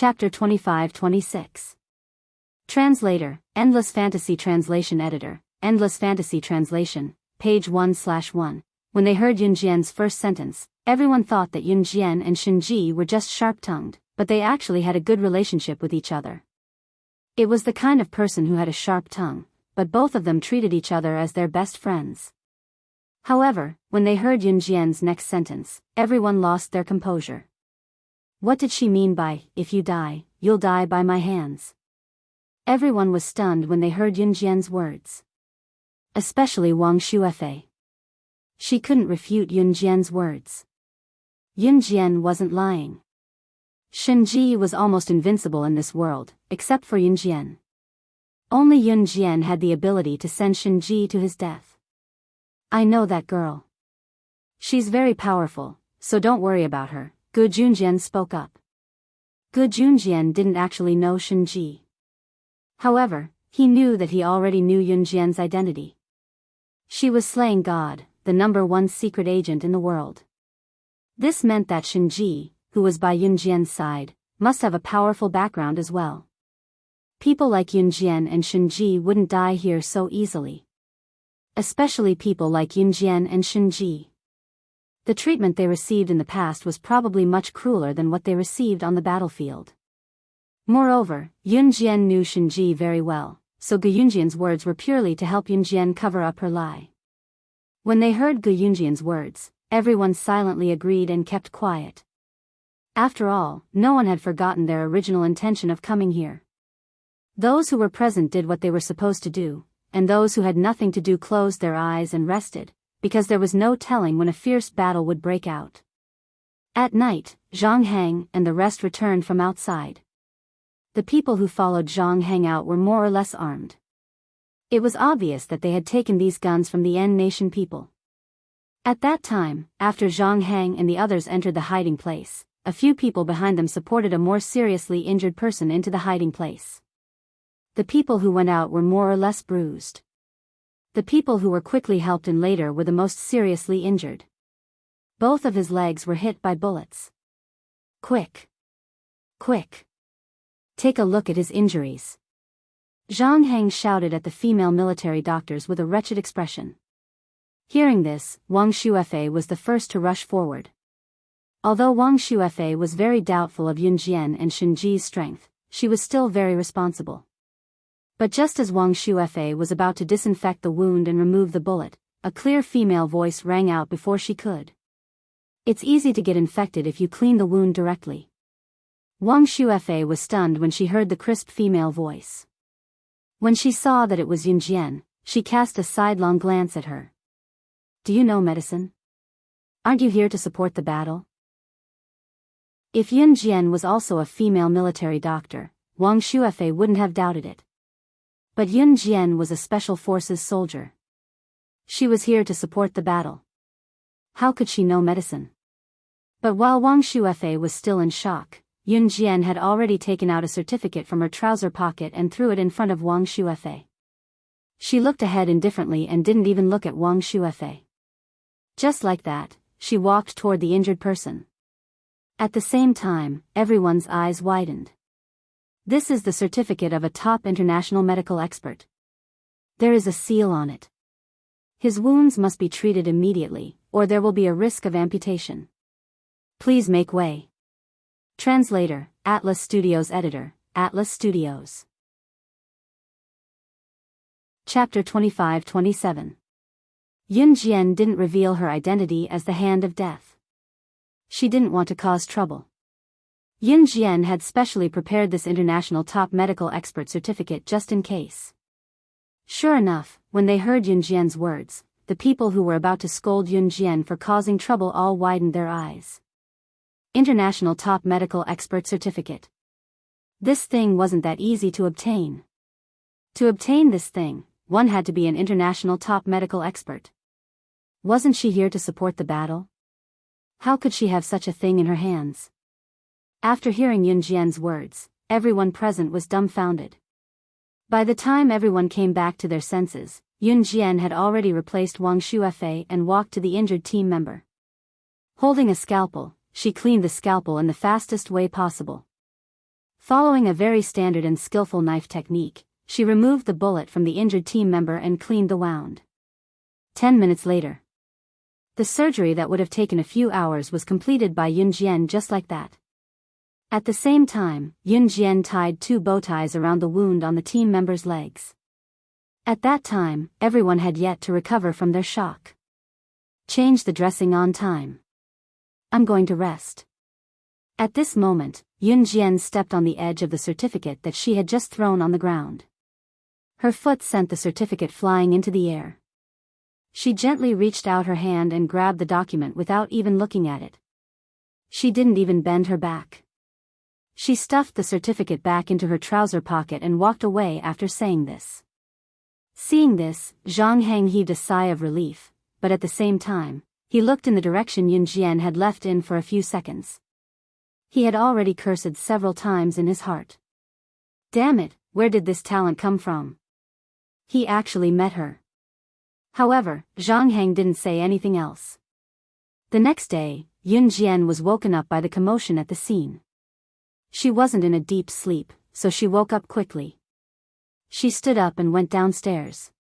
Chapter 25-26. Translator, Endless Fantasy Translation Editor, Endless Fantasy Translation, page 1/1. When they heard Yunjian's first sentence, everyone thought that Yunjian and Shinji were just sharp-tongued, but they actually had a good relationship with each other. It was the kind of person who had a sharp tongue, but both of them treated each other as their best friends. However, when they heard Yunjian's next sentence, everyone lost their composure. What did she mean by, "If you die, you'll die by my hands"? Everyone was stunned when they heard Yunjian's words. Especially Wang Shuefei. She couldn't refute Yunjian's words. Yunjian wasn't lying. Shinji was almost invincible in this world, except for Yunjian. Only Yunjian had the ability to send Shinji to his death. "I know that girl. She's very powerful, so don't worry about her," Gu Junjian spoke up. Gu Junjian didn't actually know Shinji. However, he knew that he already knew Yunjian's identity. She was slaying God, the #1 secret agent in the world. This meant that Shinji, who was by Yunjian's side, must have a powerful background as well. People like Yunjian and Shinji wouldn't die here so easily. Especially people like Yunjian and Shinji. The treatment they received in the past was probably much crueler than what they received on the battlefield. Moreover, Yunjian knew Shinji very well, so Gu Yunjian's words were purely to help Yunjian cover up her lie. When they heard Gu Yunjian's words, everyone silently agreed and kept quiet. After all, no one had forgotten their original intention of coming here. Those who were present did what they were supposed to do, and those who had nothing to do closed their eyes and rested, because there was no telling when a fierce battle would break out. At night, Zhang Heng and the rest returned from outside. The people who followed Zhang Heng out were more or less armed. It was obvious that they had taken these guns from the N Nation people. At that time, after Zhang Heng and the others entered the hiding place, a few people behind them supported a more seriously injured person into the hiding place. The people who went out were more or less bruised. The people who were quickly helped in later were the most seriously injured. Both of his legs were hit by bullets. "Quick! Quick! Take a look at his injuries!" Zhang Heng shouted at the female military doctors with a wretched expression. Hearing this, Wang Shuefei was the first to rush forward. Although Wang Shuefei was very doubtful of Yunjian and Shinji's strength, she was still very responsible. But just as Wang Shuefei was about to disinfect the wound and remove the bullet, a clear female voice rang out before she could. "It's easy to get infected if you clean the wound directly." Wang Shuefei was stunned when she heard the crisp female voice. When she saw that it was Yunjian, she cast a sidelong glance at her. "Do you know medicine? Aren't you here to support the battle?" If Yunjian was also a female military doctor, Wang Shuefei wouldn't have doubted it. But Yunjian was a special forces soldier. She was here to support the battle. How could she know medicine? But while Wang Shuefei was still in shock, Yunjian had already taken out a certificate from her trouser pocket and threw it in front of Wang Shuefei. She looked ahead indifferently and didn't even look at Wang Shuefei. Just like that, she walked toward the injured person. At the same time, everyone's eyes widened. This is the certificate of a top international medical expert. There is a seal on it. His wounds must be treated immediately, or there will be a risk of amputation. Please make way. Translator, Atlas Studios Editor, Atlas Studios. Chapter 25-27. Yunjian didn't reveal her identity as the Hand of Death. She didn't want to cause trouble. Yunjian had specially prepared this international top medical expert certificate just in case. Sure enough, when they heard Yunjian's words, the people who were about to scold Yunjian for causing trouble all widened their eyes. International top medical expert certificate. This thing wasn't that easy to obtain. To obtain this thing, one had to be an international top medical expert. Wasn't she here to support the battle? How could she have such a thing in her hands? After hearing Yunjian's words, everyone present was dumbfounded. By the time everyone came back to their senses, Yunjian had already replaced Wang Shuefei and walked to the injured team member. Holding a scalpel, she cleaned the scalpel in the fastest way possible. Following a very standard and skillful knife technique, she removed the bullet from the injured team member and cleaned the wound. 10 minutes later, the surgery that would have taken a few hours was completed by Yun Jian just like that. At the same time, Yun Jian tied 2 bow ties around the wound on the team member's legs. At that time, everyone had yet to recover from their shock. Change the dressing on time. I'm going to rest. At this moment, Yun Jian stepped on the edge of the certificate that she had just thrown on the ground. Her foot sent the certificate flying into the air. She gently reached out her hand and grabbed the document without even looking at it. She didn't even bend her back. She stuffed the certificate back into her trouser pocket and walked away after saying this. Seeing this, Zhang Heng heaved a sigh of relief, but at the same time, he looked in the direction Yun Jian had left in for a few seconds. He had already cursed several times in his heart. Damn it, where did this talent come from? He actually met her. However, Zhang Heng didn't say anything else. The next day, Yun Jian was woken up by the commotion at the scene. She wasn't in a deep sleep, so she woke up quickly. She stood up and went downstairs.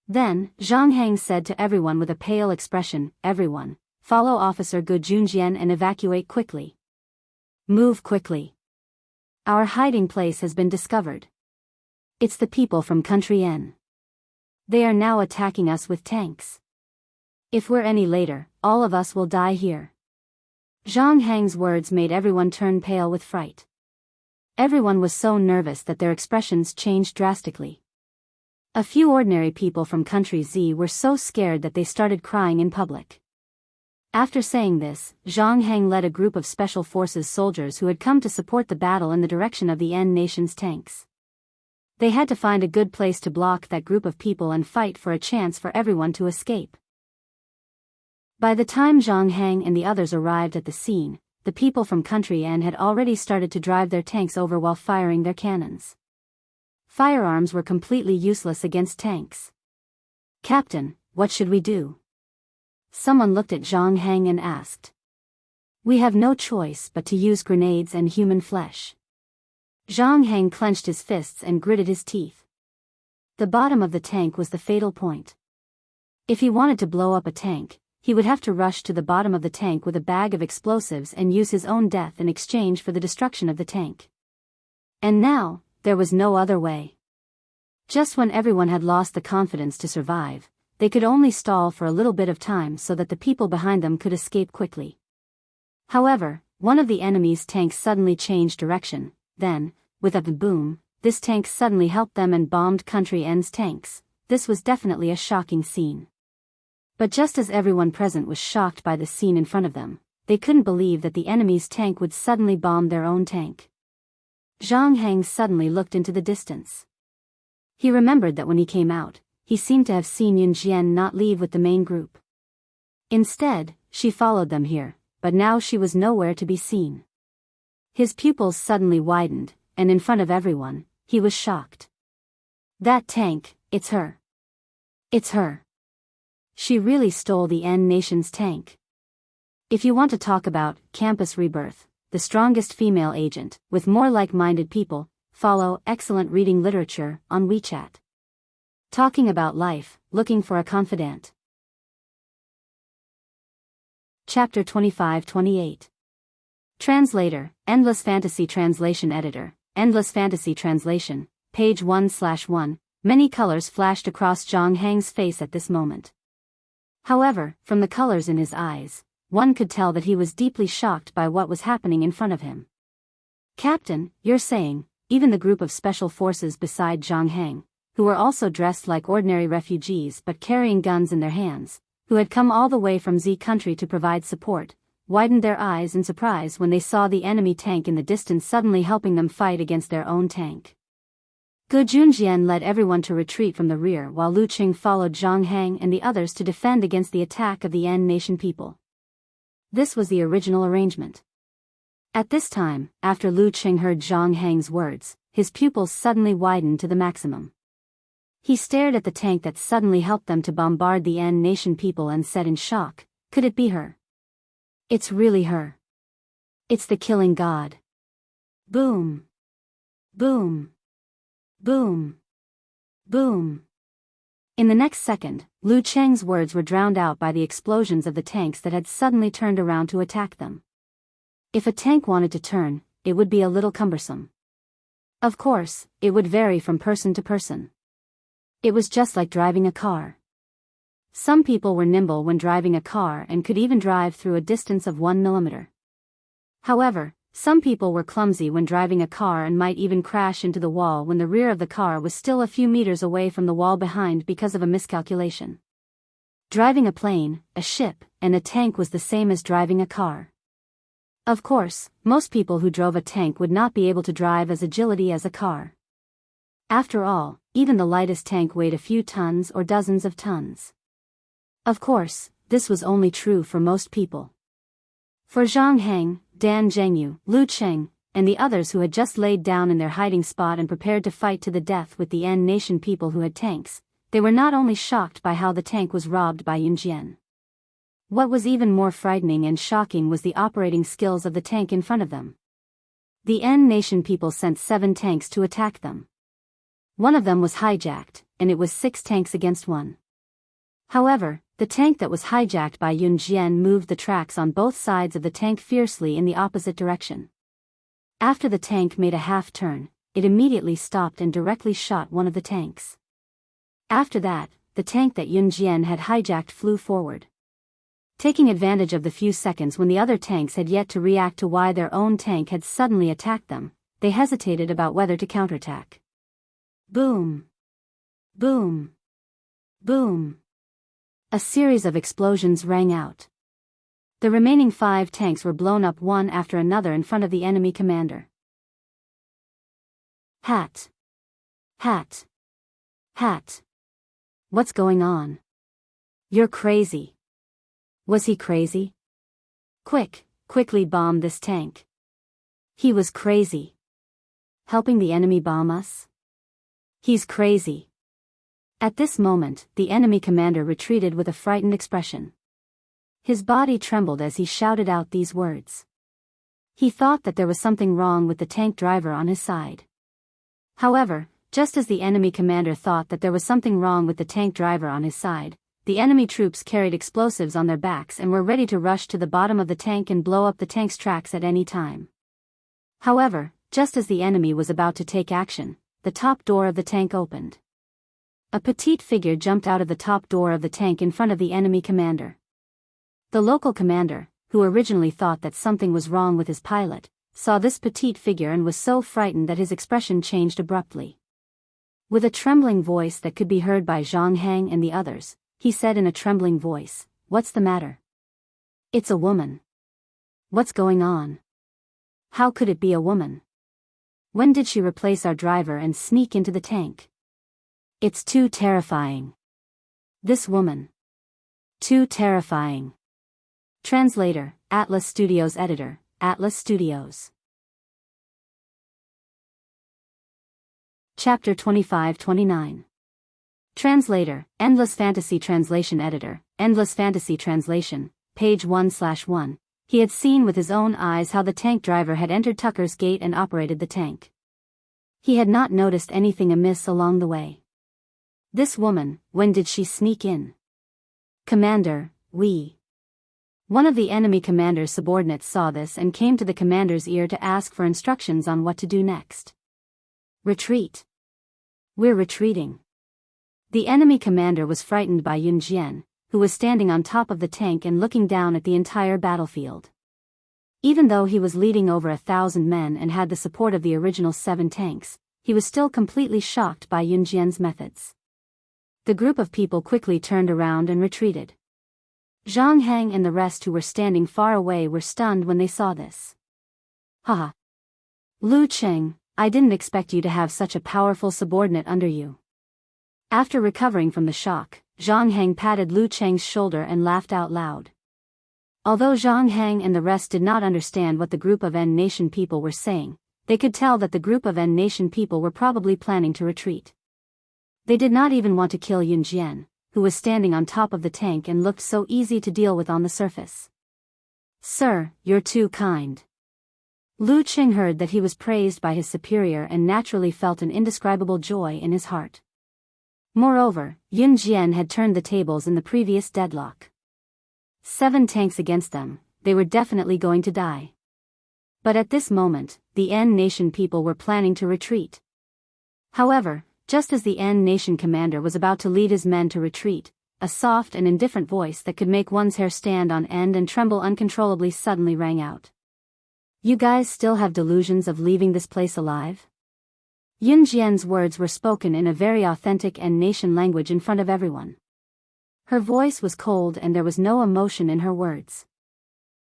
Then, Zhang Heng said to everyone with a pale expression, "Everyone, follow Officer Gu Junjian and evacuate quickly. Move quickly. Our hiding place has been discovered. It's the people from Country N. They are now attacking us with tanks. If we're any later, all of us will die here." Zhang Heng's words made everyone turn pale with fright. Everyone was so nervous that their expressions changed drastically. A few ordinary people from Country Z were so scared that they started crying in public. After saying this, Zhang Heng led a group of Special Forces soldiers who had come to support the battle in the direction of the N nation's tanks. They had to find a good place to block that group of people and fight for a chance for everyone to escape. By the time Zhang Heng and the others arrived at the scene, the people from Country N had already started to drive their tanks over while firing their cannons. Firearms were completely useless against tanks. "Captain, what should we do?" Someone looked at Zhang Heng and asked. "We have no choice but to use grenades and human flesh." Zhang Heng clenched his fists and gritted his teeth. The bottom of the tank was the fatal point. If he wanted to blow up a tank, he would have to rush to the bottom of the tank with a bag of explosives and use his own death in exchange for the destruction of the tank. And now, there was no other way. Just when everyone had lost the confidence to survive, they could only stall for a little bit of time so that the people behind them could escape quickly. However, one of the enemy's tanks suddenly changed direction, then, with a boom, this tank suddenly helped them and bombed Country N's tanks. This was definitely a shocking scene. But just as everyone present was shocked by the scene in front of them, they couldn't believe that the enemy's tank would suddenly bomb their own tank. Zhang Heng suddenly looked into the distance. He remembered that when he came out, he seemed to have seen Yun Jian not leave with the main group. Instead, she followed them here, but now she was nowhere to be seen. His pupils suddenly widened, and in front of everyone, he was shocked. "That tank, it's her. It's her. She really stole the N nation's tank." If you want to talk about campus rebirth, the strongest female agent, with more like-minded people, follow excellent reading literature on WeChat. Talking about life, looking for a confidant. Chapter 25-28. Translator, Endless Fantasy Translation Editor, Endless Fantasy Translation, page 1/1. Many colors flashed across Zhang Heng's face at this moment. However, from the colors in his eyes, one could tell that he was deeply shocked by what was happening in front of him. "Captain, you're saying, even the group of special forces beside Zhang Heng, who were also dressed like ordinary refugees but carrying guns in their hands, who had come all the way from Z country to provide support, widened their eyes in surprise when they saw the enemy tank in the distance suddenly helping them fight against their own tank." Gu Junjian led everyone to retreat from the rear while Lu Qing followed Zhang Heng and the others to defend against the attack of the N nation people. This was the original arrangement. At this time, after Lu Qing heard Zhang Heng's words, his pupils suddenly widened to the maximum. He stared at the tank that suddenly helped them to bombard the N nation people and said in shock, "Could it be her? It's really her. It's the killing god." Boom. Boom. Boom. Boom. In the next second, Lu Cheng's words were drowned out by the explosions of the tanks that had suddenly turned around to attack them. If a tank wanted to turn, it would be a little cumbersome. Of course, it would vary from person to person. It was just like driving a car. Some people were nimble when driving a car and could even drive through a distance of 1 millimeter. However, some people were clumsy when driving a car and might even crash into the wall when the rear of the car was still a few meters away from the wall behind because of a miscalculation. Driving a plane, a ship, and a tank was the same as driving a car. Of course, most people who drove a tank would not be able to drive as agility as a car. After all, even the lightest tank weighed a few tons or dozens of tons. Of course, this was only true for most people. For Zhang Heng, Dan Zhengyu, Lu Cheng, and the others who had just laid down in their hiding spot and prepared to fight to the death with the N nation people who had tanks, they were not only shocked by how the tank was robbed by Yunjian. What was even more frightening and shocking was the operating skills of the tank in front of them. The N nation people sent 7 tanks to attack them. One of them was hijacked, and it was 6 tanks against 1. However, the tank that was hijacked by Yun Jian moved the tracks on both sides of the tank fiercely in the opposite direction. After the tank made a half turn, it immediately stopped and directly shot one of the tanks. After that, the tank that Yun Jian had hijacked flew forward. Taking advantage of the few seconds when the other tanks had yet to react to why their own tank had suddenly attacked them, they hesitated about whether to counterattack. Boom! Boom! Boom! A series of explosions rang out. The remaining 5 tanks were blown up one after another in front of the enemy commander. Hat! Hat! Hat! What's going on? You're crazy. Was he crazy? Quickly bomb this tank. He was crazy. Helping the enemy bomb us? He's crazy. At this moment, the enemy commander retreated with a frightened expression. His body trembled as he shouted out these words. He thought that there was something wrong with the tank driver on his side. However, just as the enemy commander thought that there was something wrong with the tank driver on his side, the enemy troops carried explosives on their backs and were ready to rush to the bottom of the tank and blow up the tank's tracks at any time. However, just as the enemy was about to take action, the top door of the tank opened. A petite figure jumped out of the top door of the tank in front of the enemy commander. The local commander, who originally thought that something was wrong with his pilot, saw this petite figure and was so frightened that his expression changed abruptly. With a trembling voice that could be heard by Zhang Heng and the others, he said in a trembling voice, "What's the matter?" "It's a woman." "What's going on?" "How could it be a woman? When did she replace our driver and sneak into the tank?" "It's too terrifying. This woman. Too terrifying." Translator, Atlas Studios Editor, Atlas Studios. Chapter 25-29. Translator, Endless Fantasy Translation Editor, Endless Fantasy Translation, page 1/1. He had seen with his own eyes how the tank driver had entered Tucker's gate and operated the tank. He had not noticed anything amiss along the way. This woman, when did she sneak in? "Commander, we..." One of the enemy commander's subordinates saw this and came to the commander's ear to ask for instructions on what to do next. "Retreat. We're retreating." The enemy commander was frightened by Yun Jian, who was standing on top of the tank and looking down at the entire battlefield. Even though he was leading over 1,000 men and had the support of the original 7 tanks, he was still completely shocked by Yun Jian's methods. The group of people quickly turned around and retreated. Zhang Heng and the rest who were standing far away were stunned when they saw this. "Haha. Lu Cheng, I didn't expect you to have such a powerful subordinate under you." After recovering from the shock, Zhang Heng patted Lu Cheng's shoulder and laughed out loud. Although Zhang Heng and the rest did not understand what the group of N nation people were saying, they could tell that the group of N nation people were probably planning to retreat. They did not even want to kill Yun Jian, who was standing on top of the tank and looked so easy to deal with on the surface. "Sir, you're too kind." Lu Qing heard that he was praised by his superior and naturally felt an indescribable joy in his heart. Moreover, Yun Jian had turned the tables in the previous deadlock. 7 tanks against them, they were definitely going to die. But at this moment, the N Nation people were planning to retreat. However, just as the N Nation commander was about to lead his men to retreat, a soft and indifferent voice that could make one's hair stand on end and tremble uncontrollably suddenly rang out. "You guys still have delusions of leaving this place alive?" Yun Jian's words were spoken in a very authentic N Nation language in front of everyone. Her voice was cold and there was no emotion in her words.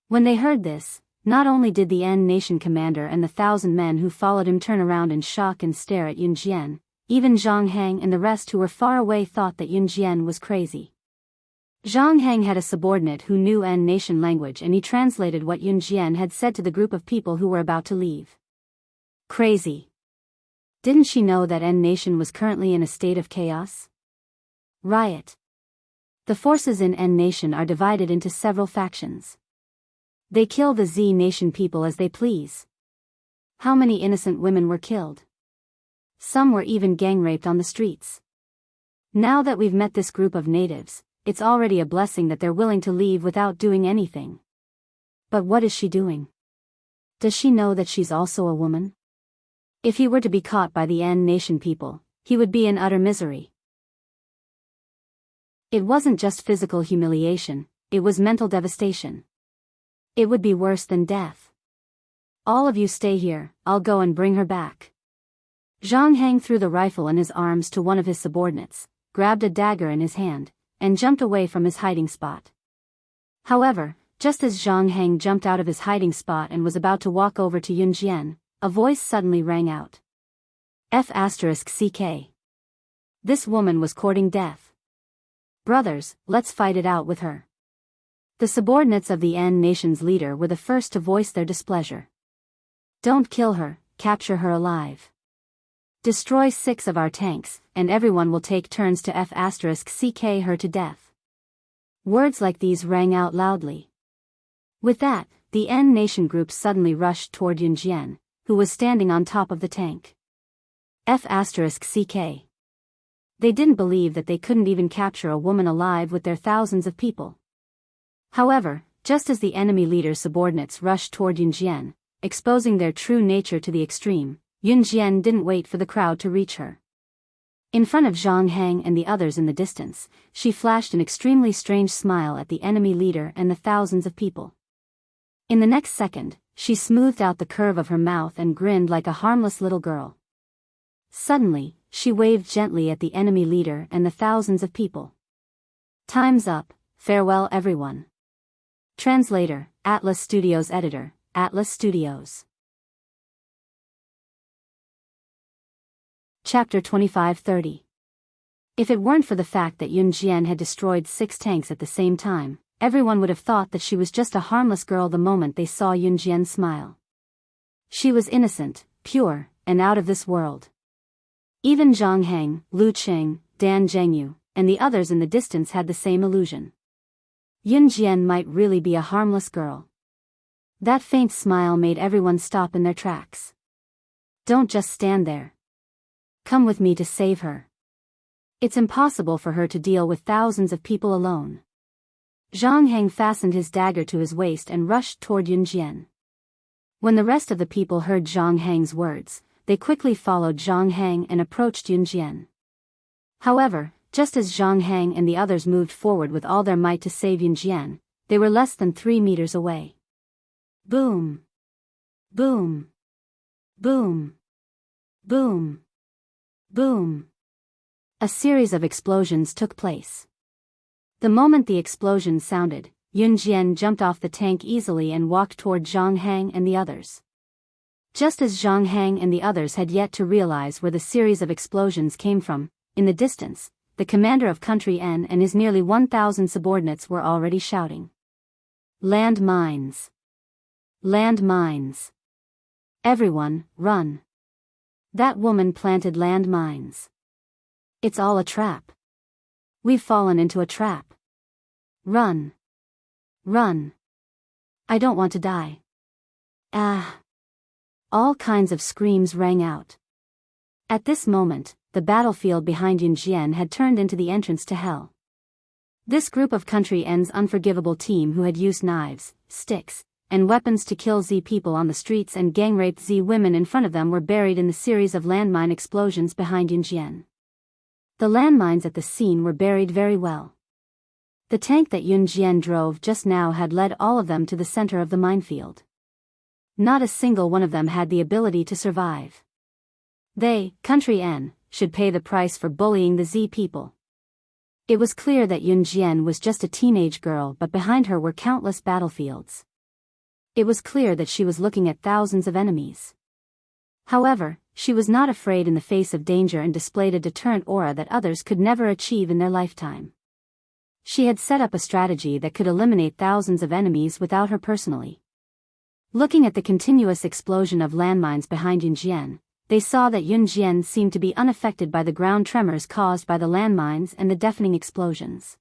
When they heard this, not only did the N Nation commander and the 1,000 men who followed him turn around in shock and stare at Yun Jian, even Zhang Hang and the rest who were far away thought that Yun Jian was crazy. Zhang Hang had a subordinate who knew N Nation language and he translated what Yun Jian had said to the group of people who were about to leave. Crazy. Didn't she know that N Nation was currently in a state of chaos? Riot. The forces in N Nation are divided into several factions. They kill the Z Nation people as they please. How many innocent women were killed? Some were even gang raped on the streets. Now that we've met this group of natives, it's already a blessing that they're willing to leave without doing anything. But what is she doing? Does she know that she's also a woman? If he were to be caught by the N Nation people, he would be in utter misery. It wasn't just physical humiliation, it was mental devastation. It would be worse than death. All of you stay here, I'll go and bring her back. Zhang Hang threw the rifle in his arms to one of his subordinates, grabbed a dagger in his hand, and jumped away from his hiding spot. However, just as Zhang Hang jumped out of his hiding spot and was about to walk over to Yun Jian, a voice suddenly rang out. F***CK. This woman was courting death. Brothers, let's fight it out with her. The subordinates of the N Nation's leader were the first to voice their displeasure. Don't kill her, capture her alive. Destroy 6 of our tanks, and everyone will take turns to F***CK her to death. Words like these rang out loudly. With that, the N Nation group suddenly rushed toward Yun Jian, who was standing on top of the tank. F***CK. They didn't believe that they couldn't even capture a woman alive with their thousands of people. However, just as the enemy leader's subordinates rushed toward Yun Jian, exposing their true nature to the extreme, Yun Jian didn't wait for the crowd to reach her. In front of Zhang Hang and the others in the distance, she flashed an extremely strange smile at the enemy leader and the thousands of people. In the next second, she smoothed out the curve of her mouth and grinned like a harmless little girl. Suddenly, she waved gently at the enemy leader and the thousands of people. Time's up, farewell everyone. Translator, Atlas Studios Editor, Atlas Studios. Chapter 25-30. If it weren't for the fact that Yun Jian had destroyed 6 tanks at the same time, everyone would have thought that she was just a harmless girl the moment they saw Yun Jian smile. She was innocent, pure, and out of this world. Even Zhang Hang, Lu Qing, Dan Jianghu, and the others in the distance had the same illusion. Yun Jian might really be a harmless girl. That faint smile made everyone stop in their tracks. Don't just stand there. Come with me to save her. It's impossible for her to deal with thousands of people alone. Zhang Hang fastened his dagger to his waist and rushed toward Yun Jian. When the rest of the people heard Zhang Hang's words, they quickly followed Zhang Hang and approached Yun Jian. However, just as Zhang Hang and the others moved forward with all their might to save Yun Jian, they were less than 3 meters away. Boom! Boom! Boom! Boom! Boom! A series of explosions took place. The moment the explosion sounded, Yun Jian jumped off the tank easily and walked toward Zhang Hang and the others. Just as Zhang Hang and the others had yet to realize where the series of explosions came from, in the distance, the commander of Country N and his nearly 1,000 subordinates were already shouting. Land mines! Land mines! Everyone, run! That woman planted land mines. It's all a trap. We've fallen into a trap. Run! Run! I don't want to die. Ah! All kinds of screams rang out. At this moment, the battlefield behind Yunjian had turned into the entrance to hell. This group of Country N's unforgivable team who had used knives, sticks, and weapons to kill Z people on the streets and gang-raped Z women in front of them were buried in the series of landmine explosions behind Yunjian. The landmines at the scene were buried very well. The tank that Yunjian drove just now had led all of them to the center of the minefield. Not a single one of them had the ability to survive. They, Country N, should pay the price for bullying the Z people. It was clear that Yunjian was just a teenage girl, but behind her were countless battlefields. It was clear that she was looking at thousands of enemies. However, she was not afraid in the face of danger and displayed a deterrent aura that others could never achieve in their lifetime. She had set up a strategy that could eliminate thousands of enemies without her personally. Looking at the continuous explosion of landmines behind Yunjian, they saw that Yunjian seemed to be unaffected by the ground tremors caused by the landmines and the deafening explosions.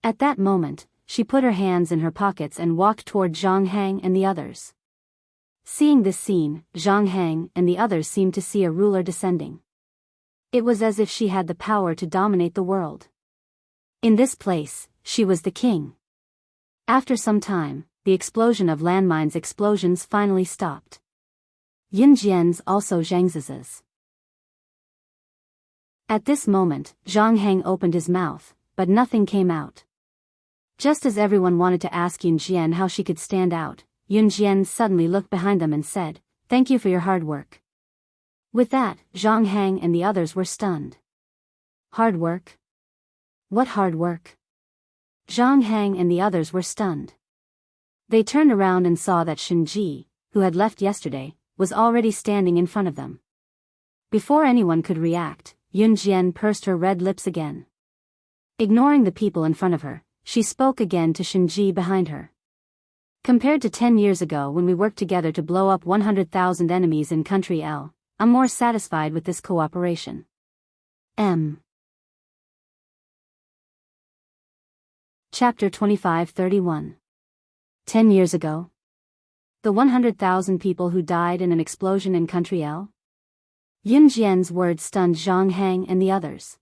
At that moment, she put her hands in her pockets and walked toward Zhang Hang and the others. Seeing this scene, Zhang Hang and the others seemed to see a ruler descending. It was as if she had the power to dominate the world. In this place, she was the king. After some time, the explosion of landmines explosions finally stopped. Yunjian's also Zhangzi's. At this moment, Zhang Hang opened his mouth, but nothing came out. Just as everyone wanted to ask Yunjian how she could stand out, Yunjian suddenly looked behind them and said, "Thank you for your hard work." With that, Zhang Hang and the others were stunned. Hard work? What hard work? Zhang Hang and the others were stunned. They turned around and saw that Shenji, who had left yesterday, was already standing in front of them. Before anyone could react, Yunjian pursed her red lips again. Ignoring the people in front of her, she spoke again to Shenji behind her. Compared to 10 years ago when we worked together to blow up 100,000 enemies in Country L, I'm more satisfied with this cooperation. Chapter 25-31. 10 years ago? The 100,000 people who died in an explosion in Country L? Yunjian's words stunned Zhang Hang and the others.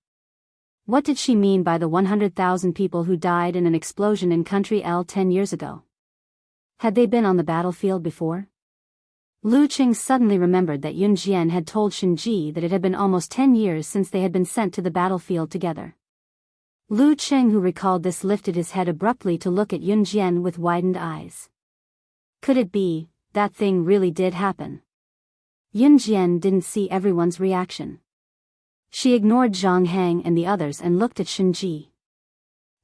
What did she mean by the 100,000 people who died in an explosion in Country L 10 years ago? Had they been on the battlefield before? Lu Qing suddenly remembered that Yunjian had told Shenji that it had been almost 10 years since they had been sent to the battlefield together. Lu Qing, who recalled this, lifted his head abruptly to look at Yunjian with widened eyes. Could it be, that thing really did happen? Yunjian didn't see everyone's reaction. She ignored Zhang Hang and the others and looked at Shenji.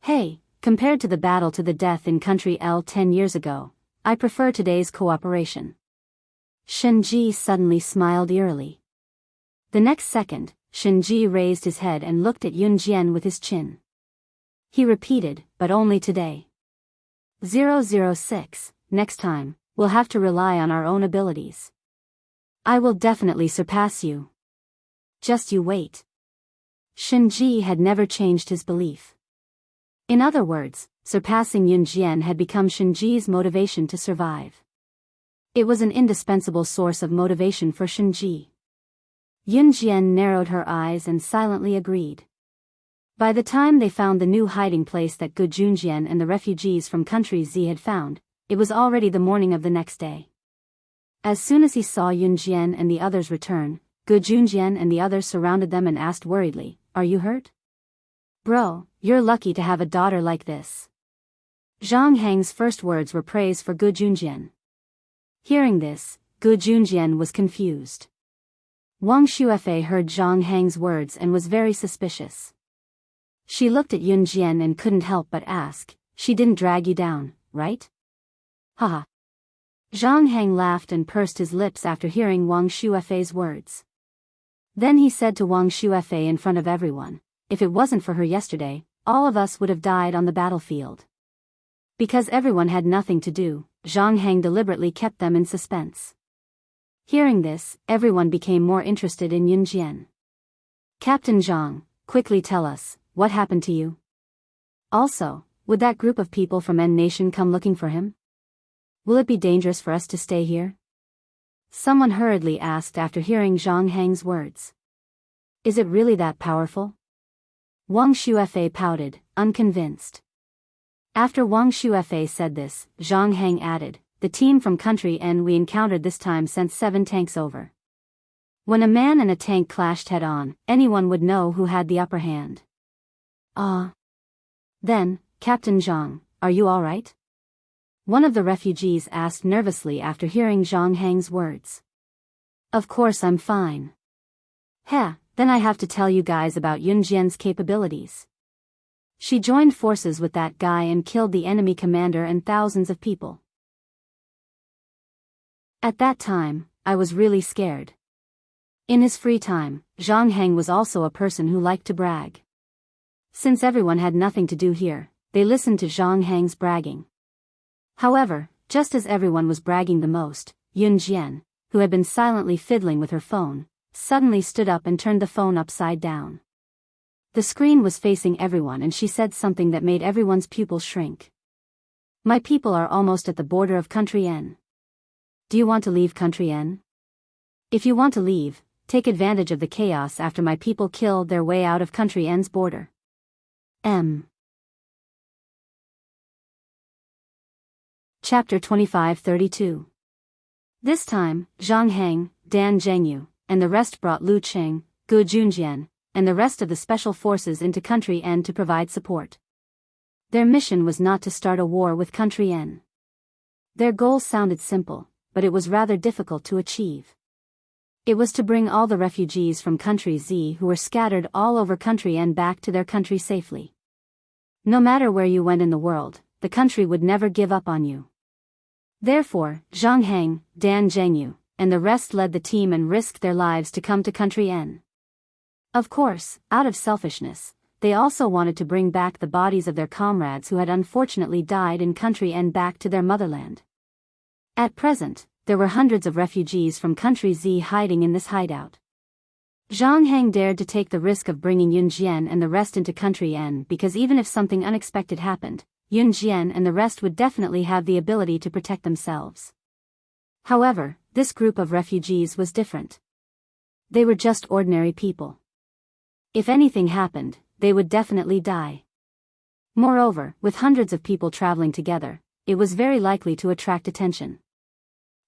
Hey, compared to the battle to the death in Country L 10 years ago, I prefer today's cooperation. Shenji suddenly smiled eerily. The next second, Shenji raised his head and looked at Yunjian with his chin. He repeated, but only today. 006, next time, we'll have to rely on our own abilities. I will definitely surpass you. Just you wait. Shenji had never changed his belief. In other words, surpassing Yunjian had become Shenji's motivation to survive. It was an indispensable source of motivation for Shenji. Yunjian narrowed her eyes and silently agreed. By the time they found the new hiding place that Gu Junjian and the refugees from Country Z had found, it was already the morning of the next day. As soon as he saw Yunjian and the others return, Gu Junjian and the others surrounded them and asked worriedly, "Are you hurt? Bro, you're lucky to have a daughter like this." Zhang Hang's first words were praise for Gu Junjian. Hearing this, Gu Junjian was confused. Wang Shuefei heard Zhang Hang's words and was very suspicious. She looked at Yunjian and couldn't help but ask, "She didn't drag you down, right?" Haha. Zhang Hang laughed and pursed his lips after hearing Wang Shuefei's words. Then he said to Wang Shuefei in front of everyone, "If it wasn't for her yesterday, all of us would have died on the battlefield." Because everyone had nothing to do, Zhang Hang deliberately kept them in suspense. Hearing this, everyone became more interested in Yunjian. "Captain Zhang, quickly tell us, what happened to you? Also, would that group of people from N Nation come looking for him? Will it be dangerous for us to stay here?" Someone hurriedly asked after hearing Zhang Heng's words. Is it really that powerful? Wang Shuefei pouted, unconvinced. After Wang Shuefei said this, Zhang Heng added, the team from Country N we encountered this time sent 7 tanks over. When a man and a tank clashed head-on, anyone would know who had the upper hand. Then, Captain Zhang, are you all right? One of the refugees asked nervously after hearing Zhang Heng's words. Of course I'm fine. Then I have to tell you guys about Yun Jian's capabilities. She joined forces with that guy and killed the enemy commander and thousands of people. At that time, I was really scared. In his free time, Zhang Heng was also a person who liked to brag. Since everyone had nothing to do here, they listened to Zhang Heng's bragging. However, just as everyone was bragging the most, Yun Jian, who had been silently fiddling with her phone, suddenly stood up and turned the phone upside down. The screen was facing everyone and she said something that made everyone's pupils shrink. My people are almost at the border of Country N. Do you want to leave Country N? If you want to leave, take advantage of the chaos after my people killed their way out of Country N's border. Chapter 25-32. This time, Zhang Heng, Dan Zhengyu, and the rest brought Lu Qing, Gu Junjian, and the rest of the special forces into Country N to provide support. Their mission was not to start a war with Country N. Their goal sounded simple, but it was rather difficult to achieve. It was to bring all the refugees from Country Z who were scattered all over Country N back to their country safely. No matter where you went in the world, the country would never give up on you. Therefore, Zhang Heng, Dan Zhengyu, and the rest led the team and risked their lives to come to Country N. Of course, out of selfishness, they also wanted to bring back the bodies of their comrades who had unfortunately died in Country N back to their motherland. At present, there were hundreds of refugees from Country Z hiding in this hideout. Zhang Heng dared to take the risk of bringing Yun Jian and the rest into Country N because even if something unexpected happened, Yun Jian and the rest would definitely have the ability to protect themselves. However, this group of refugees was different. They were just ordinary people. If anything happened, they would definitely die. Moreover, with hundreds of people traveling together, it was very likely to attract attention.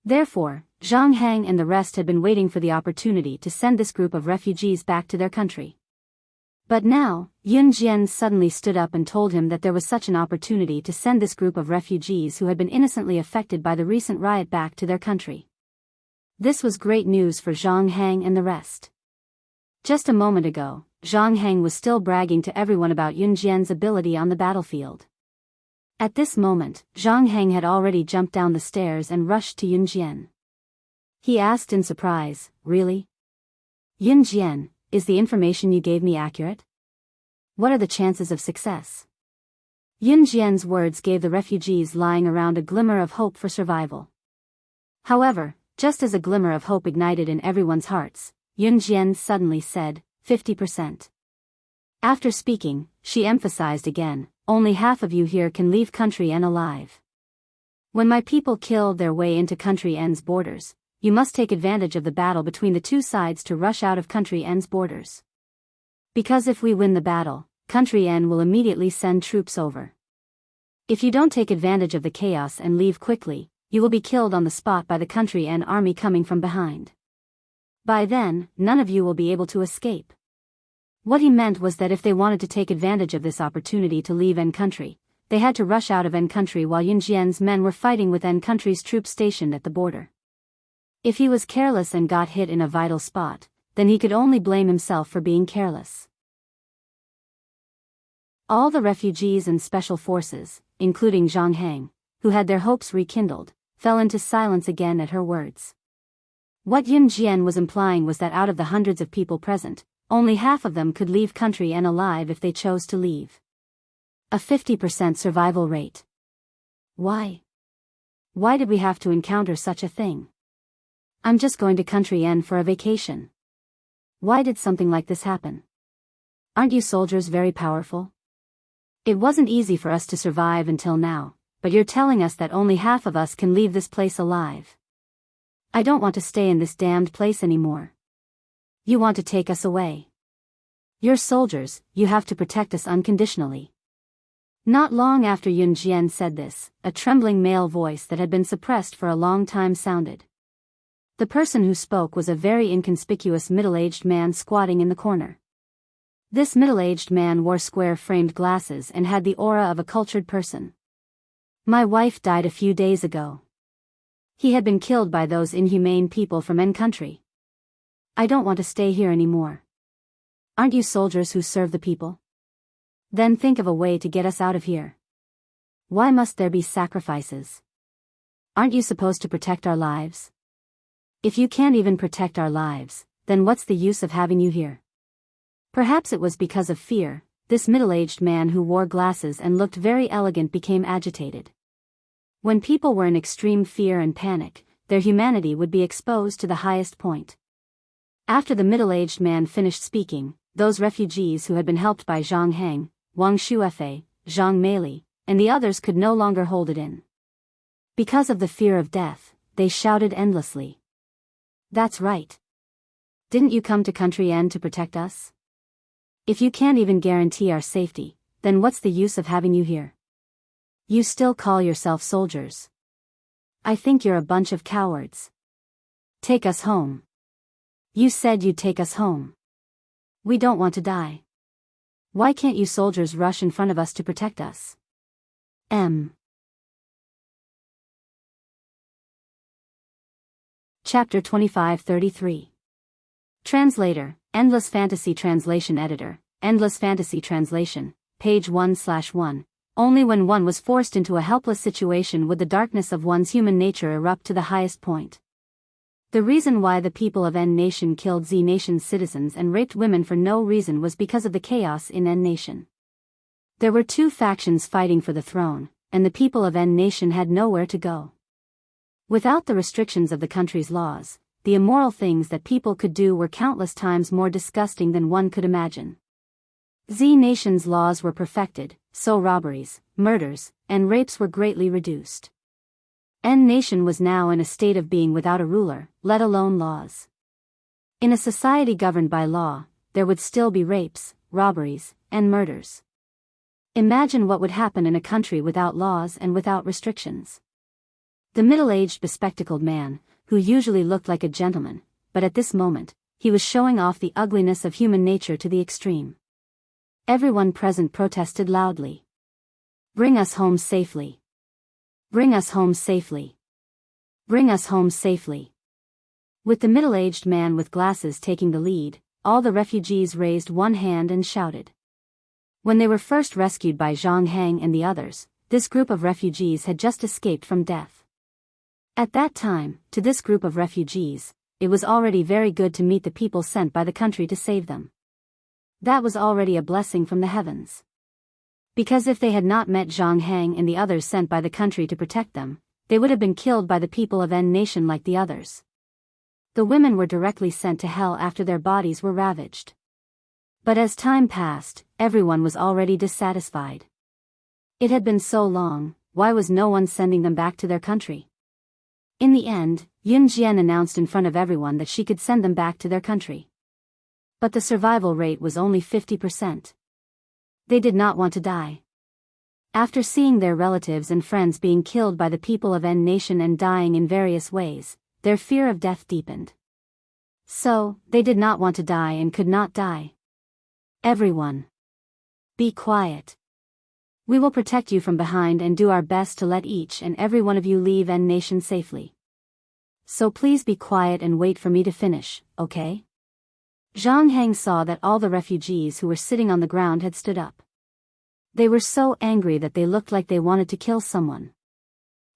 Therefore, Zhang Heng and the rest had been waiting for the opportunity to send this group of refugees back to their country. But now, Yun Jian suddenly stood up and told him that there was such an opportunity to send this group of refugees who had been innocently affected by the recent riot back to their country. This was great news for Zhang Heng and the rest. Just a moment ago, Zhang Heng was still bragging to everyone about Yun Jian's ability on the battlefield. At this moment, Zhang Heng had already jumped down the stairs and rushed to Yun Jian. He asked in surprise, "Really? Yun Jian, is the information you gave me accurate? What are the chances of success?" Yun Jian's words gave the refugees lying around a glimmer of hope for survival. However, just as a glimmer of hope ignited in everyone's hearts, Yun Jian suddenly said, 50%. After speaking, she emphasized again, only half of you here can leave Country N alive. When my people killed their way into Country N's borders, you must take advantage of the battle between the two sides to rush out of Country N's borders. Because if we win the battle, Country N will immediately send troops over. If you don't take advantage of the chaos and leave quickly, you will be killed on the spot by the Country N army coming from behind. By then, none of you will be able to escape. What he meant was that if they wanted to take advantage of this opportunity to leave N country, they had to rush out of N country while Yun Jian's men were fighting with N country's troops stationed at the border. If he was careless and got hit in a vital spot, then he could only blame himself for being careless. All the refugees and special forces, including Zhang Heng, who had their hopes rekindled, fell into silence again at her words. What Yun Jian was implying was that out of the hundreds of people present, only half of them could leave Country N alive if they chose to leave. A 50% survival rate. Why? Why did we have to encounter such a thing? I'm just going to Country N for a vacation. Why did something like this happen? Aren't you soldiers very powerful? It wasn't easy for us to survive until now, but you're telling us that only half of us can leave this place alive. I don't want to stay in this damned place anymore. You want to take us away. You're soldiers, you have to protect us unconditionally. Not long after Yun Jian said this, a trembling male voice that had been suppressed for a long time sounded. The person who spoke was a very inconspicuous middle-aged man squatting in the corner. This middle-aged man wore square-framed glasses and had the aura of a cultured person. My wife died a few days ago. He had been killed by those inhumane people from N country. I don't want to stay here anymore. Aren't you soldiers who serve the people? Then think of a way to get us out of here. Why must there be sacrifices? Aren't you supposed to protect our lives? If you can't even protect our lives, then what's the use of having you here? Perhaps it was because of fear. This middle-aged man who wore glasses and looked very elegant became agitated. When people were in extreme fear and panic, their humanity would be exposed to the highest point. After the middle-aged man finished speaking, those refugees who had been helped by Zhang Heng, Wang Shuefei, Zhang Meili, and the others could no longer hold it in. Because of the fear of death, they shouted endlessly. That's right. Didn't you come to Country N to protect us? If you can't even guarantee our safety, then what's the use of having you here? You still call yourself soldiers. I think you're a bunch of cowards. Take us home. You said you'd take us home. We don't want to die. Why can't you soldiers rush in front of us to protect us? Chapter 2533. Translator, Endless Fantasy Translation Editor, Endless Fantasy Translation, page 1/1. Only when one was forced into a helpless situation would the darkness of one's human nature erupt to the highest point. The reason why the people of N Nation killed Z Nation's citizens and raped women for no reason was because of the chaos in N Nation. There were two factions fighting for the throne, and the people of N Nation had nowhere to go. Without the restrictions of the country's laws, the immoral things that people could do were countless times more disgusting than one could imagine. Z Nation's laws were perfected, so robberies, murders, and rapes were greatly reduced. N Nation was now in a state of being without a ruler, let alone laws. In a society governed by law, there would still be rapes, robberies, and murders. Imagine what would happen in a country without laws and without restrictions. The middle-aged bespectacled man, who usually looked like a gentleman, but at this moment, he was showing off the ugliness of human nature to the extreme. Everyone present protested loudly. Bring us home safely. Bring us home safely. Bring us home safely. With the middle-aged man with glasses taking the lead, all the refugees raised one hand and shouted. When they were first rescued by Zhang Heng and the others, this group of refugees had just escaped from death. At that time, to this group of refugees, it was already very good to meet the people sent by the country to save them. That was already a blessing from the heavens. Because if they had not met Zhang Heng and the others sent by the country to protect them, they would have been killed by the people of N Nation like the others. The women were directly sent to hell after their bodies were ravaged. But as time passed, everyone was already dissatisfied. It had been so long, why was no one sending them back to their country? In the end, Yun Jian announced in front of everyone that she could send them back to their country. But the survival rate was only 50%. They did not want to die. After seeing their relatives and friends being killed by the people of N Nation and dying in various ways, their fear of death deepened. So, they did not want to die and could not die. Everyone, be quiet. We will protect you from behind and do our best to let each and every one of you leave N Nation safely. So please be quiet and wait for me to finish, okay? Zhang Heng saw that all the refugees who were sitting on the ground had stood up. They were so angry that they looked like they wanted to kill someone.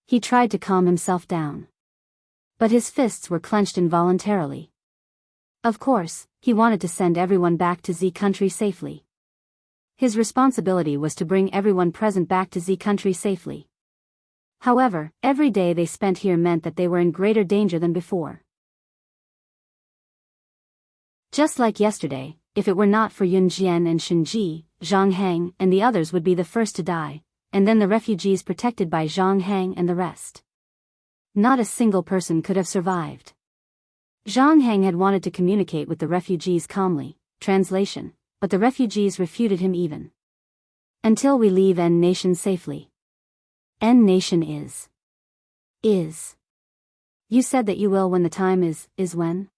He tried to calm himself down. But his fists were clenched involuntarily. Of course, he wanted to send everyone back to Z country safely. His responsibility was to bring everyone present back to Z country safely. However, every day they spent here meant that they were in greater danger than before. Just like yesterday, if it were not for Yun Jian and Shenji, Zhang Heng and the others would be the first to die, and then the refugees protected by Zhang Heng and the rest. Not a single person could have survived. Zhang Heng had wanted to communicate with the refugees calmly, translation, but the refugees refuted him even. Until we leave N Nation safely. N Nation is. You said that you will when the time is when?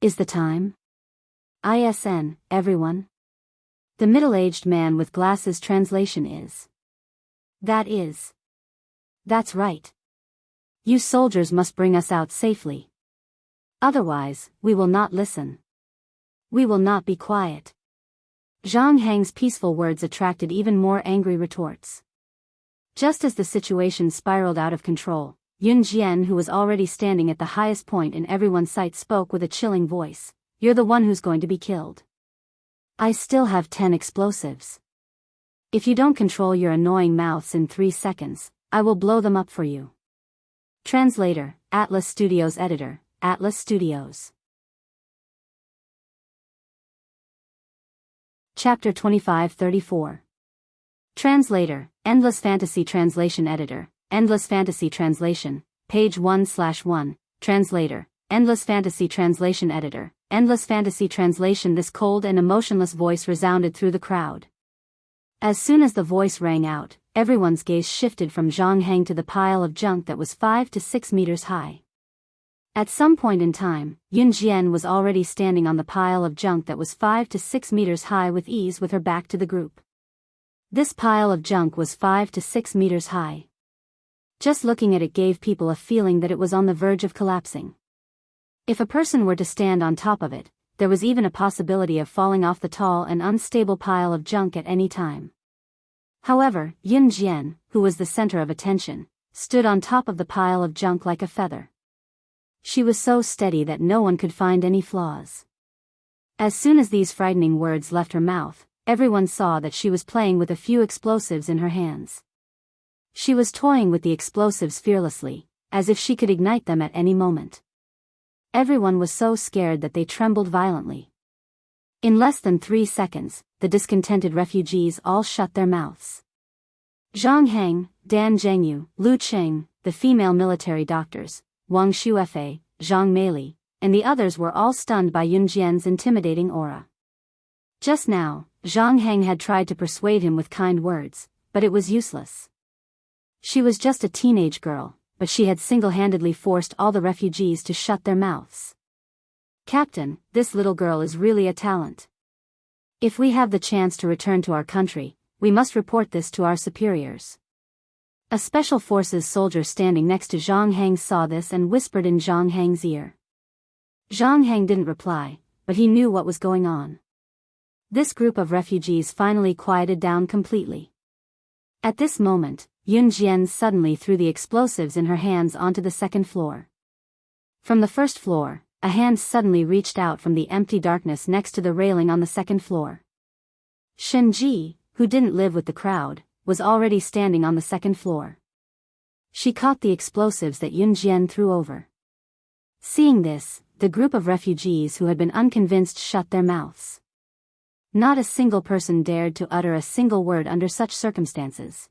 Is the time? ISN, everyone. The middle-aged man with glasses translation is. That's right. You soldiers must bring us out safely. Otherwise, we will not listen. We will not be quiet. Zhang Heng's peaceful words attracted even more angry retorts. Just as the situation spiraled out of control, Yun Jian, who was already standing at the highest point in everyone's sight, spoke with a chilling voice. You're the one who's going to be killed. I still have 10 explosives. If you don't control your annoying mouths in 3 seconds, I will blow them up for you. Translator, Atlas Studios Editor, Atlas Studios. Chapter 25-34. Translator, Endless Fantasy Translation Editor, Endless Fantasy Translation, page 1/1. Translator, Endless Fantasy Translation Editor, Endless Fantasy Translation. This cold and emotionless voice resounded through the crowd. As soon as the voice rang out, everyone's gaze shifted from Zhang Heng to the pile of junk that was 5 to 6 meters high. At some point in time, Yun Jian was already standing on the pile of junk that was 5 to 6 meters high with ease, with her back to the group. This pile of junk was 5 to 6 meters high. Just looking at it gave people a feeling that it was on the verge of collapsing. If a person were to stand on top of it, there was even a possibility of falling off the tall and unstable pile of junk at any time. However, Yun Jian, who was the center of attention, stood on top of the pile of junk like a feather. She was so steady that no one could find any flaws. As soon as these frightening words left her mouth, everyone saw that she was playing with a few explosives in her hands. She was toying with the explosives fearlessly, as if she could ignite them at any moment. Everyone was so scared that they trembled violently. In less than 3 seconds, the discontented refugees all shut their mouths. Zhang Heng, Dan Zhengyu, Lu Cheng, the female military doctors, Wang Shuefei, Zhang Meili, and the others were all stunned by Yun Jian's intimidating aura. Just now, Zhang Heng had tried to persuade him with kind words, but it was useless. She was just a teenage girl, but she had single-handedly forced all the refugees to shut their mouths. Captain, this little girl is really a talent. If we have the chance to return to our country, we must report this to our superiors. A Special Forces soldier standing next to Zhang Heng saw this and whispered in Zhang Heng's ear. Zhang Heng didn't reply, but he knew what was going on. This group of refugees finally quieted down completely. At this moment, Yun Jian suddenly threw the explosives in her hands onto the second floor. From the first floor, a hand suddenly reached out from the empty darkness next to the railing on the second floor. Shen Ji, who didn't live with the crowd, was already standing on the second floor. She caught the explosives that Yun Jian threw over. Seeing this, the group of refugees who had been unconvinced shut their mouths. Not a single person dared to utter a single word under such circumstances.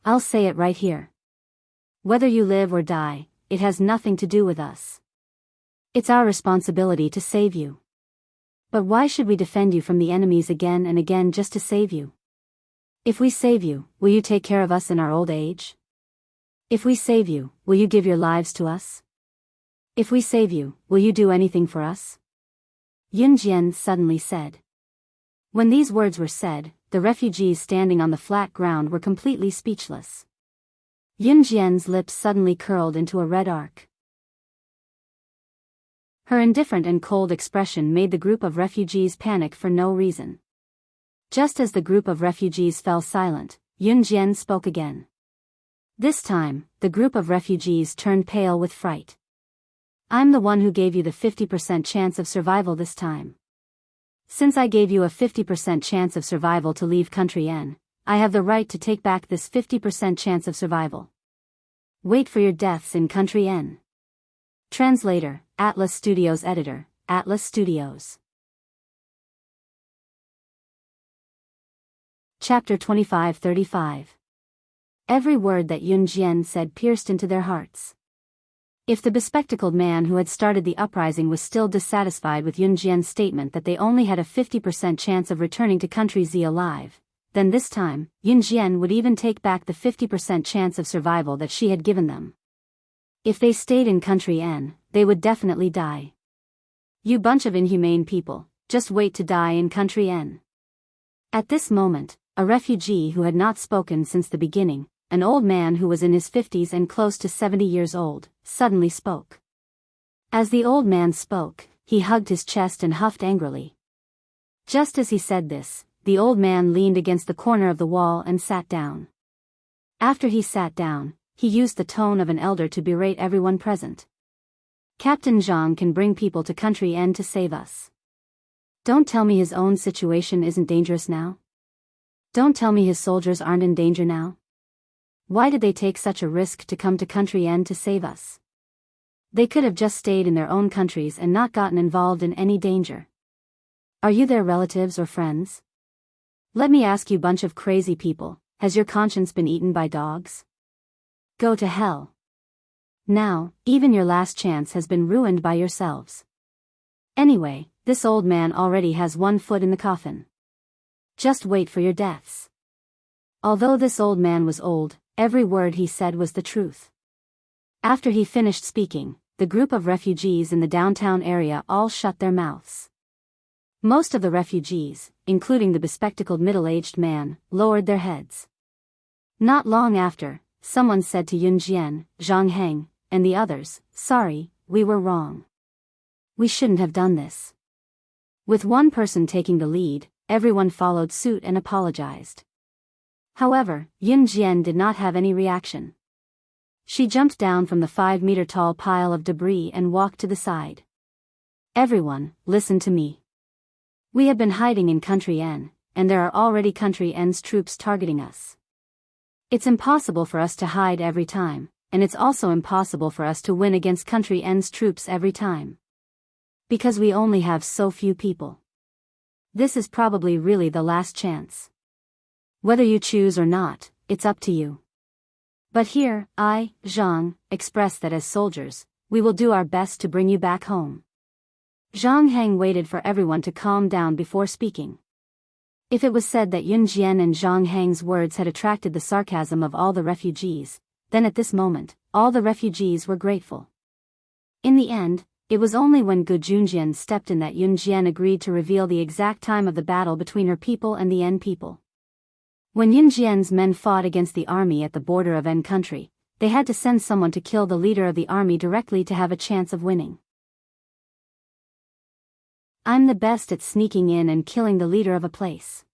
I'll say it right here. Whether you live or die, it has nothing to do with us. It's our responsibility to save you. But why should we defend you from the enemies again and again just to save you? If we save you, will you take care of us in our old age? If we save you, will you give your lives to us? If we save you, will you do anything for us? Yun Jian suddenly said. When these words were said, the refugees standing on the flat ground were completely speechless. Yun Jian's lips suddenly curled into a red arc. Her indifferent and cold expression made the group of refugees panic for no reason. Just as the group of refugees fell silent, Yun Jian spoke again. This time, the group of refugees turned pale with fright. I'm the one who gave you the 50% chance of survival this time. Since I gave you a 50% chance of survival to leave country N, I have the right to take back this 50% chance of survival. Wait for your deaths in country N. Translator, Atlas Studios Editor, Atlas Studios. Chapter 25-35. Every word that Yun Jian said pierced into their hearts. If the bespectacled man who had started the uprising was still dissatisfied with Yun Jian's statement that they only had a 50% chance of returning to Country Z alive, then this time, Yun Jian would even take back the 50% chance of survival that she had given them. If they stayed in Country N, they would definitely die. You bunch of inhumane people, just wait to die in Country N. At this moment, a refugee who had not spoken since the beginning, an old man who was in his 50s and close to 70 years old, suddenly spoke. As the old man spoke, he hugged his chest and huffed angrily. Just as he said this, the old man leaned against the corner of the wall and sat down. After he sat down, he used the tone of an elder to berate everyone present. Captain Zhang can bring people to Country N to save us. Don't tell me his own situation isn't dangerous now. Don't tell me his soldiers aren't in danger now. Why did they take such a risk to come to Country N to save us? They could have just stayed in their own countries and not gotten involved in any danger. Are you their relatives or friends? Let me ask you, bunch of crazy people, has your conscience been eaten by dogs? Go to hell. Now, even your last chance has been ruined by yourselves. Anyway, this old man already has one foot in the coffin. Just wait for your deaths. Although this old man was old, every word he said was the truth. After he finished speaking, the group of refugees in the downtown area all shut their mouths. Most of the refugees, including the bespectacled middle-aged man, lowered their heads. Not long after, someone said to Yun Jian, Zhang Heng, and the others, "Sorry, we were wrong. We shouldn't have done this." With one person taking the lead, everyone followed suit and apologized. However, Yun Jian did not have any reaction. She jumped down from the 5-meter-tall pile of debris and walked to the side. Everyone, listen to me. We have been hiding in Country N, and there are already Country N's troops targeting us. It's impossible for us to hide every time, and it's also impossible for us to win against Country N's troops every time. Because we only have so few people. This is probably really the last chance. Whether you choose or not, it's up to you. But here, I, Zhang, express that as soldiers, we will do our best to bring you back home. Zhang Heng waited for everyone to calm down before speaking. If it was said that Yun Jian and Zhang Heng's words had attracted the sarcasm of all the refugees, then at this moment, all the refugees were grateful. In the end, it was only when Gu Junjian stepped in that Yun Jian agreed to reveal the exact time of the battle between her people and the N people. When Yun Jian's men fought against the army at the border of N country, they had to send someone to kill the leader of the army directly to have a chance of winning. I'm the best at sneaking in and killing the leader of a place.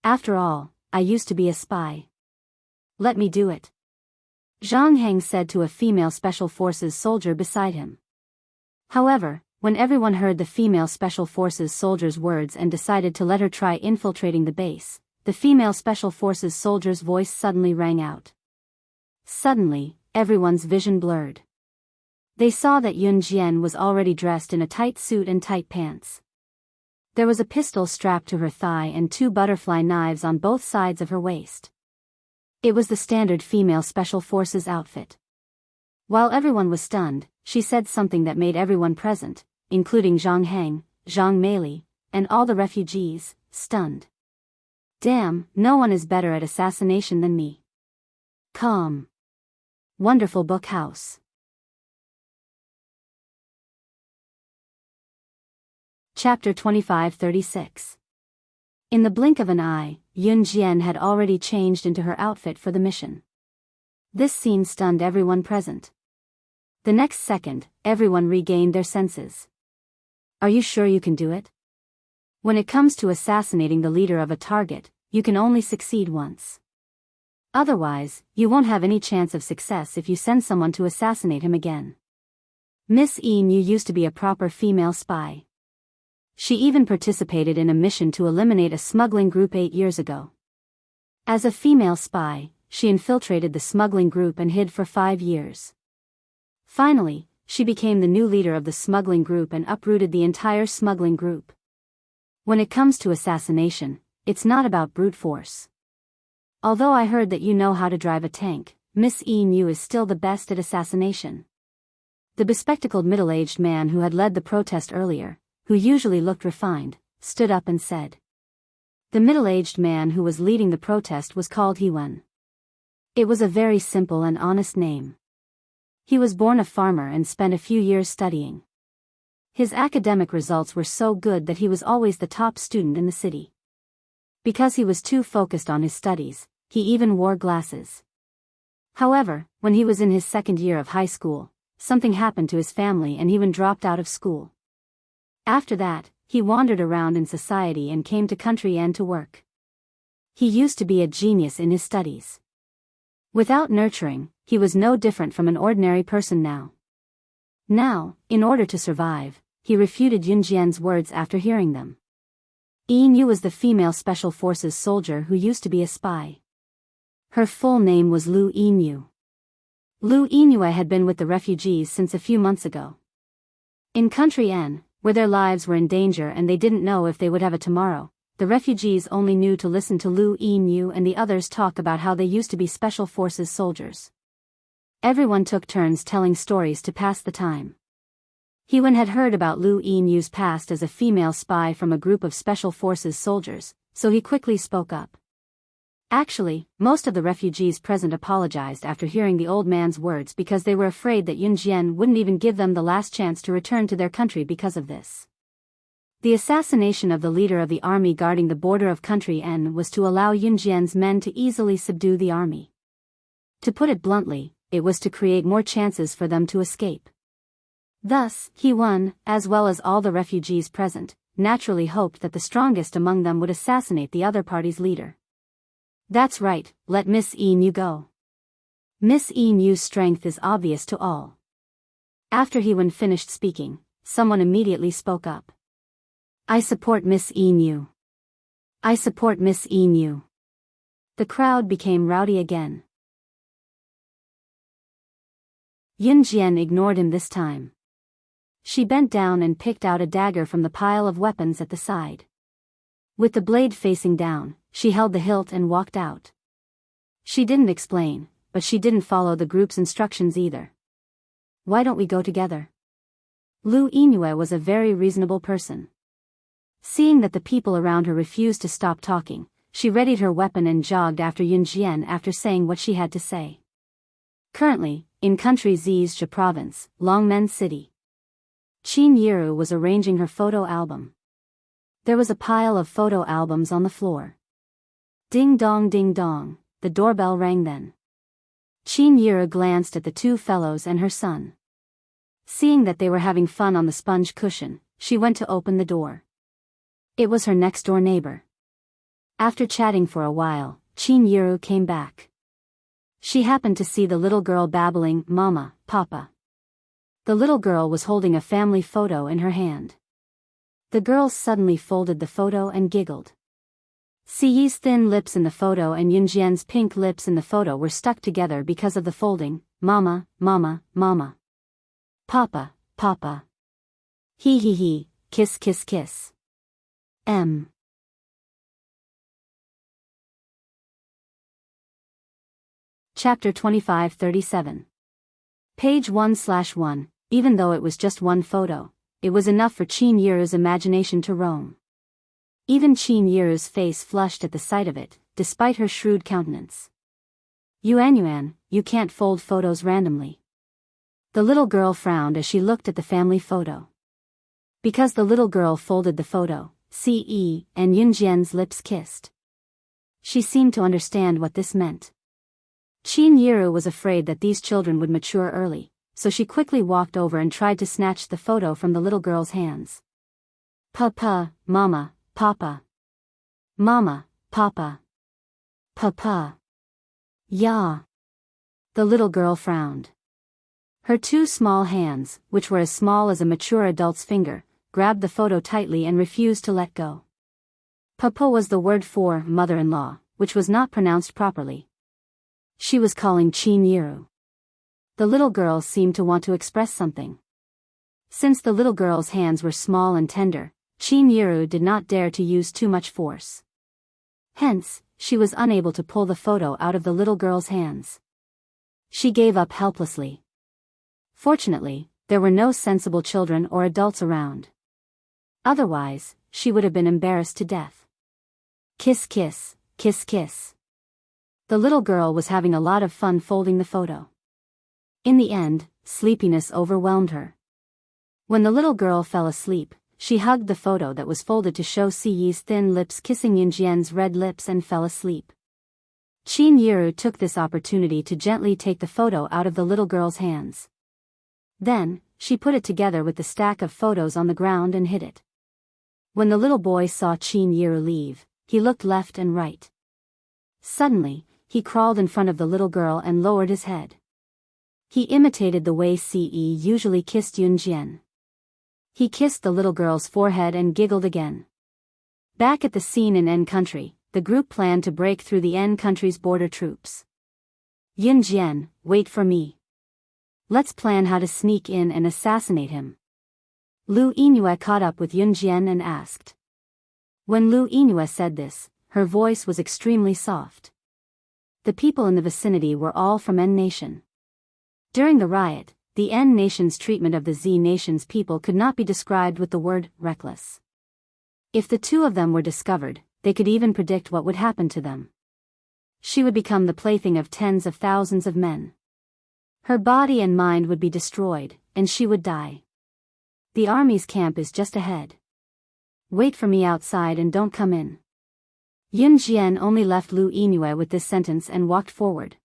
After all, I used to be a spy. Let me do it. Zhang Heng said to a female Special Forces soldier beside him. However, when everyone heard the female Special Forces soldier's words and decided to let her try infiltrating the base, the female Special Forces soldier's voice suddenly rang out. Suddenly, everyone's vision blurred. They saw that Yun Jian was already dressed in a tight suit and tight pants. There was a pistol strapped to her thigh and 2 butterfly knives on both sides of her waist. It was the standard female Special Forces outfit. While everyone was stunned, she said something that made everyone present, including Zhang Heng, Zhang Meili, and all the refugees, stunned. Damn, no one is better at assassination than me. Calm. Wonderful book house. Chapter 2536. In the blink of an eye, Yun Jian had already changed into her outfit for the mission. This scene stunned everyone present. The next second, everyone regained their senses. Are you sure you can do it? When it comes to assassinating the leader of a target, you can only succeed once. Otherwise, you won't have any chance of success if you send someone to assassinate him again. Miss Yin Yu used to be a proper female spy. She even participated in a mission to eliminate a smuggling group 8 years ago. As a female spy, she infiltrated the smuggling group and hid for 5 years. Finally, she became the new leader of the smuggling group and uprooted the entire smuggling group. When it comes to assassination, it's not about brute force. Although I heard that you know how to drive a tank, Miss Yin Yu is still the best at assassination. The bespectacled middle-aged man who had led the protest earlier, who usually looked refined, stood up and said. The middle-aged man who was leading the protest was called Hewen. It was a very simple and honest name. He was born a farmer and spent a few years studying. His academic results were so good that he was always the top student in the city. Because he was too focused on his studies, he even wore glasses. However, when he was in his second year of high school, something happened to his family and Hewen dropped out of school. After that, he wandered around in society and came to country and to work. He used to be a genius in his studies. Without nurturing, he was no different from an ordinary person now. Now, in order to survive, he refuted Yun Jian's words after hearing them. Yin was the female Special Forces soldier who used to be a spy. Her full name was Lu Yinyu. Lu Yinyu had been with the refugees since a few months ago. In Country N, where their lives were in danger and they didn't know if they would have a tomorrow, the refugees only knew to listen to Lu Yinyu and the others talk about how they used to be Special Forces soldiers. Everyone took turns telling stories to pass the time. Hewen had heard about Lu Yinyu's past as a female spy from a group of Special Forces soldiers, so he quickly spoke up. Actually, most of the refugees present apologized after hearing the old man's words because they were afraid that Yun Jian wouldn't even give them the last chance to return to their country because of this. The assassination of the leader of the army guarding the border of Country N was to allow Yun Jian's men to easily subdue the army. To put it bluntly, it was to create more chances for them to escape. Thus, Hewen, as well as all the refugees present, naturally hoped that the strongest among them would assassinate the other party's leader. That's right, let Miss Yinyu go. Miss Yinyu's strength is obvious to all. After Hewen finished speaking, someone immediately spoke up. I support Miss Yinyu. I support Miss Yinyu. The crowd became rowdy again. Yun Jian ignored him this time. She bent down and picked out a dagger from the pile of weapons at the side. With the blade facing down, she held the hilt and walked out. She didn't explain, but she didn't follow the group's instructions either. Why don't we go together? Lu Yinyu was a very reasonable person. Seeing that the people around her refused to stop talking, she readied her weapon and jogged after Yun Jian after saying what she had to say. Currently, in Country Zhizhe province, Longmen City. Qin Yiru was arranging her photo album. There was a pile of photo albums on the floor. Ding dong, the doorbell rang then. Qin Yiru glanced at the two fellows and her son. Seeing that they were having fun on the sponge cushion, she went to open the door. It was her next-door neighbor. After chatting for a while, Qin Yiru came back. She happened to see the little girl babbling, Mama, Papa. The little girl was holding a family photo in her hand. The girl suddenly folded the photo and giggled. Siyi's thin lips in the photo and Yun Jian's pink lips in the photo were stuck together because of the folding. Mama, Mama, Mama. Papa, Papa. He, kiss, kiss, kiss. M. Chapter 2537. Page 1/1. Even though it was just one photo, it was enough for Qin Yiru's imagination to roam. Even Qin Yiru's face flushed at the sight of it, despite her shrewd countenance. Yuan, you can't fold photos randomly. The little girl frowned as she looked at the family photo. Because the little girl folded the photo, Ce and Yun Jian's lips kissed. She seemed to understand what this meant. Qin Yiru was afraid that these children would mature early, so she quickly walked over and tried to snatch the photo from the little girl's hands. Papa, Mama, Papa. Mama, Papa. Papa. Ya. The little girl frowned. Her two small hands, which were as small as a mature adult's finger, grabbed the photo tightly and refused to let go. Papa was the word for mother-in-law, which was not pronounced properly. She was calling Qin Yiru. The little girl seemed to want to express something. Since the little girl's hands were small and tender, Qin Yiru did not dare to use too much force. Hence, she was unable to pull the photo out of the little girl's hands. She gave up helplessly. Fortunately, there were no sensible children or adults around. Otherwise, she would have been embarrassed to death. Kiss kiss, kiss kiss. The little girl was having a lot of fun folding the photo. In the end, sleepiness overwhelmed her. When the little girl fell asleep, she hugged the photo that was folded to show Siyi's thin lips kissing Yunjian's red lips and fell asleep. Qin Yiru took this opportunity to gently take the photo out of the little girl's hands. Then, she put it together with the stack of photos on the ground and hid it. When the little boy saw Qin Yiru leave, he looked left and right. Suddenly, he crawled in front of the little girl and lowered his head. He imitated the way Siyi usually kissed Yunjian. He kissed the little girl's forehead and giggled again. Back at the scene in N country, the group planned to break through the N country's border troops. Yunjian, wait for me. Let's plan how to sneak in and assassinate him. Lu Yinue caught up with Yunjian and asked. When Lu Yinue said this, her voice was extremely soft. The people in the vicinity were all from N nation. During the riot, the N nation's treatment of the Z nation's people could not be described with the word reckless. If the two of them were discovered, they could even predict what would happen to them. She would become the plaything of tens of thousands of men. Her body and mind would be destroyed, and she would die. The army's camp is just ahead. Wait for me outside and don't come in. Yunjian only left Lu Yinue with this sentence and walked forward.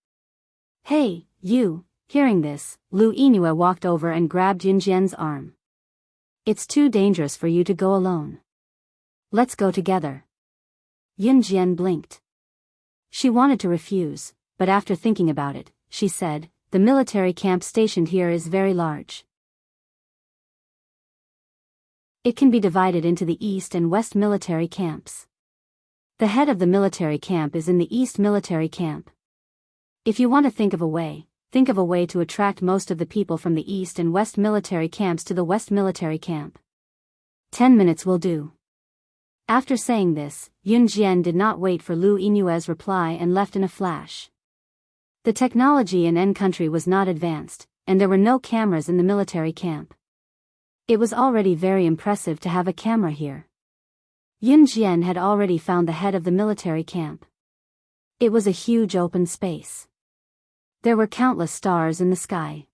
Hey, you! Hearing this, Lu Yinue walked over and grabbed Yunjian's arm. It's too dangerous for you to go alone. Let's go together. Yunjian blinked. She wanted to refuse, but after thinking about it, she said, the military camp stationed here is very large. It can be divided into the East and West military camps. The head of the military camp is in the East military camp. If you want to think of a way to attract most of the people from the East and West military camps to the West military camp. 10 minutes will do. After saying this, Yunjian did not wait for Lu Yinue's reply and left in a flash. The technology in N country was not advanced, and there were no cameras in the military camp. It was already very impressive to have a camera here. Yunjian had already found the head of the military camp. It was a huge open space. There were countless stars in the sky.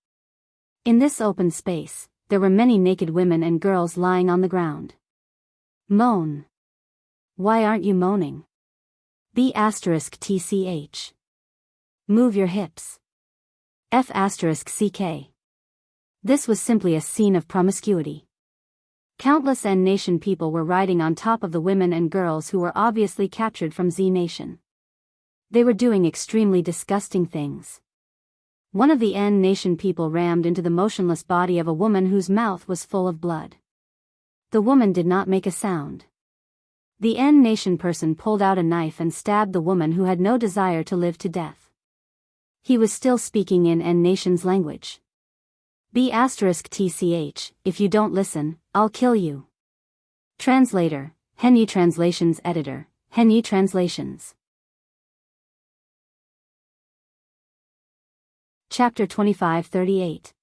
In this open space, there were many naked women and girls lying on the ground. Moan. Why aren't you moaning? B*TCH. Move your hips. F*CK. This was simply a scene of promiscuity. Countless N nation people were riding on top of the women and girls who were obviously captured from Z nation. They were doing extremely disgusting things. One of the N nation people rammed into the motionless body of a woman whose mouth was full of blood. The woman did not make a sound. The N nation person pulled out a knife and stabbed the woman who had no desire to live to death. He was still speaking in N nation's language. B*TCH, if you don't listen, I'll kill you. Translator, Henyi Translations Editor, Henyi Translations. Chapter 2538.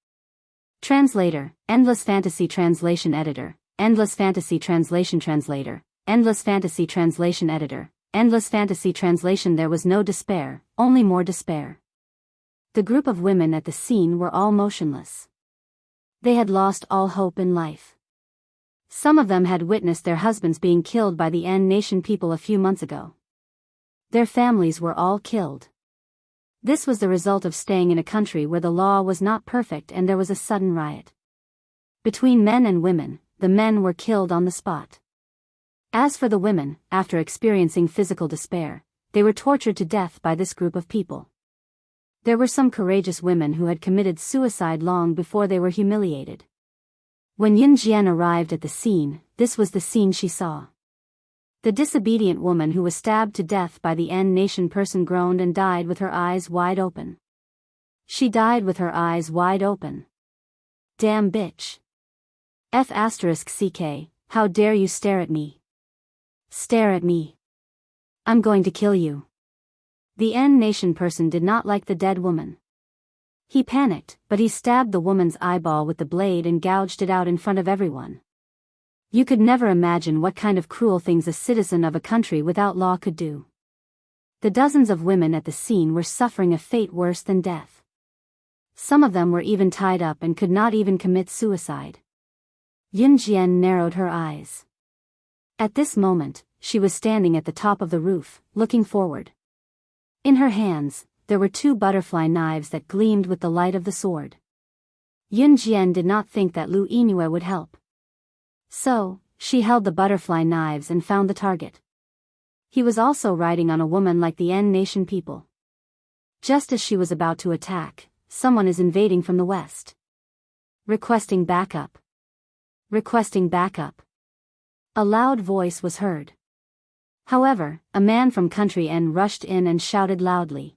Translator, Endless Fantasy Translation Editor, Endless Fantasy Translation Translator, Endless Fantasy Translation Editor, Endless Fantasy Translation. There was no despair, only more despair. The group of women at the scene were all motionless. They had lost all hope in life. Some of them had witnessed their husbands being killed by the N nation people a few months ago. Their families were all killed. This was the result of staying in a country where the law was not perfect and there was a sudden riot. Between men and women, the men were killed on the spot. As for the women, after experiencing physical despair, they were tortured to death by this group of people. There were some courageous women who had committed suicide long before they were humiliated. When Yunjian arrived at the scene, this was the scene she saw. The disobedient woman who was stabbed to death by the N nation person groaned and died with her eyes wide open. She died with her eyes wide open. Damn bitch. F*CK, how dare you stare at me? Stare at me. I'm going to kill you. The N nation person did not like the dead woman. He panicked, but he stabbed the woman's eyeball with the blade and gouged it out in front of everyone. You could never imagine what kind of cruel things a citizen of a country without law could do. The dozens of women at the scene were suffering a fate worse than death. Some of them were even tied up and could not even commit suicide. Yun Jian narrowed her eyes. At this moment, she was standing at the top of the roof, looking forward. In her hands, there were 2 butterfly knives that gleamed with the light of the sword. Yun Jian did not think that Lu Yingyue would help. So, she held the butterfly knives and found the target. He was also riding on a woman like the N Nation people. Just as she was about to attack, someone is invading from the west. Requesting backup. Requesting backup. A loud voice was heard. However, a man from country N rushed in and shouted loudly.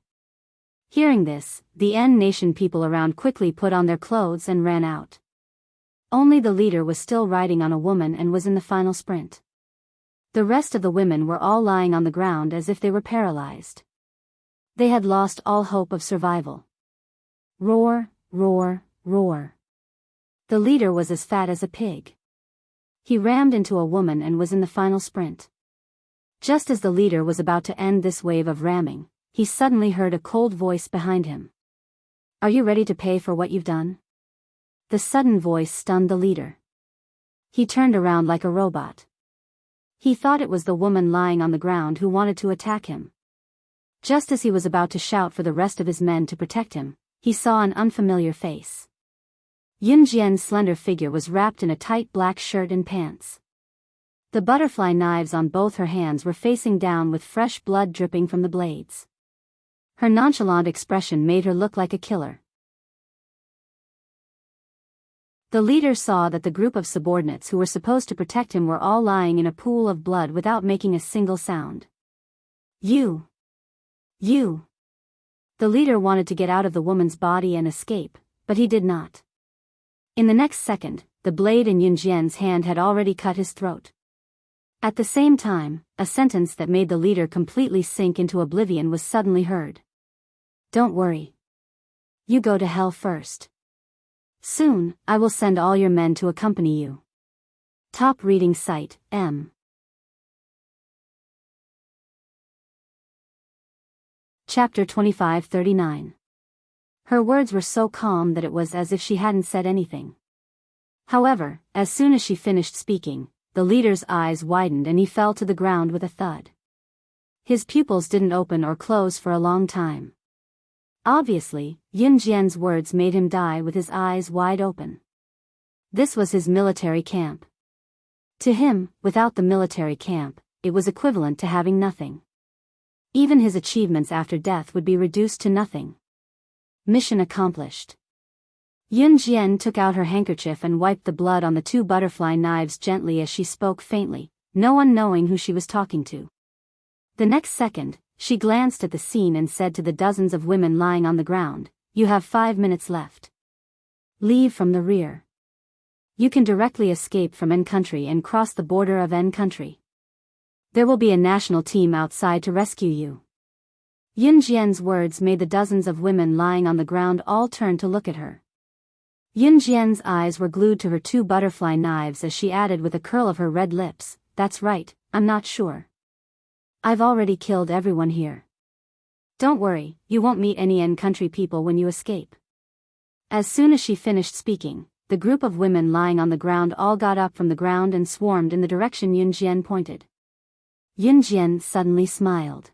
Hearing this, the N Nation people around quickly put on their clothes and ran out. Only the leader was still riding on a woman and was in the final sprint. The rest of the women were all lying on the ground as if they were paralyzed. They had lost all hope of survival. Roar, roar, roar. The leader was as fat as a pig. He rammed into a woman and was in the final sprint. Just as the leader was about to end this wave of ramming, he suddenly heard a cold voice behind him. Are you ready to pay for what you've done? The sudden voice stunned the leader. He turned around like a robot. He thought it was the woman lying on the ground who wanted to attack him. Just as he was about to shout for the rest of his men to protect him, he saw an unfamiliar face. Yun Jian's slender figure was wrapped in a tight black shirt and pants. The butterfly knives on both her hands were facing down with fresh blood dripping from the blades. Her nonchalant expression made her look like a killer. The leader saw that the group of subordinates who were supposed to protect him were all lying in a pool of blood without making a single sound. You! The leader wanted to get out of the woman's body and escape, but he did not. In the next second, the blade in Yun Jian's hand had already cut his throat. At the same time, a sentence that made the leader completely sink into oblivion was suddenly heard. Don't worry. You go to hell first. Soon, I will send all your men to accompany you. Top reading site, M. Chapter 2539. Her words were so calm that it was as if she hadn't said anything. However, as soon as she finished speaking, the leader's eyes widened and he fell to the ground with a thud. His pupils didn't open or close for a long time. Obviously, Yun Jian's words made him die with his eyes wide open. This was his military camp. To him, without the military camp, it was equivalent to having nothing. Even his achievements after death would be reduced to nothing. Mission accomplished. Yun Jian took out her handkerchief and wiped the blood on the 2 butterfly knives gently as she spoke faintly, no one knowing who she was talking to. The next second, she glanced at the scene and said to the dozens of women lying on the ground, You have 5 minutes left. Leave from the rear. You can directly escape from N country and cross the border of N country. There will be a national team outside to rescue you. Yun Jian's words made the dozens of women lying on the ground all turn to look at her. Yun Jian's eyes were glued to her 2 butterfly knives as she added with a curl of her red lips, That's right, I'm not sure. I've already killed everyone here. Don't worry, you won't meet any N country people when you escape. As soon as she finished speaking, the group of women lying on the ground all got up from the ground and swarmed in the direction Yun Jian pointed. Yun Jian suddenly smiled.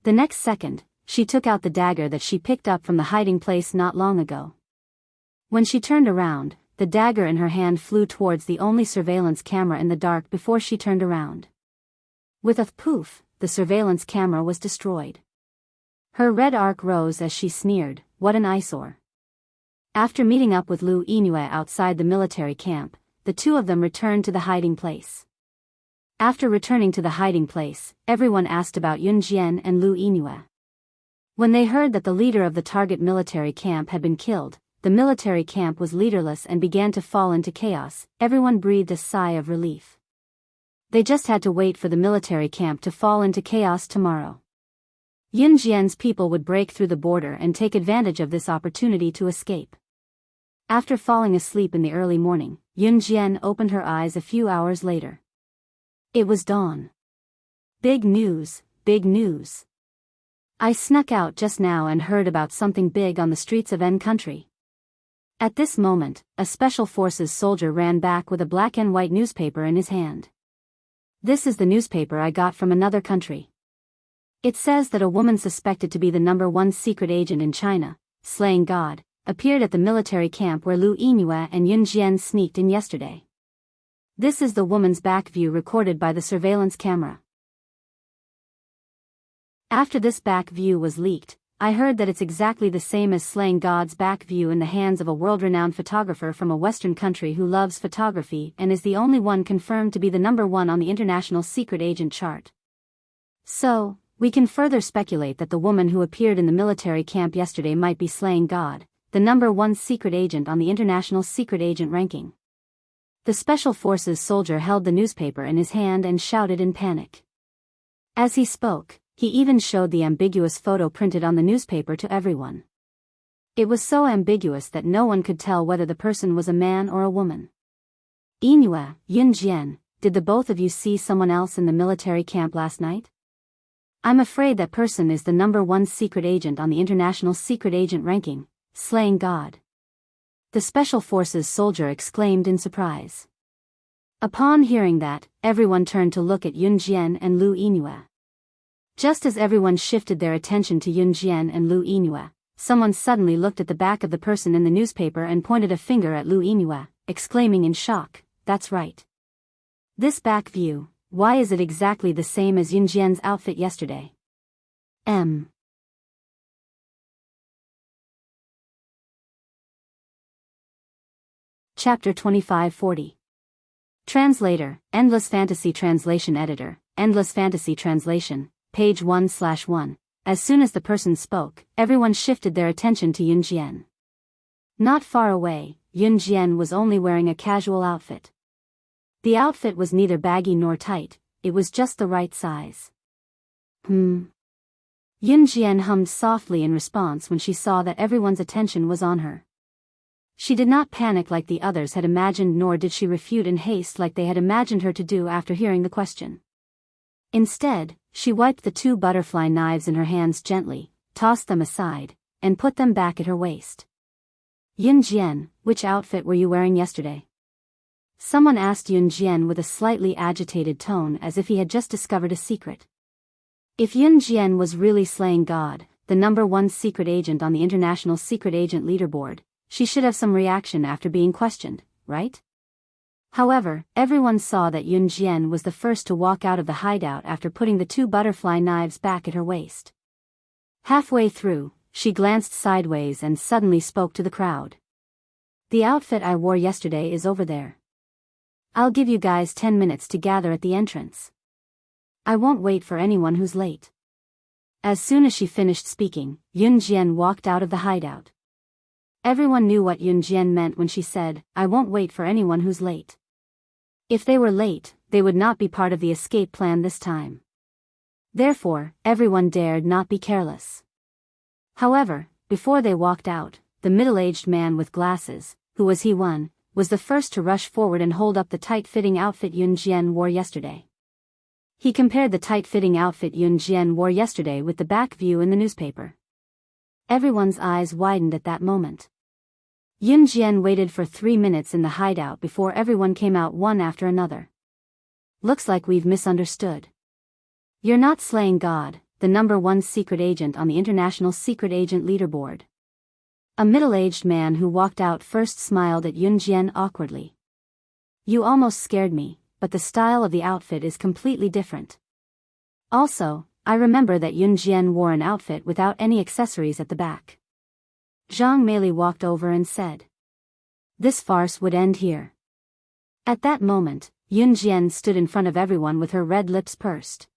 The next second, she took out the dagger that she picked up from the hiding place not long ago. When she turned around, the dagger in her hand flew towards the only surveillance camera in the dark before she turned around. With a poof, the surveillance camera was destroyed. Her red arc rose as she sneered, What an eyesore. After meeting up with Lu Yingyue outside the military camp, the 2 of them returned to the hiding place. After returning to the hiding place, everyone asked about Yun Jian and Lu Yingyue. When they heard that the leader of the target military camp had been killed, the military camp was leaderless and began to fall into chaos, everyone breathed a sigh of relief. They just had to wait for the military camp to fall into chaos tomorrow. Yun Jian's people would break through the border and take advantage of this opportunity to escape. After falling asleep in the early morning, Yun Jian opened her eyes a few hours later. It was dawn. Big news, big news. I snuck out just now and heard about something big on the streets of N country. At this moment, a Special Forces soldier ran back with a black and white newspaper in his hand. This is the newspaper I got from another country. It says that a woman suspected to be the #1 secret agent in China, slaying God, appeared at the military camp where Lu Yingyue and Yun Jian sneaked in yesterday. This is the woman's back view recorded by the surveillance camera. After this back view was leaked, I heard that it's exactly the same as slaying God's back view in the hands of a world-renowned photographer from a Western country who loves photography and is the only one confirmed to be the #1 on the international secret agent chart. So, we can further speculate that the woman who appeared in the military camp yesterday might be slaying God, the #1 secret agent on the international secret agent ranking. The Special Forces soldier held the newspaper in his hand and shouted in panic. As he spoke, he even showed the ambiguous photo printed on the newspaper to everyone. It was so ambiguous that no one could tell whether the person was a man or a woman. Yingyue, Yun Jian, did the both of you see someone else in the military camp last night? I'm afraid that person is the #1 secret agent on the international secret agent ranking, slaying God. The Special Forces soldier exclaimed in surprise. Upon hearing that, everyone turned to look at Yun Jian and Lu Yingyue. Just as everyone shifted their attention to Yun Jian and Lu Yingyue, someone suddenly looked at the back of the person in the newspaper and pointed a finger at Lu Yingyue, exclaiming in shock, "That's right. This back view, why is it exactly the same as Yun Jian's outfit yesterday?" Chapter 2540. Translator, Endless Fantasy Translation Editor, Endless Fantasy Translation, page 1/1. As soon as the person spoke, everyone shifted their attention to Yun Jian. Not far away, Yun Jian was only wearing a casual outfit. The outfit was neither baggy nor tight, it was just the right size. Yun Jian hummed softly in response when she saw that everyone's attention was on her. She did not panic like the others had imagined, nor did she refute in haste like they had imagined her to do after hearing the question. Instead, she wiped the 2 butterfly knives in her hands gently, tossed them aside, and put them back at her waist. Yun Jian, which outfit were you wearing yesterday? Someone asked Yun Jian with a slightly agitated tone as if he had just discovered a secret. If Yun Jian was really slaying God, the #1 secret agent on the international secret agent leaderboard, she should have some reaction after being questioned, right? However, everyone saw that Yun Jian was the first to walk out of the hideout after putting the 2 butterfly knives back at her waist. Halfway through, she glanced sideways and suddenly spoke to the crowd. "The outfit I wore yesterday is over there. I'll give you guys 10 minutes to gather at the entrance. I won't wait for anyone who's late." As soon as she finished speaking, Yun Jian walked out of the hideout. Everyone knew what Yun Jian meant when she said, "I won't wait for anyone who's late." If they were late, they would not be part of the escape plan this time. Therefore, everyone dared not be careless. However, before they walked out, the middle-aged man with glasses, who was he one, was the first to rush forward and hold up the tight-fitting outfit Yun Jian wore yesterday. He compared the tight-fitting outfit Yun Jian wore yesterday with the back view in the newspaper. Everyone's eyes widened at that moment. Yun Jian waited for 3 minutes in the hideout before everyone came out one after another. "Looks like we've misunderstood. You're not slaying God, the #1 secret agent on the international secret agent leaderboard." A middle-aged man who walked out first smiled at Yun Jian awkwardly. "You almost scared me, but the style of the outfit is completely different. Also, I remember that Yun Jian wore an outfit without any accessories at the back." Zhang Meili walked over and said, "This farce would end here." At that moment, Yun Jian stood in front of everyone with her red lips pursed.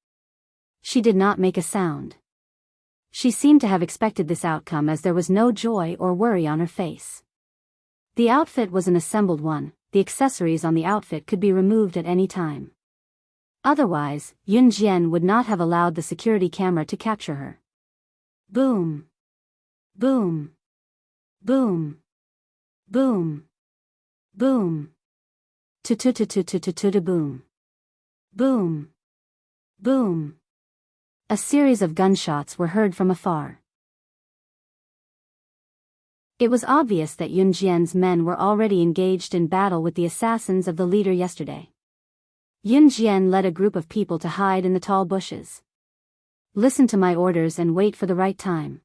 She did not make a sound. She seemed to have expected this outcome as there was no joy or worry on her face. The outfit was an assembled one, the accessories on the outfit could be removed at any time. Otherwise, Yun Jian would not have allowed the security camera to capture her. Boom. Boom. Boom. Boom. Boom. Boom. Boom. Boom. A series of gunshots were heard from afar. It was obvious that Yun Jian's men were already engaged in battle with the assassins of the leader yesterday. Yun Jian led a group of people to hide in the tall bushes. Listen to my orders and wait for the right time.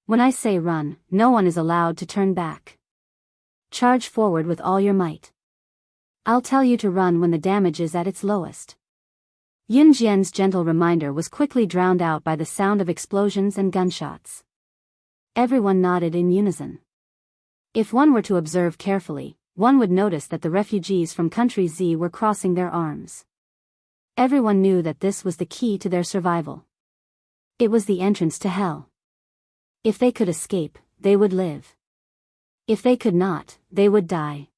When I say run, no one is allowed to turn back. Charge forward with all your might. I'll tell you to run when the damage is at its lowest. Yun Jian's gentle reminder was quickly drowned out by the sound of explosions and gunshots. Everyone nodded in unison. If one were to observe carefully, one would notice that the refugees from country Z were crossing their arms. Everyone knew that this was the key to their survival. It was the entrance to hell. If they could escape, they would live. If they could not, they would die.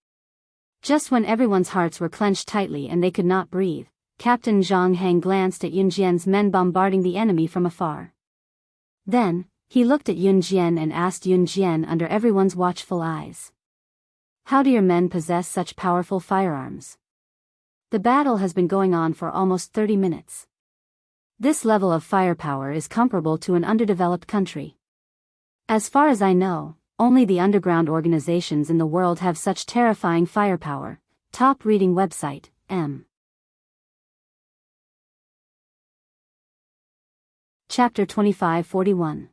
Just when everyone's hearts were clenched tightly and they could not breathe, Captain Zhang Heng glanced at Yun Jian's men bombarding the enemy from afar. Then, he looked at Yun Jian and asked Yun Jian under everyone's watchful eyes. How do your men possess such powerful firearms? The battle has been going on for almost 30 minutes. This level of firepower is comparable to an underdeveloped country. As far as I know, only the underground organizations in the world have such terrifying firepower. Top reading website, M. Chapter 2541.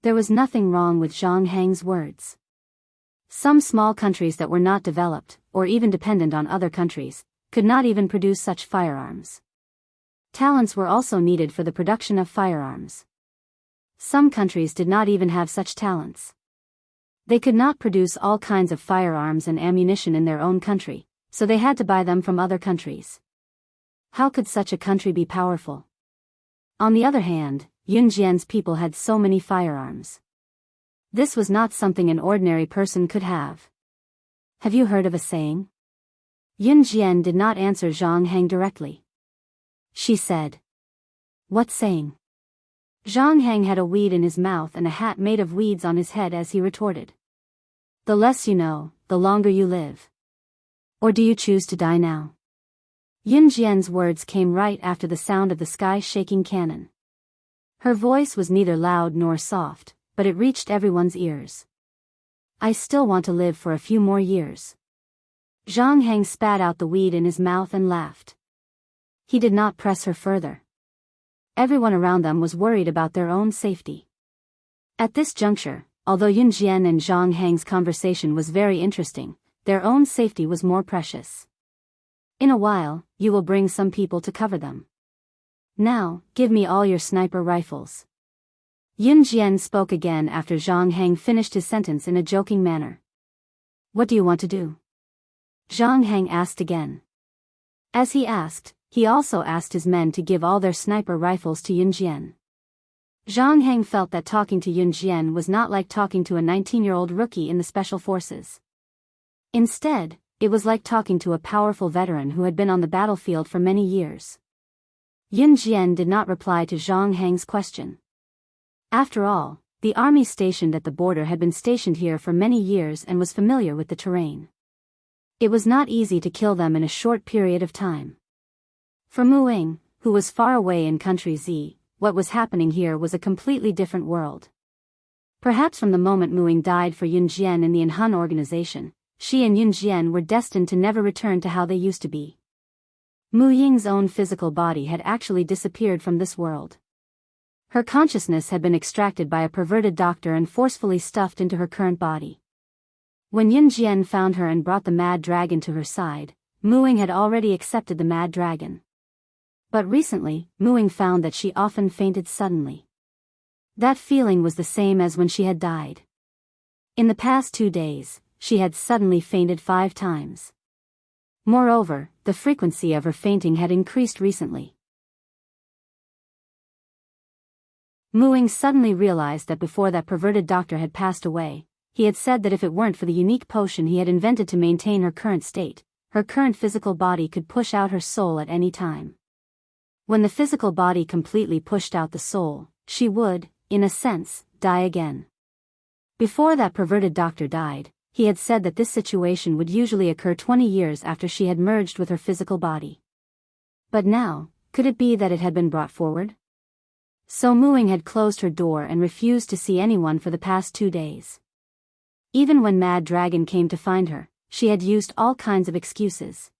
There was nothing wrong with Zhang Heng's words. Some small countries that were not developed, or even dependent on other countries, could not even produce such firearms. Talents were also needed for the production of firearms. Some countries did not even have such talents. They could not produce all kinds of firearms and ammunition in their own country, so they had to buy them from other countries. How could such a country be powerful? On the other hand, Yun Jian's people had so many firearms. This was not something an ordinary person could have. Have you heard of a saying? Yun Jian did not answer Zhang Heng directly. She said. What saying? Zhang Heng had a weed in his mouth and a hat made of weeds on his head as he retorted. The less you know, the longer you live. Or do you choose to die now? Yun Jian's words came right after the sound of the sky-shaking cannon. Her voice was neither loud nor soft, but it reached everyone's ears. I still want to live for a few more years. Zhang Heng spat out the weed in his mouth and laughed. He did not press her further. Everyone around them was worried about their own safety. At this juncture, although Yun Jian and Zhang Heng's conversation was very interesting, their own safety was more precious. In a while, you will bring some people to cover them. Now, give me all your sniper rifles. Yun Jian spoke again after Zhang Heng finished his sentence in a joking manner. What do you want to do? Zhang Heng asked again. As he asked, he also asked his men to give all their sniper rifles to Yun Jian. Zhang Heng felt that talking to Yun Jian was not like talking to a 19-year-old rookie in the special forces. Instead, it was like talking to a powerful veteran who had been on the battlefield for many years. Yun Jian did not reply to Zhang Heng's question. After all, the army stationed at the border had been stationed here for many years and was familiar with the terrain. It was not easy to kill them in a short period of time. For Mu Ying, who was far away in country Z, what was happening here was a completely different world. Perhaps from the moment Mu Ying died for Yun Jian in the Inhun organization, she and Yun Jian were destined to never return to how they used to be. Mu Ying's own physical body had actually disappeared from this world. Her consciousness had been extracted by a perverted doctor and forcefully stuffed into her current body. When Yun Jian found her and brought the mad dragon to her side, Mu Ying had already accepted the mad dragon. But recently, Mu Ying found that she often fainted suddenly. That feeling was the same as when she had died. In the past 2 days, she had suddenly fainted 5 times. Moreover, the frequency of her fainting had increased recently. Mu Ying suddenly realized that before that perverted doctor had passed away, he had said that if it weren't for the unique potion he had invented to maintain her current state, her current physical body could push out her soul at any time. When the physical body completely pushed out the soul, she would, in a sense, die again. Before that perverted doctor died, he had said that this situation would usually occur 20 years after she had merged with her physical body. But now, could it be that it had been brought forward? So Muing had closed her door and refused to see anyone for the past 2 days. Even when Mad Dragon came to find her, she had used all kinds of excuses.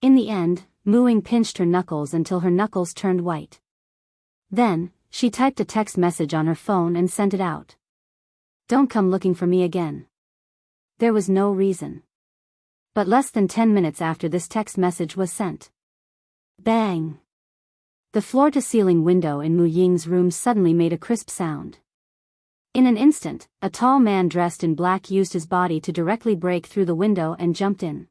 In the end, Muing pinched her knuckles until her knuckles turned white. Then, she typed a text message on her phone and sent it out. "Don't come looking for me again." There was no reason. But less than 10 minutes after this text message was sent. Bang! The floor-to-ceiling window in Mu Ying's room suddenly made a crisp sound. In an instant, a tall man dressed in black used his body to directly break through the window and jumped in.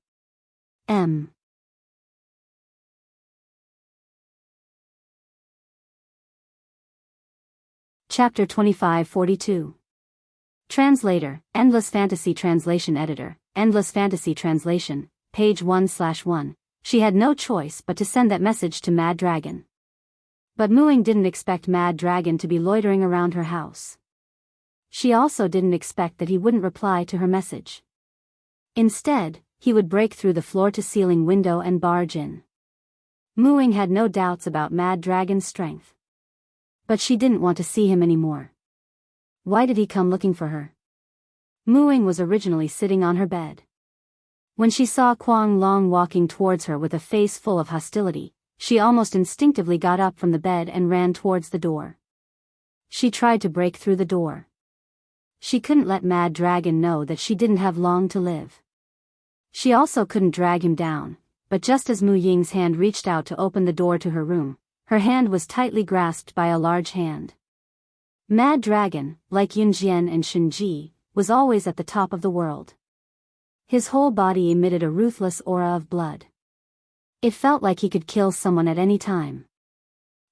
Chapter 2542. Translator, Endless Fantasy Translation Editor, Endless Fantasy Translation, page 1/1. She had no choice but to send that message to Mad Dragon. But Muing didn't expect Mad Dragon to be loitering around her house. She also didn't expect that he wouldn't reply to her message. Instead, he would break through the floor-to-ceiling window and barge in. Muing had no doubts about Mad Dragon's strength. But she didn't want to see him anymore. Why did he come looking for her? Muing was originally sitting on her bed. When she saw Kuang Long walking towards her with a face full of hostility, she almost instinctively got up from the bed and ran towards the door. She tried to break through the door. She couldn't let Mad Dragon know that she didn't have long to live. She also couldn't drag him down, but just as Mu Ying's hand reached out to open the door to her room, her hand was tightly grasped by a large hand. Mad Dragon, like Yunjian and Shenji, was always at the top of the world. His whole body emitted a ruthless aura of blood. It felt like he could kill someone at any time.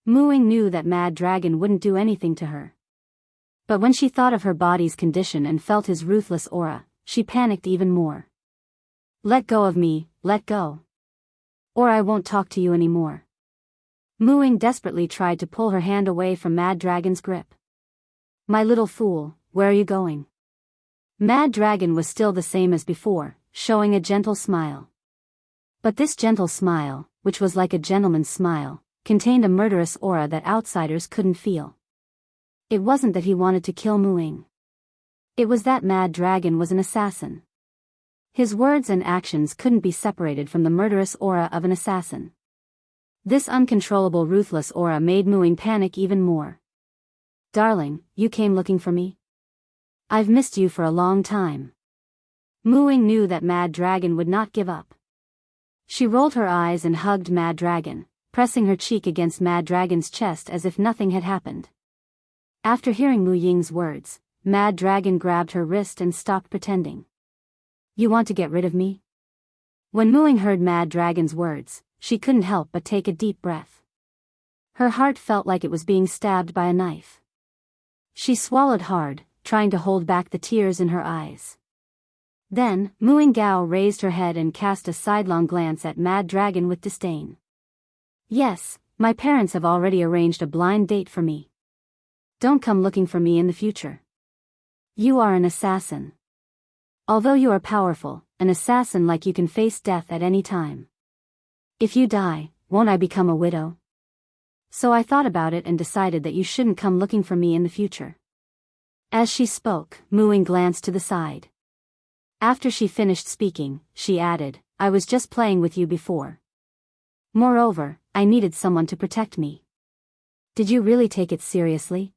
Muing knew that Mad Dragon wouldn't do anything to her. But when she thought of her body's condition and felt his ruthless aura, she panicked even more. "Let go of me, let go. Or I won't talk to you anymore." Muing desperately tried to pull her hand away from Mad Dragon's grip. "My little fool, where are you going?" Mad Dragon was still the same as before, showing a gentle smile. But this gentle smile, which was like a gentleman's smile, contained a murderous aura that outsiders couldn't feel. It wasn't that he wanted to kill Muing. It was that Mad Dragon was an assassin. His words and actions couldn't be separated from the murderous aura of an assassin. This uncontrollable ruthless aura made Muing panic even more. "Darling, you came looking for me? I've missed you for a long time." Muing knew that Mad Dragon would not give up. She rolled her eyes and hugged Mad Dragon, pressing her cheek against Mad Dragon's chest as if nothing had happened. After hearing Mu Ying's words, Mad Dragon grabbed her wrist and stopped pretending. "You want to get rid of me?" When Muing heard Mad Dragon's words, she couldn't help but take a deep breath. Her heart felt like it was being stabbed by a knife. She swallowed hard, trying to hold back the tears in her eyes. Then, Muing Gao raised her head and cast a sidelong glance at Mad Dragon with disdain. "Yes, my parents have already arranged a blind date for me. Don't come looking for me in the future. You are an assassin. Although you are powerful, an assassin like you can face death at any time. If you die, won't I become a widow? So I thought about it and decided that you shouldn't come looking for me in the future." As she spoke, Muing glanced to the side. After she finished speaking, she added, "I was just playing with you before. Moreover, I needed someone to protect me. Did you really take it seriously?"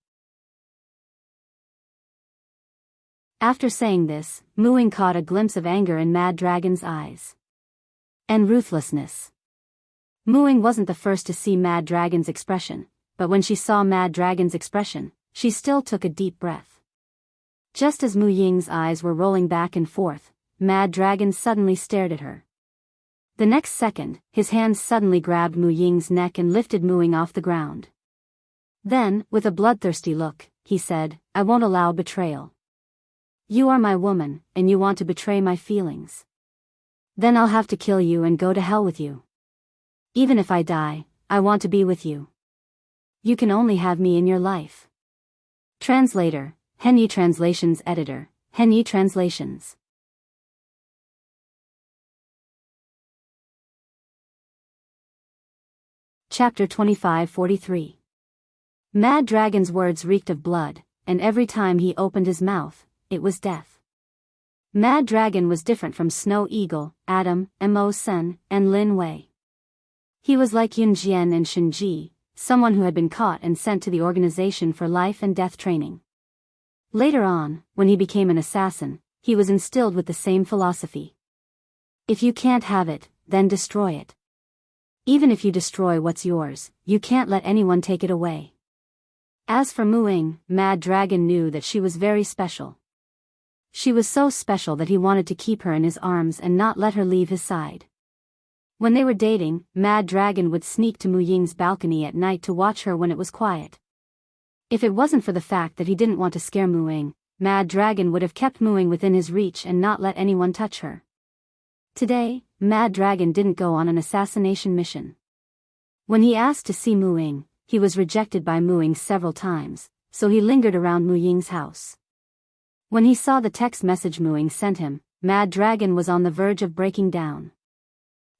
After saying this, Muing caught a glimpse of anger in Mad Dragon's eyes. And ruthlessness. Muing wasn't the first to see Mad Dragon's expression, but when she saw Mad Dragon's expression, she still took a deep breath. Just as Mu Ying's eyes were rolling back and forth, Mad Dragon suddenly stared at her. The next second, his hands suddenly grabbed Mu Ying's neck and lifted Muing off the ground. Then, with a bloodthirsty look, he said, "I won't allow betrayal. You are my woman, and you want to betray my feelings. Then I'll have to kill you and go to hell with you. Even if I die, I want to be with you. You can only have me in your life." Translator, Henyi Translations Editor, Henyi Translations. Chapter 2543. Mad Dragon's words reeked of blood, and every time he opened his mouth, it was death. Mad Dragon was different from Snow Eagle, Adam, Mo Sen, and Lin Wei. He was like Yun Jian and Shen Ji, someone who had been caught and sent to the organization for life and death training. Later on, when he became an assassin, he was instilled with the same philosophy. If you can't have it, then destroy it. Even if you destroy what's yours, you can't let anyone take it away. As for Mu Ying, Mad Dragon knew that she was very special. She was so special that he wanted to keep her in his arms and not let her leave his side. When they were dating, Mad Dragon would sneak to Mu Ying's balcony at night to watch her when it was quiet. If it wasn't for the fact that he didn't want to scare Mu Ying, Mad Dragon would have kept Mu Ying within his reach and not let anyone touch her. Today, Mad Dragon didn't go on an assassination mission. When he asked to see Mu Ying, he was rejected by Mu Ying several times, so he lingered around Mu Ying's house. When he saw the text message Mu Ying sent him, Mad Dragon was on the verge of breaking down.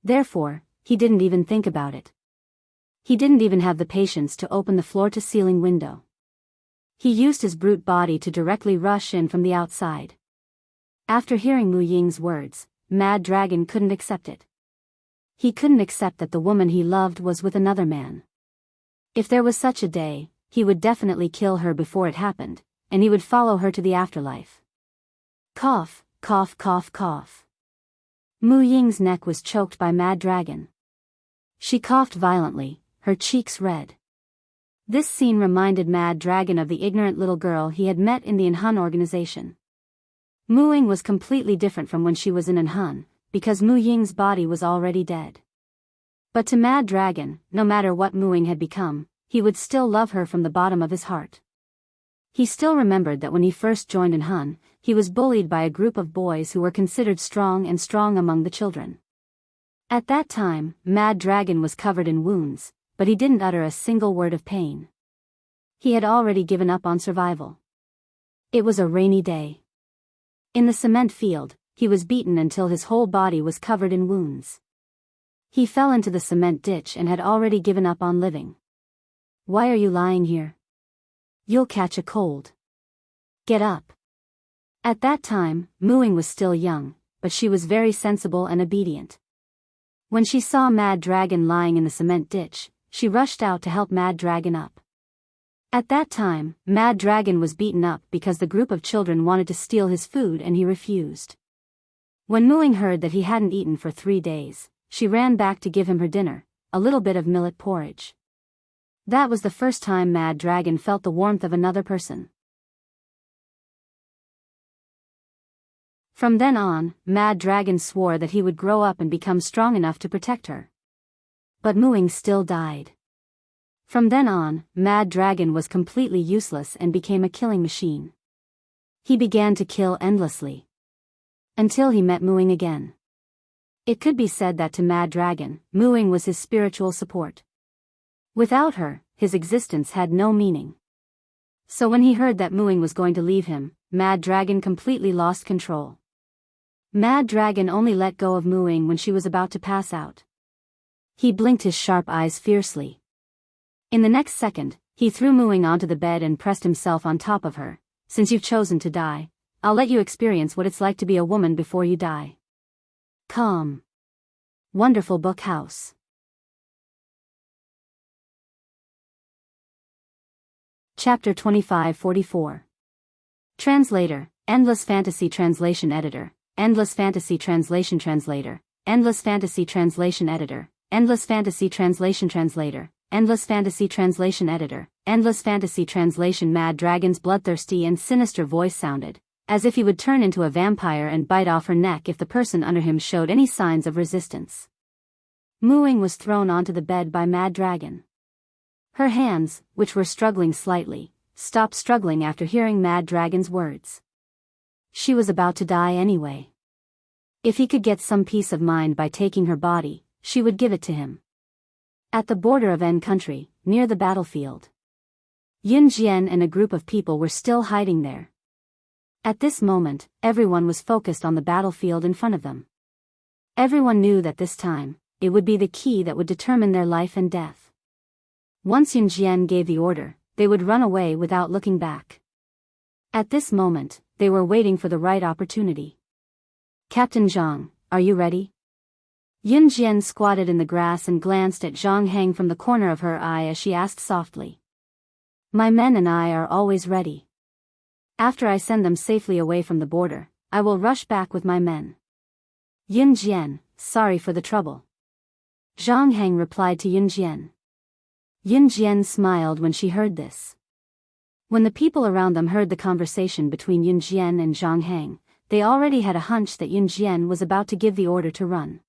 Therefore, he didn't even think about it. He didn't even have the patience to open the floor-to-ceiling window. He used his brute body to directly rush in from the outside. After hearing Mu Ying's words, Mad Dragon couldn't accept it. He couldn't accept that the woman he loved was with another man. If there was such a day, he would definitely kill her before it happened, and he would follow her to the afterlife. Cough, cough, cough, cough. Mu Ying's neck was choked by Mad Dragon. She coughed violently, her cheeks red. This scene reminded Mad Dragon of the ignorant little girl he had met in the Anhun organization. Mu Ying was completely different from when she was in Anhun, because Mu Ying's body was already dead. But to Mad Dragon, no matter what Mu Ying had become, he would still love her from the bottom of his heart. He still remembered that when he first joined Anhun, he was bullied by a group of boys who were considered strong among the children. At that time, Mad Dragon was covered in wounds, but he didn't utter a single word of pain. He had already given up on survival. It was a rainy day. In the cement field, he was beaten until his whole body was covered in wounds. He fell into the cement ditch and had already given up on living. "Why are you lying here? You'll catch a cold. Get up." At that time, Mu Ying was still young, but she was very sensible and obedient. When she saw Mad Dragon lying in the cement ditch, she rushed out to help Mad Dragon up. At that time, Mad Dragon was beaten up because the group of children wanted to steal his food and he refused. When Mu Ying heard that he hadn't eaten for 3 days, she ran back to give him her dinner, a little bit of millet porridge. That was the first time Mad Dragon felt the warmth of another person. From then on, Mad Dragon swore that he would grow up and become strong enough to protect her. But Mu Ying still died. From then on, Mad Dragon was completely useless and became a killing machine. He began to kill endlessly. Until he met Mu Ying again. It could be said that to Mad Dragon, Mu Ying was his spiritual support. Without her, his existence had no meaning. So when he heard that Mu Ying was going to leave him, Mad Dragon completely lost control. Mad Dragon only let go of Mu Ying when she was about to pass out. He blinked his sharp eyes fiercely. In the next second, he threw Mu Ying onto the bed and pressed himself on top of her. "Since you've chosen to die, I'll let you experience what it's like to be a woman before you die. Come. Wonderful Book House." Chapter 2544. Translator, Endless Fantasy Translation Editor, Endless Fantasy Translation Translator, Endless Fantasy Translation Editor, Endless Fantasy Translation Translator, Endless Fantasy Translation Editor, Endless Fantasy Translation. Mad Dragon's bloodthirsty and sinister voice sounded, as if he would turn into a vampire and bite off her neck if the person under him showed any signs of resistance. Mu Ying was thrown onto the bed by Mad Dragon. Her hands, which were struggling slightly, stopped struggling after hearing Mad Dragon's words. She was about to die anyway. If he could get some peace of mind by taking her body, she would give it to him. At the border of N country, near the battlefield. Yun Jian and a group of people were still hiding there. At this moment, everyone was focused on the battlefield in front of them. Everyone knew that this time, it would be the key that would determine their life and death. Once Yun Jian gave the order, they would run away without looking back. At this moment, they were waiting for the right opportunity. Captain Zhang, are you ready? Yun Jian squatted in the grass and glanced at Zhang Heng from the corner of her eye as she asked softly. My men and I are always ready. After I send them safely away from the border, I will rush back with my men. Yun Jian, sorry for the trouble. Zhang Heng replied to Yun Jian. Yun Jian smiled when she heard this. When the people around them heard the conversation between Yun Jian and Zhang Heng, they already had a hunch that Yun Jian was about to give the order to run.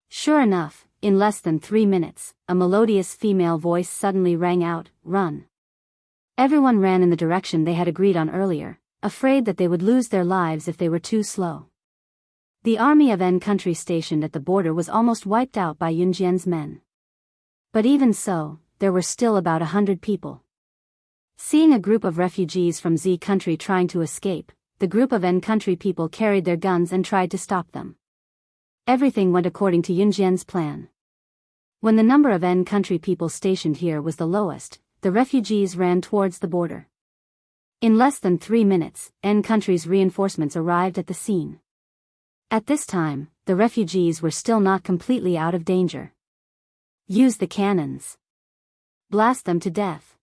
Sure enough, in less than 3 minutes, a melodious female voice suddenly rang out, "Run." Everyone ran in the direction they had agreed on earlier, afraid that they would lose their lives if they were too slow. The army of N country stationed at the border was almost wiped out by Yun Jian's men. But even so, there were still about 100 people. Seeing a group of refugees from Z country trying to escape, the group of N country people carried their guns and tried to stop them. Everything went according to Yun Jian's plan. When the number of N country people stationed here was the lowest, the refugees ran towards the border. In less than 3 minutes, N country's reinforcements arrived at the scene. At this time, the refugees were still not completely out of danger. Use the cannons. Blast them to death.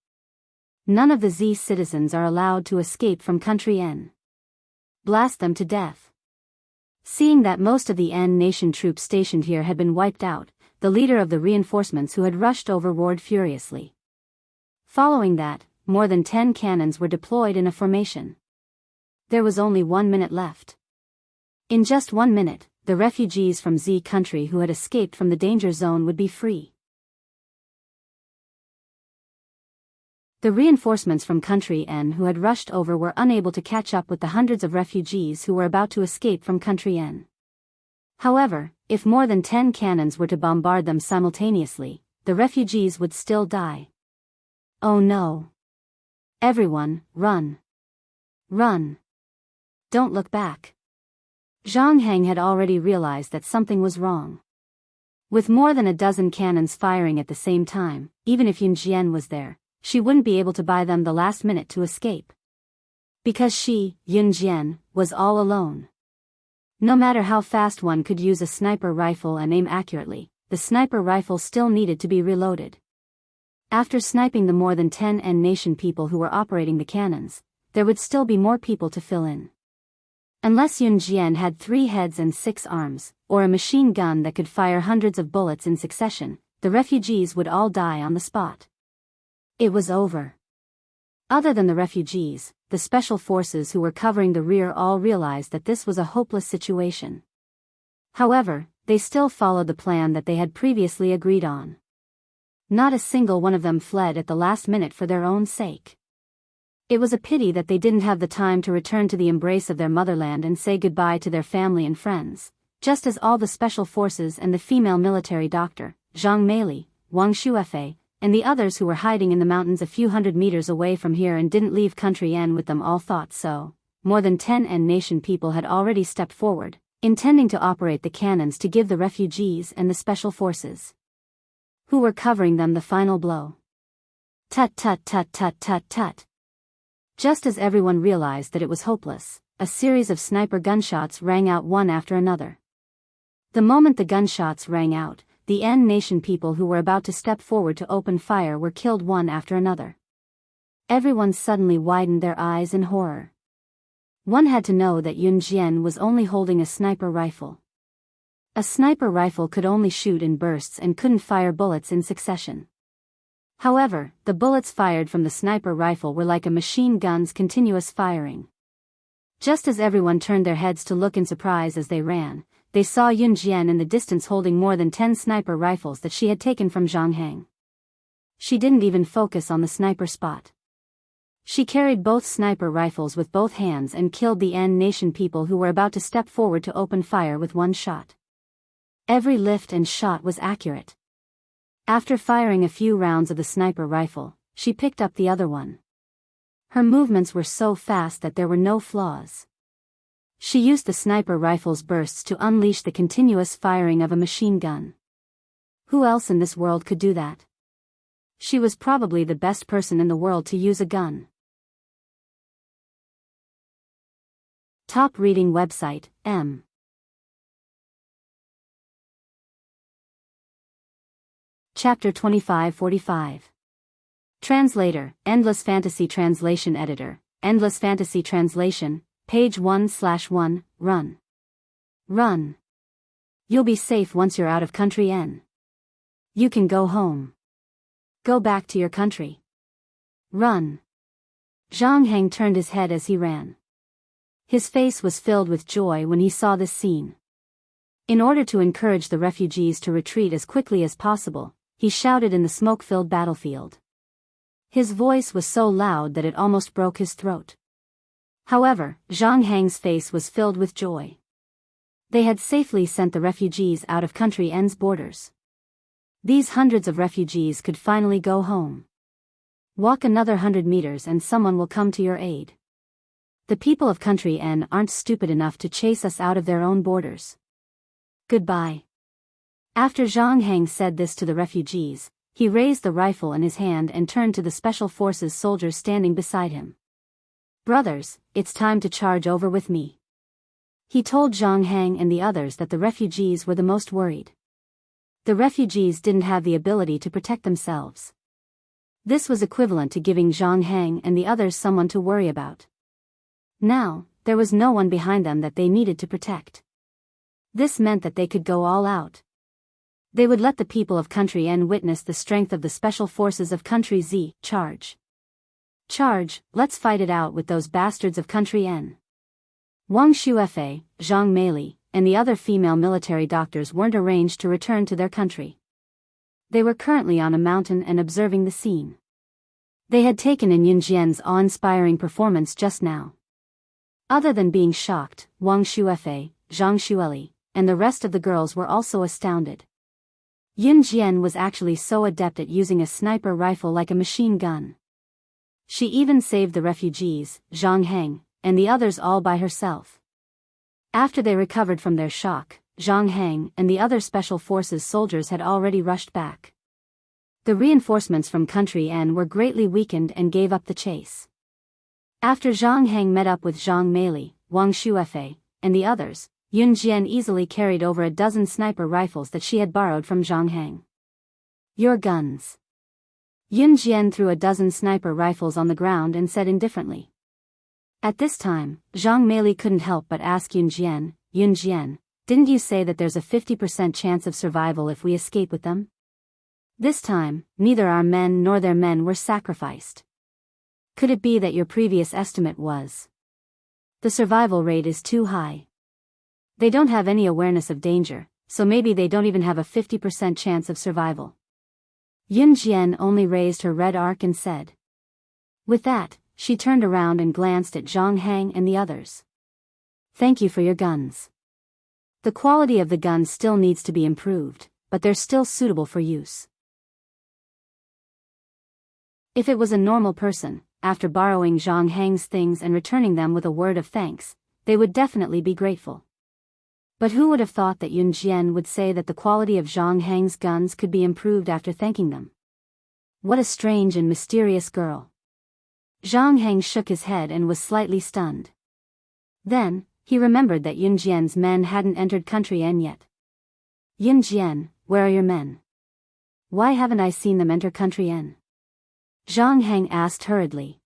None of the Z citizens are allowed to escape from country N. Blast them to death. Seeing that most of the N nation troops stationed here had been wiped out, the leader of the reinforcements who had rushed over roared furiously. Following that, more than 10 cannons were deployed in a formation. There was only 1 minute left. In just 1 minute, the refugees from Z country who had escaped from the danger zone would be free. The reinforcements from country N who had rushed over were unable to catch up with the hundreds of refugees who were about to escape from country N. However, if more than 10 cannons were to bombard them simultaneously, the refugees would still die. Oh no! Everyone, run! Run! Don't look back! Zhang Heng had already realized that something was wrong. With more than a dozen cannons firing at the same time, even if Yun Jian was there, she wouldn't be able to buy them the last minute to escape. Because she, Yun Jian, was all alone. No matter how fast one could use a sniper rifle and aim accurately, the sniper rifle still needed to be reloaded. After sniping the more than 10 N nation people who were operating the cannons, there would still be more people to fill in. Unless Yun Jian had 3 heads and 6 arms, or a machine gun that could fire hundreds of bullets in succession, the refugees would all die on the spot. It was over. Other than the refugees, the special forces who were covering the rear all realized that this was a hopeless situation. However, they still followed the plan that they had previously agreed on. Not a single one of them fled at the last minute for their own sake. It was a pity that they didn't have the time to return to the embrace of their motherland and say goodbye to their family and friends, just as all the special forces and the female military doctor, Zhang Meili, Wang Shuefei, and the others who were hiding in the mountains a few hundred meters away from here and didn't leave country N with them all thought so. More than 10 N nation people had already stepped forward, intending to operate the cannons to give the refugees and the special forces who were covering them the final blow. Tut tut tut tut tut tut. Just as everyone realized that it was hopeless, a series of sniper gunshots rang out one after another. The moment the gunshots rang out, the N nation people who were about to step forward to open fire were killed one after another. Everyone suddenly widened their eyes in horror. One had to know that Yun Jian was only holding a sniper rifle. A sniper rifle could only shoot in bursts and couldn't fire bullets in succession. However, the bullets fired from the sniper rifle were like a machine gun's continuous firing. Just as everyone turned their heads to look in surprise as they ran, they saw Yun Jian in the distance holding more than 10 sniper rifles that she had taken from Zhang Heng. She didn't even focus on the sniper spot. She carried both sniper rifles with both hands and killed the N nation people who were about to step forward to open fire with one shot. Every lift and shot was accurate. After firing a few rounds of the sniper rifle, she picked up the other one. Her movements were so fast that there were no flaws. She used the sniper rifle's bursts to unleash the continuous firing of a machine gun. Who else in this world could do that? She was probably the best person in the world to use a gun. Top reading website, M. Chapter 2545. Translator, Endless Fantasy Translation Editor, Endless Fantasy Translation, page 1/1, Run. Run. You'll be safe once you're out of country N. You can go home. Go back to your country. Run. Zhang Heng turned his head as he ran. His face was filled with joy when he saw this scene. In order to encourage the refugees to retreat as quickly as possible, he shouted in the smoke-filled battlefield. His voice was so loud that it almost broke his throat. However, Zhang Heng's face was filled with joy. They had safely sent the refugees out of country N's borders. These hundreds of refugees could finally go home. Walk another 100 meters and someone will come to your aid. The people of country N aren't stupid enough to chase us out of their own borders. Goodbye. After Zhang Heng said this to the refugees, he raised the rifle in his hand and turned to the Special Forces soldiers standing beside him. Brothers, it's time to charge over with me. He told Zhang Heng and the others that the refugees were the most worried. The refugees didn't have the ability to protect themselves. This was equivalent to giving Zhang Heng and the others someone to worry about. Now, there was no one behind them that they needed to protect. This meant that they could go all out. They would let the people of country N witness the strength of the special forces of country Z. Charge. Charge, let's fight it out with those bastards of country N. Wang Shuefei, Zhang Meili, and the other female military doctors weren't arranged to return to their country. They were currently on a mountain and observing the scene. They had taken in Yunjian's awe-inspiring performance just now. Other than being shocked, Wang Shuefei, Zhang Xueli, and the rest of the girls were also astounded. Yunjian was actually so adept at using a sniper rifle like a machine gun. She even saved the refugees, Zhang Heng, and the others all by herself. After they recovered from their shock, Zhang Heng and the other Special Forces soldiers had already rushed back. The reinforcements from country N were greatly weakened and gave up the chase. After Zhang Heng met up with Zhang Meili, Wang Shuefei, and the others, Yunjian easily carried over a dozen sniper rifles that she had borrowed from Zhang Heng. Your guns. Yunjian threw a dozen sniper rifles on the ground and said indifferently. At this time, Zhang Meili couldn't help but ask Yunjian, didn't you say that there's a 50% chance of survival if we escape with them? This time, neither our men nor their men were sacrificed. Could it be that your previous estimate was? The survival rate is too high. They don't have any awareness of danger, so maybe they don't even have a 50% chance of survival. Yunjian only raised her red arc and said. With that, she turned around and glanced at Zhang Heng and the others. Thank you for your guns. The quality of the guns still needs to be improved, but they're still suitable for use. If it was a normal person, after borrowing Zhang Heng's things and returning them with a word of thanks, they would definitely be grateful. But who would have thought that Yunjian would say that the quality of Zhang Heng's guns could be improved after thanking them? What a strange and mysterious girl. Zhang Heng shook his head and was slightly stunned. Then, he remembered that Yunjian's men hadn't entered country N yet. Yunjian, where are your men? Why haven't I seen them enter country N? Zhang Heng asked hurriedly.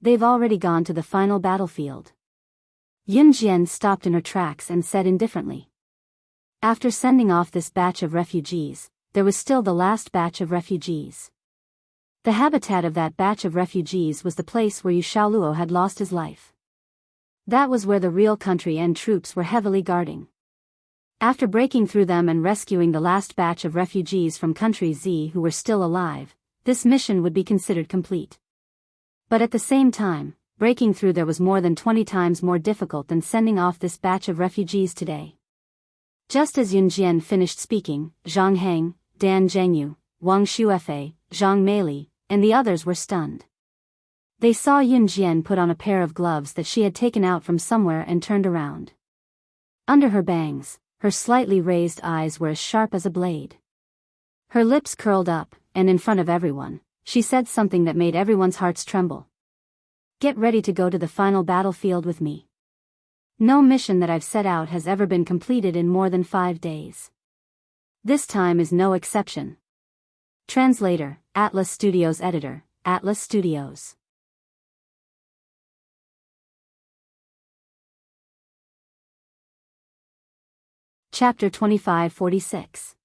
They've already gone to the final battlefield. Yunjian stopped in her tracks and said indifferently. After sending off this batch of refugees, there was still the last batch of refugees. The habitat of that batch of refugees was the place where Yu Shaoluo had lost his life. That was where the real country N troops were heavily guarding. After breaking through them and rescuing the last batch of refugees from country Z who were still alive, this mission would be considered complete. But at the same time, breaking through there was more than 20 times more difficult than sending off this batch of refugees today. Just as Yunjian finished speaking, Zhang Heng, Dan Zhengyu, Wang Shuefei, Zhang Meili, and the others were stunned. They saw Yun Jian put on a pair of gloves that she had taken out from somewhere and turned around. Under her bangs, her slightly raised eyes were as sharp as a blade. Her lips curled up, and in front of everyone, she said something that made everyone's hearts tremble. "Get ready to go to the final battlefield with me. No mission that I've set out has ever been completed in more than 5 days. This time is no exception." Translator, Atlas Studios Editor, Atlas Studios. Chapter 2546.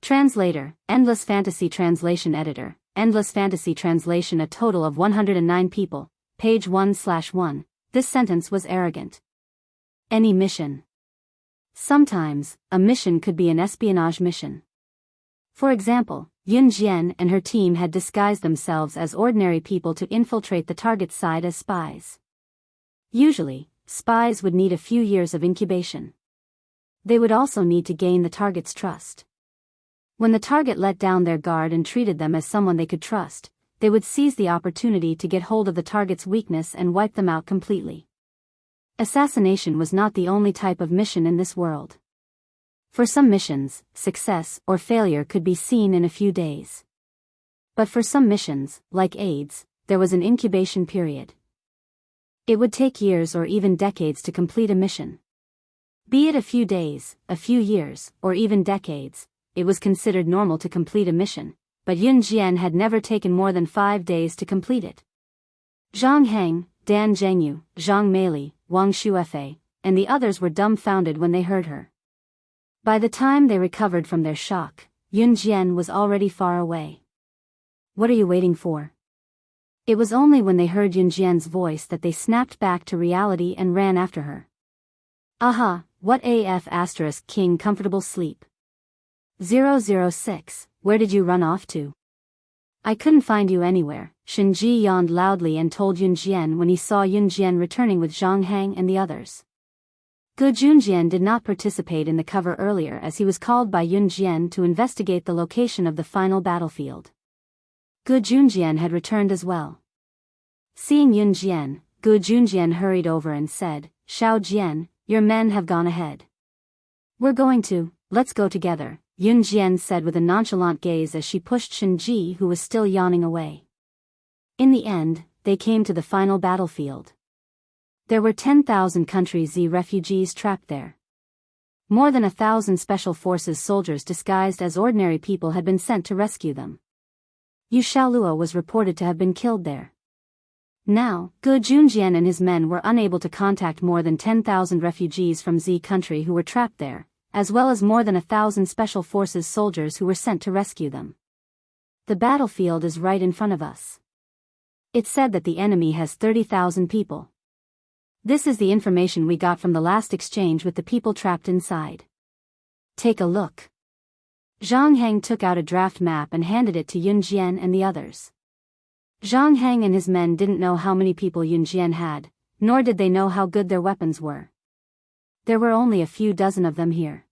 Translator, Endless Fantasy Translation Editor, Endless Fantasy Translation. A total of 109 people, page 1/1. This sentence was arrogant. Any mission. Sometimes, a mission could be an espionage mission. For example, Yun Jian and her team had disguised themselves as ordinary people to infiltrate the target's side as spies. Usually, spies would need a few years of incubation. They would also need to gain the target's trust. When the target let down their guard and treated them as someone they could trust, they would seize the opportunity to get hold of the target's weakness and wipe them out completely. Assassination was not the only type of mission in this world. For some missions, success or failure could be seen in a few days. But for some missions, like AIDS, there was an incubation period. It would take years or even decades to complete a mission. Be it a few days, a few years, or even decades, it was considered normal to complete a mission, but Yun Jian had never taken more than 5 days to complete it. Zhang Heng, Dan Zhengyu, Zhang Meili, Wang Shuefei, and the others were dumbfounded when they heard her. By the time they recovered from their shock, Yun Jian was already far away. "What are you waiting for?" It was only when they heard Yun Jian's voice that they snapped back to reality and ran after her. "Aha, what AF ** King comfortable sleep. 006, where did you run off to?" "I couldn't find you anywhere," Shen Ji yawned loudly and told Yun Jian when he saw Yun Jian returning with Zhang Heng and the others. Gu Junjian did not participate in the cover earlier as he was called by Yun Jian to investigate the location of the final battlefield. Gu Junjian had returned as well. Seeing Yun Jian, Gu Junjian hurried over and said, "Xiao Jian, your men have gone ahead. Let's go together," Yun Jian said with a nonchalant gaze as she pushed Shen Ji, who was still yawning, away. In the end, they came to the final battlefield. There were 10,000 Country Z refugees trapped there. More than 1,000 Special Forces soldiers disguised as ordinary people had been sent to rescue them. Yu Xiaoluo was reported to have been killed there. Now, Gu Junjian and his men were unable to contact more than 10,000 refugees from Z country who were trapped there, as well as more than 1,000 Special Forces soldiers who were sent to rescue them. "The battlefield is right in front of us. It said that the enemy has 30,000 people. This is the information we got from the last exchange with the people trapped inside. Take a look." Zhang Heng took out a draft map and handed it to Yun Jian and the others. Zhang Heng and his men didn't know how many people Yun Jian had, nor did they know how good their weapons were. There were only a few dozen of them here.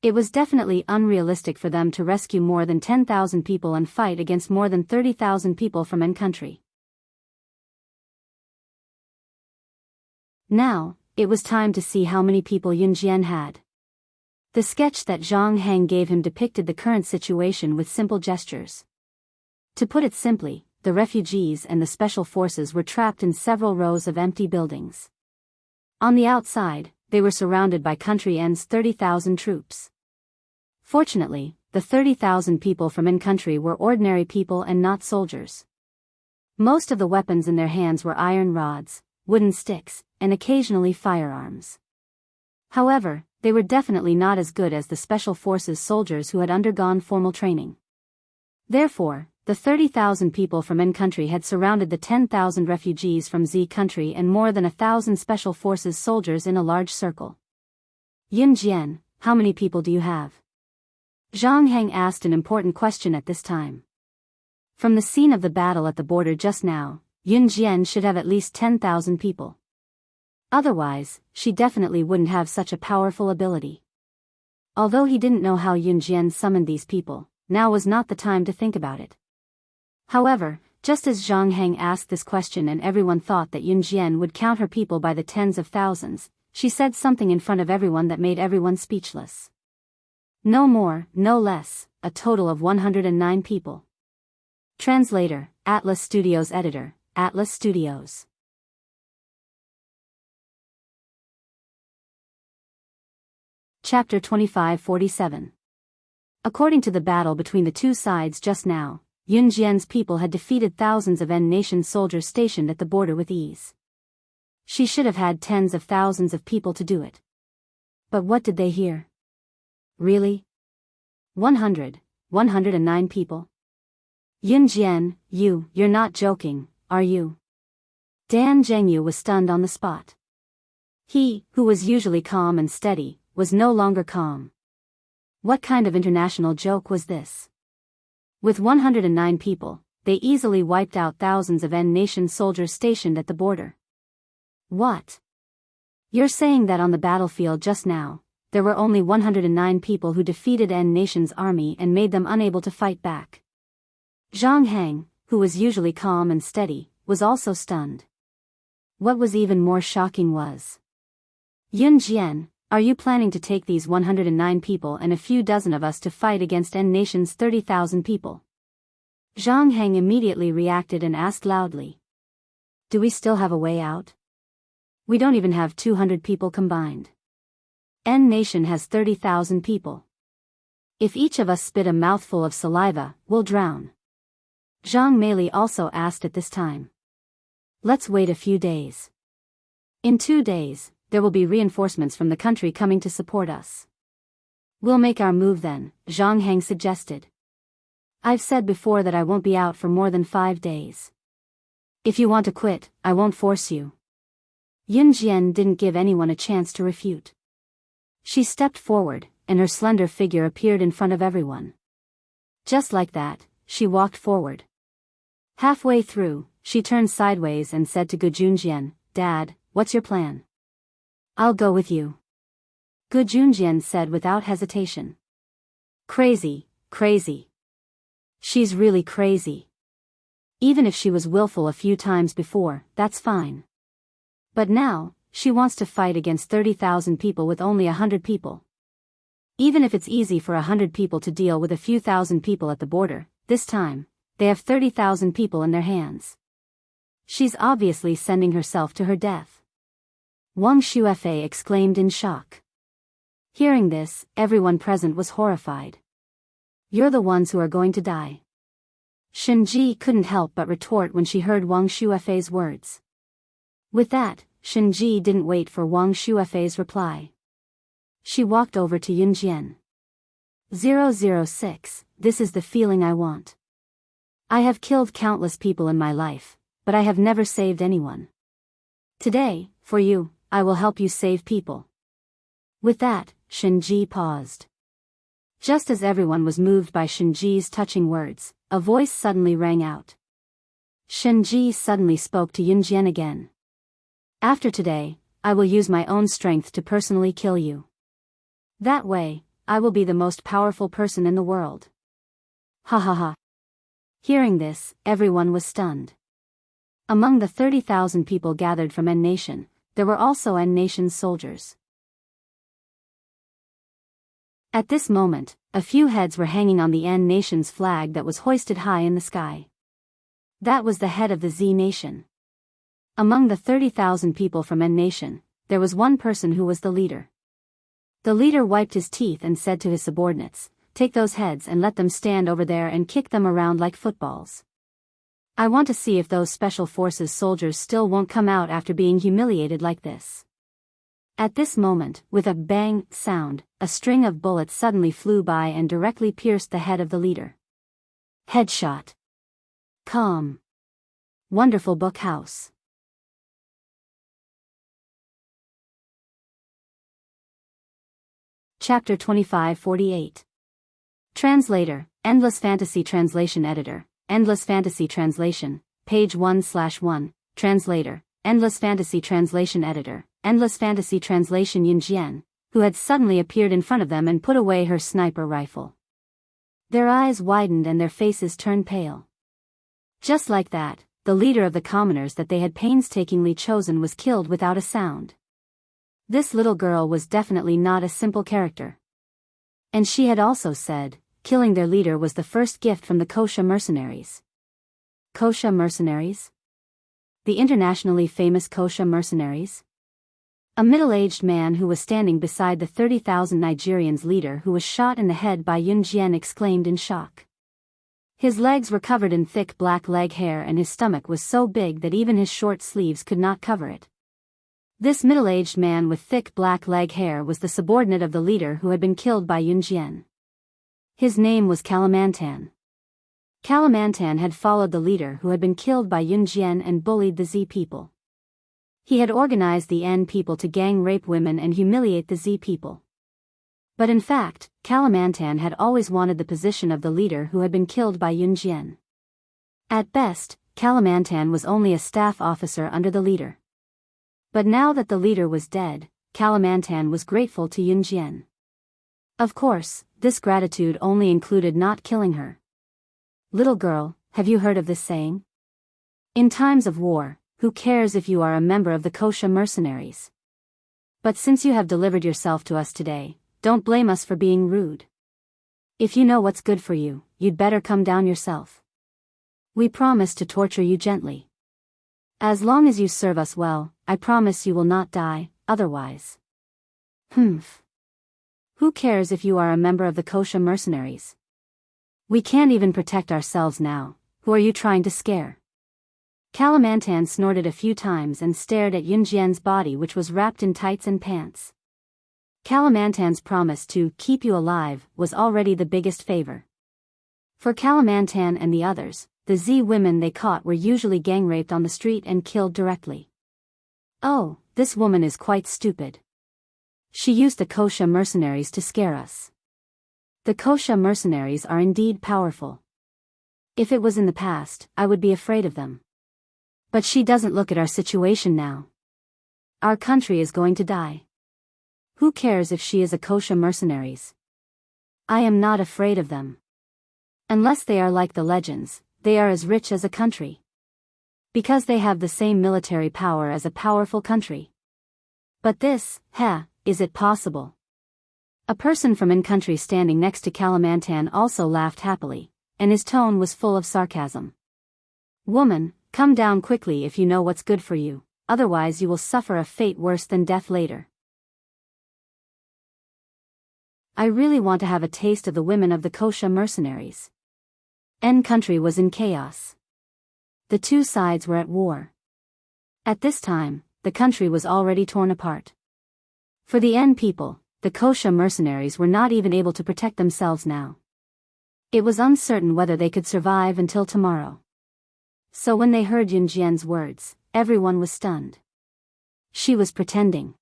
It was definitely unrealistic for them to rescue more than 10,000 people and fight against more than 30,000 people from N country. Now, it was time to see how many people Yun Jian had. The sketch that Zhang Heng gave him depicted the current situation with simple gestures. To put it simply, the refugees and the Special Forces were trapped in several rows of empty buildings. On the outside, they were surrounded by Country N's 30,000 troops. Fortunately, the 30,000 people from N country were ordinary people and not soldiers. Most of the weapons in their hands were iron rods, wooden sticks, and occasionally firearms. However, they were definitely not as good as the Special Forces soldiers who had undergone formal training. Therefore, the 30,000 people from N country had surrounded the 10,000 refugees from Z country and more than 1,000 Special Forces soldiers in a large circle. "Yun Jian, how many people do you have?" Zhang Heng asked an important question at this time. From the scene of the battle at the border just now, Yun Jian should have at least 10,000 people. Otherwise, she definitely wouldn't have such a powerful ability. Although he didn't know how Yun Jian summoned these people, now was not the time to think about it. However, just as Zhang Heng asked this question and everyone thought that Yun Jian would count her people by the tens of thousands, she said something in front of everyone that made everyone speechless. No more, no less, a total of 109 people. Translator, Atlas Studios Editor, Atlas Studios. Chapter 2547. According to the battle between the two sides just now, Yun Jian's people had defeated thousands of N-nation soldiers stationed at the border with ease. She should have had tens of thousands of people to do it. But what did they hear? Really? 109 people? Yun Jian, you're not joking, are you? Dan Zhengyu was stunned on the spot. He, who was usually calm and steady, was no longer calm. What kind of international joke was this? With 109 people, they easily wiped out thousands of N-nation soldiers stationed at the border. What? You're saying that on the battlefield just now, there were only 109 people who defeated N-nation's army and made them unable to fight back. Zhang Heng, who was usually calm and steady, was also stunned. What was even more shocking was, Yun Jian, are you planning to take these 109 people and a few dozen of us to fight against N-nation's 30,000 people? Zhang Heng immediately reacted and asked loudly. Do we still have a way out? We don't even have 200 people combined. N-nation has 30,000 people. If each of us spit a mouthful of saliva, we'll drown. Zhang Meili also asked at this time. Let's wait a few days. In 2 days, there will be reinforcements from the country coming to support us. We'll make our move then, Zhang Heng suggested. I've said before that I won't be out for more than 5 days. If you want to quit, I won't force you. Yun Jian didn't give anyone a chance to refute. She stepped forward, and her slender figure appeared in front of everyone. Just like that, she walked forward. Halfway through, she turned sideways and said to Gu Junjian, Dad, what's your plan? I'll go with you. Gu Junjian said without hesitation. Crazy, crazy. She's really crazy. Even if she was willful a few times before, that's fine. But now, she wants to fight against 30,000 people with only 100 people. Even if it's easy for 100 people to deal with a few thousand people at the border, this time, they have 30,000 people in their hands. She's obviously sending herself to her death. Wang Shuefei exclaimed in shock. Hearing this, everyone present was horrified. You're the ones who are going to die. Shenji couldn't help but retort when she heard Wang Shuefei's words. With that, Shenji didn't wait for Wang Shuefei's reply. She walked over to Yun Jian. 006, this is the feeling I want. I have killed countless people in my life, but I have never saved anyone. Today, for you, I will help you save people. With that, Shenji paused. Just as everyone was moved by Shenji's touching words, a voice suddenly rang out. Shenji suddenly spoke to Yun Jian again. After today, I will use my own strength to personally kill you. That way, I will be the most powerful person in the world. Ha ha ha. Hearing this, everyone was stunned. Among the 30,000 people gathered from N-nation, there were also N-nation's soldiers. At this moment, a few heads were hanging on the N-nation's flag that was hoisted high in the sky. That was the head of the Z-nation. Among the 30,000 people from N-nation, there was one person who was the leader. The leader wiped his teeth and said to his subordinates, Take those heads and let them stand over there and kick them around like footballs. I want to see if those special forces soldiers still won't come out after being humiliated like this. At this moment, with a bang sound, a string of bullets suddenly flew by and directly pierced the head of the leader. Headshot. Calm. Wonderful book house. Chapter 2548. Translator, Endless Fantasy Translation Editor, Endless Fantasy Translation, page 1/1, Translator, Endless Fantasy Translation Editor, Endless Fantasy Translation Yun Jian, who had suddenly appeared in front of them and put away her sniper rifle. Their eyes widened and their faces turned pale. Just like that, the leader of the commoners that they had painstakingly chosen was killed without a sound. This little girl was definitely not a simple character. And she had also said, killing their leader was the first gift from the Wuxia mercenaries. Wuxia mercenaries? The internationally famous Wuxia mercenaries? A middle-aged man who was standing beside the 30,000 Nigerians leader who was shot in the head by Yun Jian exclaimed in shock. His legs were covered in thick black leg hair and his stomach was so big that even his short sleeves could not cover it. This middle-aged man with thick black leg hair was the subordinate of the leader who had been killed by Yun Jian. His name was Kalimantan. Kalimantan had followed the leader who had been killed by Yun Jian and bullied the Z people. He had organized the N people to gang rape women and humiliate the Z people. But in fact, Kalimantan had always wanted the position of the leader who had been killed by Yun Jian. At best, Kalimantan was only a staff officer under the leader. But now that the leader was dead, Kalimantan was grateful to Yun Jian. Of course, this gratitude only included not killing her. Little girl, have you heard of this saying? In times of war, who cares if you are a member of the Wuxia mercenaries? But since you have delivered yourself to us today, don't blame us for being rude. If you know what's good for you, you'd better come down yourself. We promise to torture you gently. As long as you serve us well, I promise you will not die, otherwise. Humph. Who cares if you are a member of the Wuxia mercenaries? We can't even protect ourselves now, who are you trying to scare? Kalimantan snorted a few times and stared at Yun Jian's body which was wrapped in tights and pants. Kalimantan's promise to keep you alive was already the biggest favor. For Kalimantan and the others, the Z women they caught were usually gang raped on the street and killed directly. Oh, this woman is quite stupid. She used the Wuxia mercenaries to scare us. The Wuxia mercenaries are indeed powerful. If it was in the past, I would be afraid of them. But she doesn't look at our situation now. Our country is going to die. Who cares if she is a Wuxia mercenaries? I am not afraid of them. Unless they are like the legends, they are as rich as a country. Because they have the same military power as a powerful country. But this, is it possible? A person from in country standing next to Kalimantan also laughed happily, and his tone was full of sarcasm. Woman, come down quickly if you know what's good for you, otherwise you will suffer a fate worse than death later. I really want to have a taste of the women of the Wuxia mercenaries. N country was in chaos. The two sides were at war. At this time, the country was already torn apart. For the N people, the Wuxia mercenaries were not even able to protect themselves now. It was uncertain whether they could survive until tomorrow. So when they heard Yun Jian's words, everyone was stunned. She was pretending.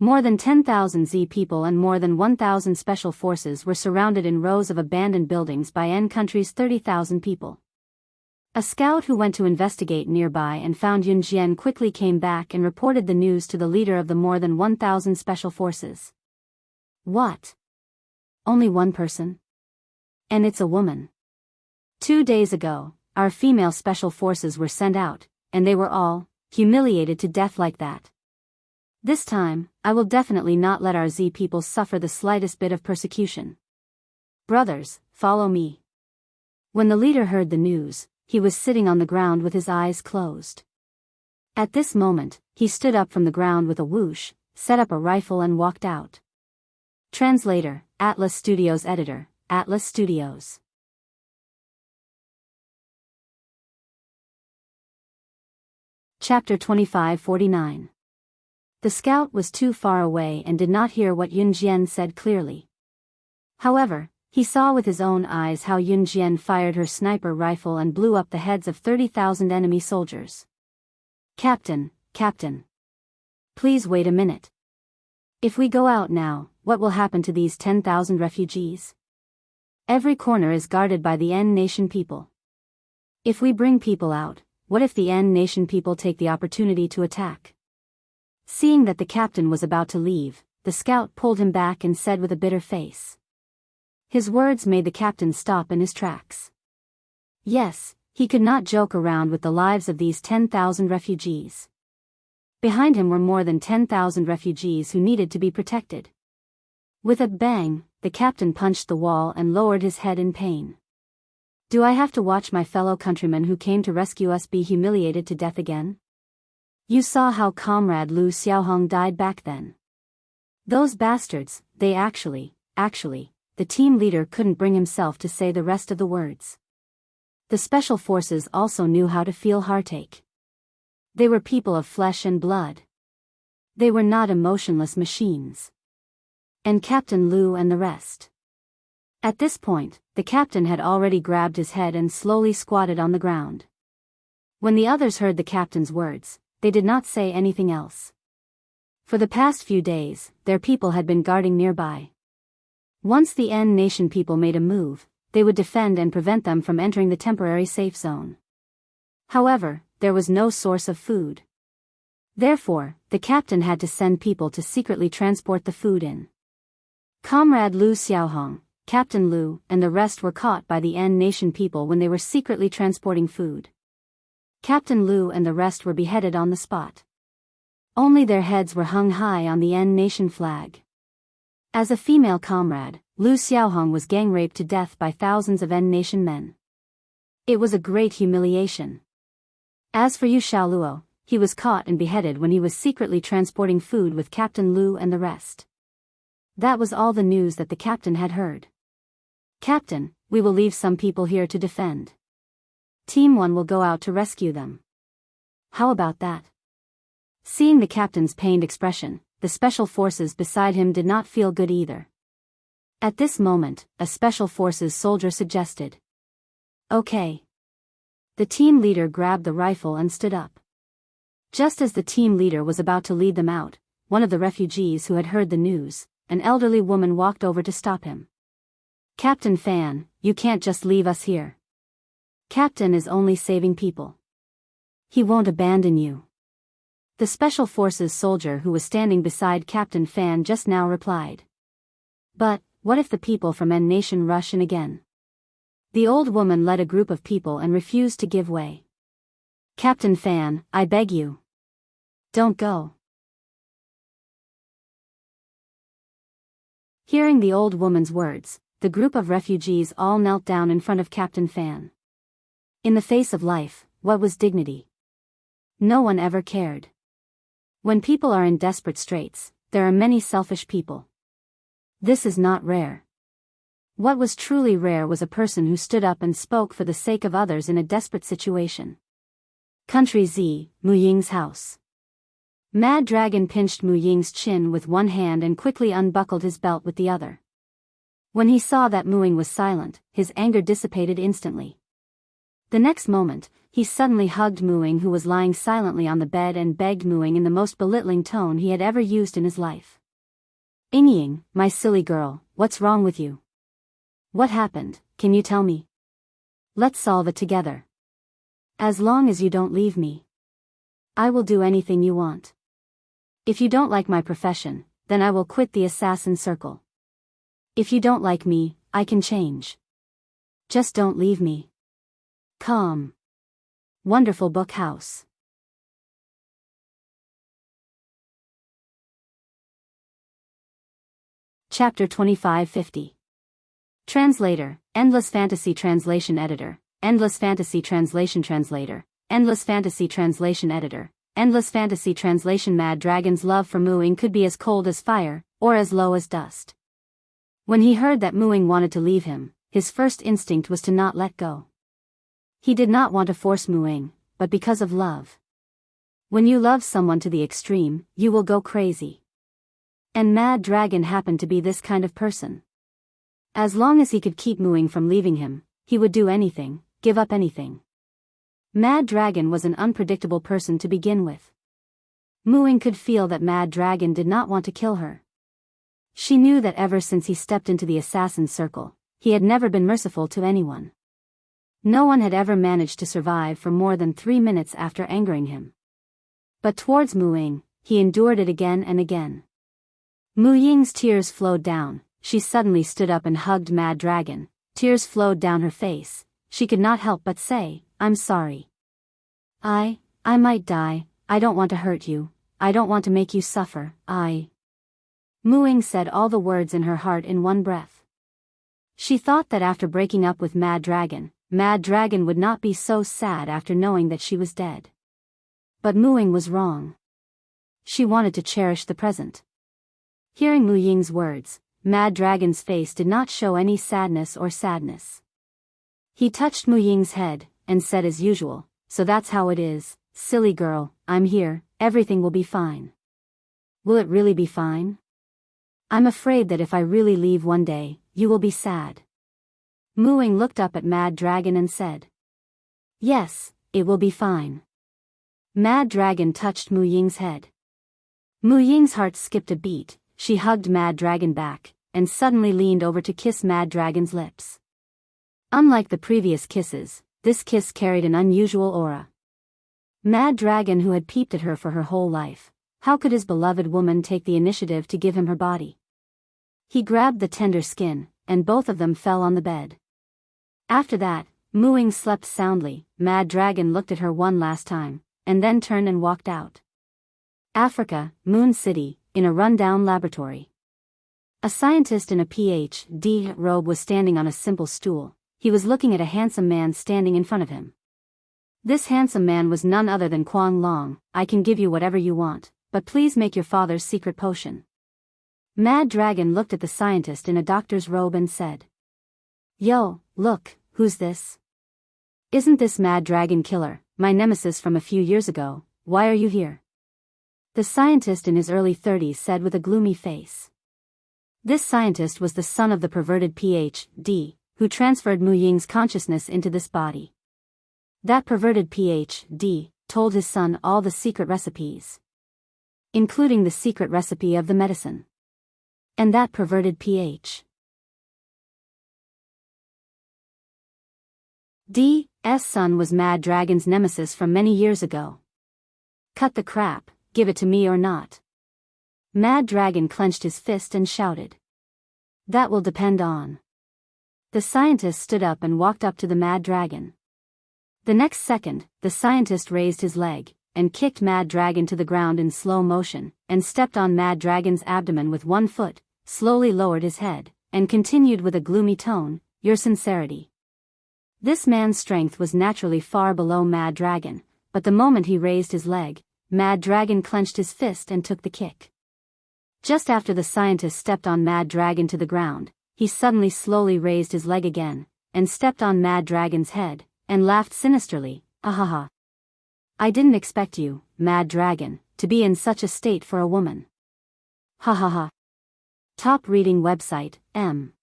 More than 10,000 Z people and more than 1,000 special forces were surrounded in rows of abandoned buildings by N country's 30,000 people. A scout who went to investigate nearby and found Yun Jian quickly came back and reported the news to the leader of the more than 1,000 special forces. What? Only one person? And it's a woman. 2 days ago, our female special forces were sent out, and they were all humiliated to death like that. This time, I will definitely not let our Z people suffer the slightest bit of persecution. Brothers, follow me. When the leader heard the news, he was sitting on the ground with his eyes closed. At this moment, he stood up from the ground with a whoosh, set up a rifle and walked out. Translator, Atlas Studios Editor, Atlas Studios. Chapter 2549. The scout was too far away and did not hear what Yun Jian said clearly. However, he saw with his own eyes how Yun Jian fired her sniper rifle and blew up the heads of 30,000 enemy soldiers. Captain, please wait a minute. If we go out now, what will happen to these 10,000 refugees? Every corner is guarded by the N nation people. If we bring people out, what if the N nation people take the opportunity to attack? Seeing that the captain was about to leave, the scout pulled him back and said with a bitter face. His words made the captain stop in his tracks. Yes, He could not joke around with the lives of these 10,000 refugees. Behind him were more than 10,000 refugees who needed to be protected. With a bang, the captain punched the wall and lowered his head in pain. Do I have to watch my fellow countrymen who came to rescue us be humiliated to death again? You saw how Comrade Lu Xiaohong died back then. Those bastards, they actually, the team leader couldn't bring himself to say the rest of the words. The special forces also knew how to feel heartache. They were people of flesh and blood. They were not emotionless machines. And Captain Lu and the rest. At this point, the captain had already grabbed his head and slowly squatted on the ground. When the others heard the captain's words, they did not say anything else. For the past few days, their people had been guarding nearby. Once the N Nation people made a move, they would defend and prevent them from entering the temporary safe zone. However, there was no source of food. Therefore, the captain had to send people to secretly transport the food in. Comrade Lu Xiaohong, Captain Lu, and the rest were caught by the N Nation people when they were secretly transporting food. Captain Lu and the rest were beheaded on the spot. Only their heads were hung high on the N Nation flag. As a female comrade, Lu Xiaohong was gang raped to death by thousands of N Nation men. It was a great humiliation. As for Yu Xiaoluo, he was caught and beheaded when he was secretly transporting food with Captain Lu and the rest. That was all the news that the captain had heard. Captain, we will leave some people here to defend. Team 1 will go out to rescue them. How about that? Seeing the captain's pained expression, the special forces beside him did not feel good either. At this moment, a special forces soldier suggested. Okay. The team leader grabbed the rifle and stood up. Just as the team leader was about to lead them out, one of the refugees who had heard the news, an elderly woman walked over to stop him. Captain Fan, you can't just leave us here. Captain is only saving people. He won't abandon you. The Special Forces soldier who was standing beside Captain Fan just now replied. But, what if the people from N Nation rush in again? The old woman led a group of people and refused to give way. Captain Fan, I beg you. Don't go. Hearing the old woman's words, the group of refugees all knelt down in front of Captain Fan. In the face of life, what was dignity? No one ever cared. When people are in desperate straits, there are many selfish people. This is not rare. What was truly rare was a person who stood up and spoke for the sake of others in a desperate situation. Country Z, Mu Ying's house. Mad Dragon pinched Mu Ying's chin with one hand and quickly unbuckled his belt with the other. When he saw that Mu Ying was silent, his anger dissipated instantly. The next moment, he suddenly hugged Mu Ying, who was lying silently on the bed, and begged Mu Ying in the most belittling tone he had ever used in his life. Ying, my silly girl, what's wrong with you? What happened, can you tell me? Let's solve it together. As long as you don't leave me, I will do anything you want. If you don't like my profession, then I will quit the assassin circle. If you don't like me, I can change. Just don't leave me. Calm. Wonderful Book House. Chapter 2550. Translator, Endless Fantasy Translation Editor, Endless Fantasy Translation Translator, Endless Fantasy Translation Editor, Endless Fantasy Translation. Mad Dragon's love for Mu Ying could be as cold as fire, or as low as dust. When he heard that Mu Ying wanted to leave him, his first instinct was to not let go. He did not want to force Mu Ying, but because of love. When you love someone to the extreme, you will go crazy. And Mad Dragon happened to be this kind of person. As long as he could keep Mu Ying from leaving him, he would do anything, give up anything. Mad Dragon was an unpredictable person to begin with. Mu Ying could feel that Mad Dragon did not want to kill her. She knew that ever since he stepped into the assassin circle, he had never been merciful to anyone. No one had ever managed to survive for more than 3 minutes after angering him. But towards Mu Ying, he endured it again and again. Mu Ying's tears flowed down. She suddenly stood up and hugged Mad Dragon. Tears flowed down her face. She could not help but say, I'm sorry. I might die, I don't want to hurt you, I don't want to make you suffer, Muing said all the words in her heart in one breath. She thought that after breaking up with Mad Dragon would not be so sad after knowing that she was dead. But Muing was wrong. She wanted to cherish the present. Hearing Mu Ying's words, Mad Dragon's face did not show any sadness. He touched Mu Ying's head, and said as usual, "So that's how it is, silly girl, I'm here, everything will be fine." "Will it really be fine? I'm afraid that if I really leave one day, you will be sad." Mu Ying looked up at Mad Dragon and said, "Yes, it will be fine." Mad Dragon touched Mu Ying's head. Mu Ying's heart skipped a beat. She hugged Mad Dragon back, and suddenly leaned over to kiss Mad Dragon's lips. Unlike the previous kisses, this kiss carried an unusual aura. Mad Dragon, who had peeped at her for her whole life, how could his beloved woman take the initiative to give him her body? He grabbed the tender skin, and both of them fell on the bed. After that, Mu Ying slept soundly. Mad Dragon looked at her one last time, and then turned and walked out. Africa, Moon City, in a rundown laboratory. A scientist in a Ph.D. robe was standing on a simple stool. He was looking at a handsome man standing in front of him. This handsome man was none other than Quang Long. "I can give you whatever you want, but please make your father's secret potion." Mad Dragon looked at the scientist in a doctor's robe and said, "Yo, look, who's this? Isn't this Mad Dragon Killer, my nemesis from a few years ago? Why are you here?" The scientist in his early 30s said with a gloomy face. This scientist was the son of the perverted Ph.D., who transferred Mu Ying's consciousness into this body. That perverted Ph.D. told his son all the secret recipes, including the secret recipe of the medicine. And that perverted Ph.D.'s son was Mad Dragon's nemesis from many years ago. "Cut the crap, give it to me or not." Mad Dragon clenched his fist and shouted. "That will depend on." The scientist stood up and walked up to the Mad Dragon. The next second, the scientist raised his leg, and kicked Mad Dragon to the ground in slow motion, and stepped on Mad Dragon's abdomen with one foot, slowly lowered his head, and continued with a gloomy tone, "Your sincerity." This man's strength was naturally far below Mad Dragon, but the moment he raised his leg, Mad Dragon clenched his fist and took the kick. Just after the scientist stepped on Mad Dragon to the ground, he suddenly slowly raised his leg again, and stepped on Mad Dragon's head, and laughed sinisterly, "Ahaha. I didn't expect you, Mad Dragon, to be in such a state for a woman. Ha ha ha." Top reading website, M.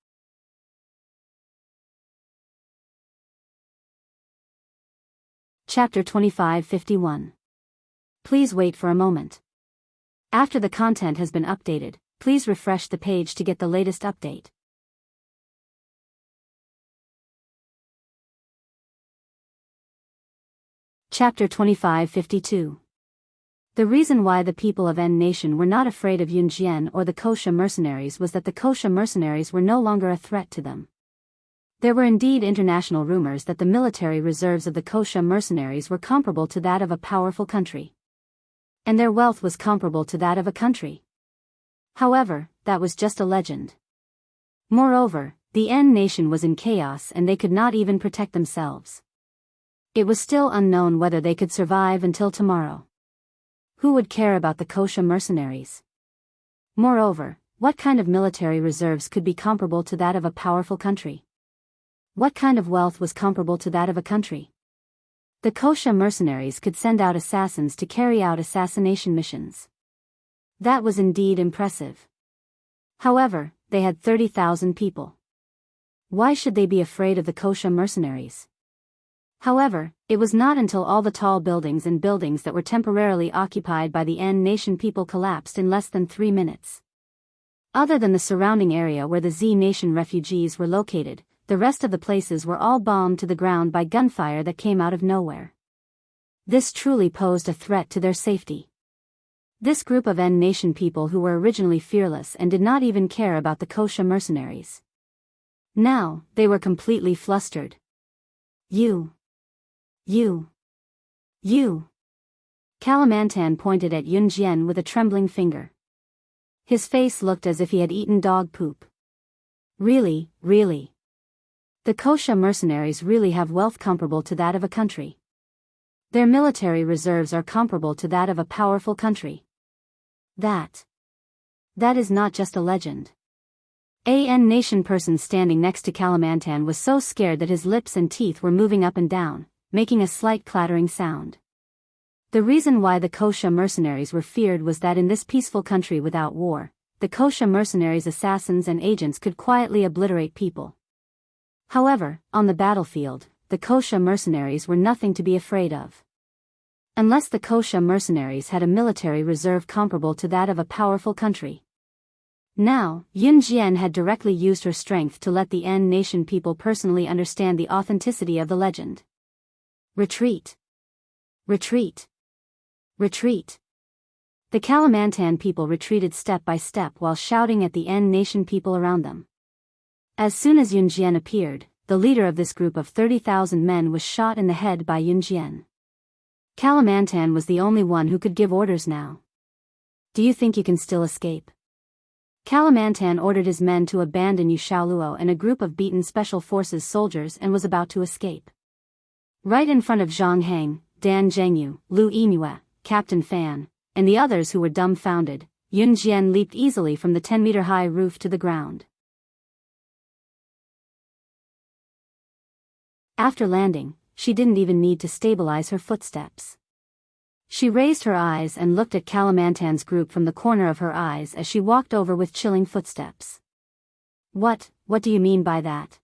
Chapter 2551. Please wait for a moment. After the content has been updated, please refresh the page to get the latest update. Chapter 2552. The reason why the people of N Nation were not afraid of Yunjian or the Kosha mercenaries was that the Kosha mercenaries were no longer a threat to them. There were indeed international rumors that the military reserves of the Kosha mercenaries were comparable to that of a powerful country. And their wealth was comparable to that of a country. However, that was just a legend. Moreover, the N Nation was in chaos and they could not even protect themselves. It was still unknown whether they could survive until tomorrow. Who would care about the Kosha mercenaries? Moreover, what kind of military reserves could be comparable to that of a powerful country? What kind of wealth was comparable to that of a country? The Kosha mercenaries could send out assassins to carry out assassination missions. That was indeed impressive. However, they had 30,000 people. Why should they be afraid of the Kosha mercenaries? However, it was not until all the tall buildings that were temporarily occupied by the N Nation people collapsed in less than 3 minutes. Other than the surrounding area where the Z Nation refugees were located, the rest of the places were all bombed to the ground by gunfire that came out of nowhere. This truly posed a threat to their safety. This group of N Nation people who were originally fearless and did not even care about the Kosha mercenaries. Now, they were completely flustered. You You. Kalimantan pointed at Yun Jian with a trembling finger. His face looked as if he had eaten dog poop. Really. The Kosha mercenaries really have wealth comparable to that of a country. Their military reserves are comparable to that of a powerful country. That is not just a legend. An nation person standing next to Kalimantan was so scared that his lips and teeth were moving up and down, making a slight clattering sound. The reason why the Kosha mercenaries were feared was that in this peaceful country without war, the Kosha mercenaries' assassins and agents could quietly obliterate people. However, on the battlefield, the Kosha mercenaries were nothing to be afraid of. Unless the Kosha mercenaries had a military reserve comparable to that of a powerful country. Now, Yun Jian had directly used her strength to let the N nation people personally understand the authenticity of the legend. Retreat. The Kalimantan people retreated step by step while shouting at the N nation people around them. As soon as Yun Jian appeared, the leader of this group of 30,000 men was shot in the head by Yun Jian. Kalimantan was the only one who could give orders now. Do you think you can still escape? Kalimantan ordered his men to abandon Yu Shaoluo and a group of beaten special forces soldiers and was about to escape. Right in front of Zhang Heng, Dan Zhengyu, Lu Yinue, Captain Fan, and the others who were dumbfounded, Yun Jian leaped easily from the 10-meter-high roof to the ground. After landing, she didn't even need to stabilize her footsteps. She raised her eyes and looked at Kalimantan's group from the corner of her eyes as she walked over with chilling footsteps. What do you mean by that?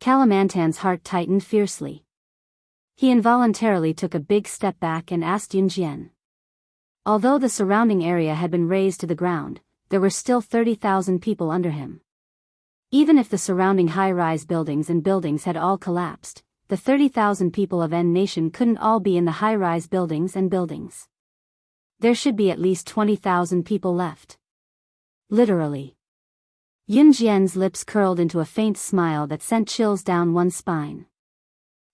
Kalimantan's heart tightened fiercely. He involuntarily took a big step back and asked Yun Jian. Although the surrounding area had been razed to the ground, there were still 30,000 people under him. Even if the surrounding high-rise buildings had all collapsed, the 30,000 people of N Nation couldn't all be in the high-rise buildings. There should be at least 20,000 people left. Literally. Yun Jian's lips curled into a faint smile that sent chills down one's spine.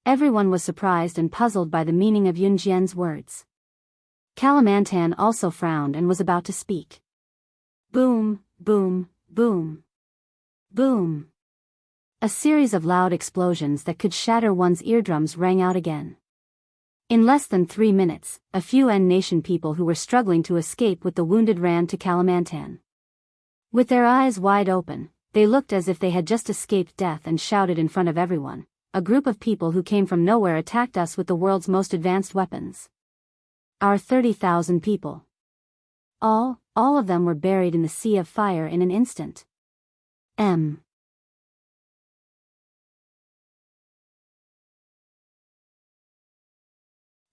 Everyone was surprised and puzzled by the meaning of Yun Jian's words. Kalimantan also frowned and was about to speak. Boom, boom, boom. Boom. A series of loud explosions that could shatter one's eardrums rang out again. In less than 3 minutes, a few N Nation people who were struggling to escape with the wounded ran to Kalimantan. With their eyes wide open, they looked as if they had just escaped death and shouted in front of everyone, "A group of people who came from nowhere attacked us with the world's most advanced weapons. Our 30,000 people. All of them were buried in the sea of fire in an instant."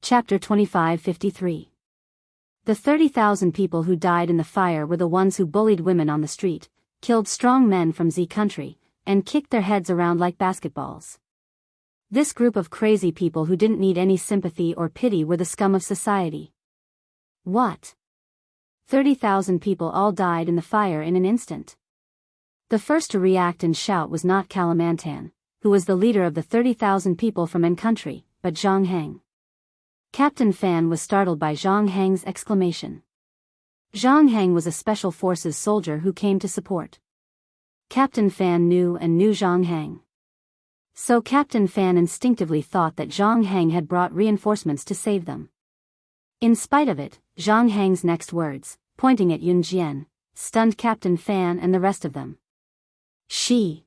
Chapter 2553. The 30,000 people who died in the fire were the ones who bullied women on the street, killed strong men from Z country, and kicked their heads around like basketballs. This group of crazy people who didn't need any sympathy or pity were the scum of society. What? 30,000 people all died in the fire in an instant. The first to react and shout was not Kalimantan, who was the leader of the 30,000 people from N country, but Zhang Heng. Captain Fan was startled by Zhang Heng's exclamation. Zhang Heng was a special forces soldier who came to support. Captain Fan knew Zhang Heng. So Captain Fan instinctively thought that Zhang Heng had brought reinforcements to save them. In spite of it, Zhang Heng's next words, pointing at Yun Jian, stunned Captain Fan and the rest of them. She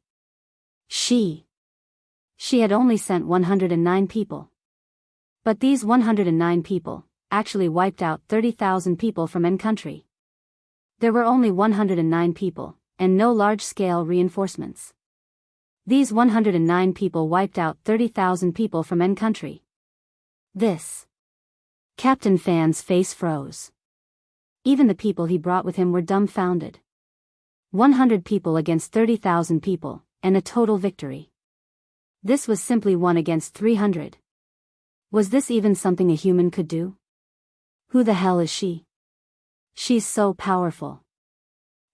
had only sent 109 people. But these 109 people actually wiped out 30,000 people from N country. There were only 109 people, and no large-scale reinforcements. These 109 people wiped out 30,000 people from N country. This. Captain Fan's face froze. Even the people he brought with him were dumbfounded. 100 people against 30,000 people, and a total victory. This was simply 1 against 300. Was this even something a human could do? Who the hell is she? She's so powerful.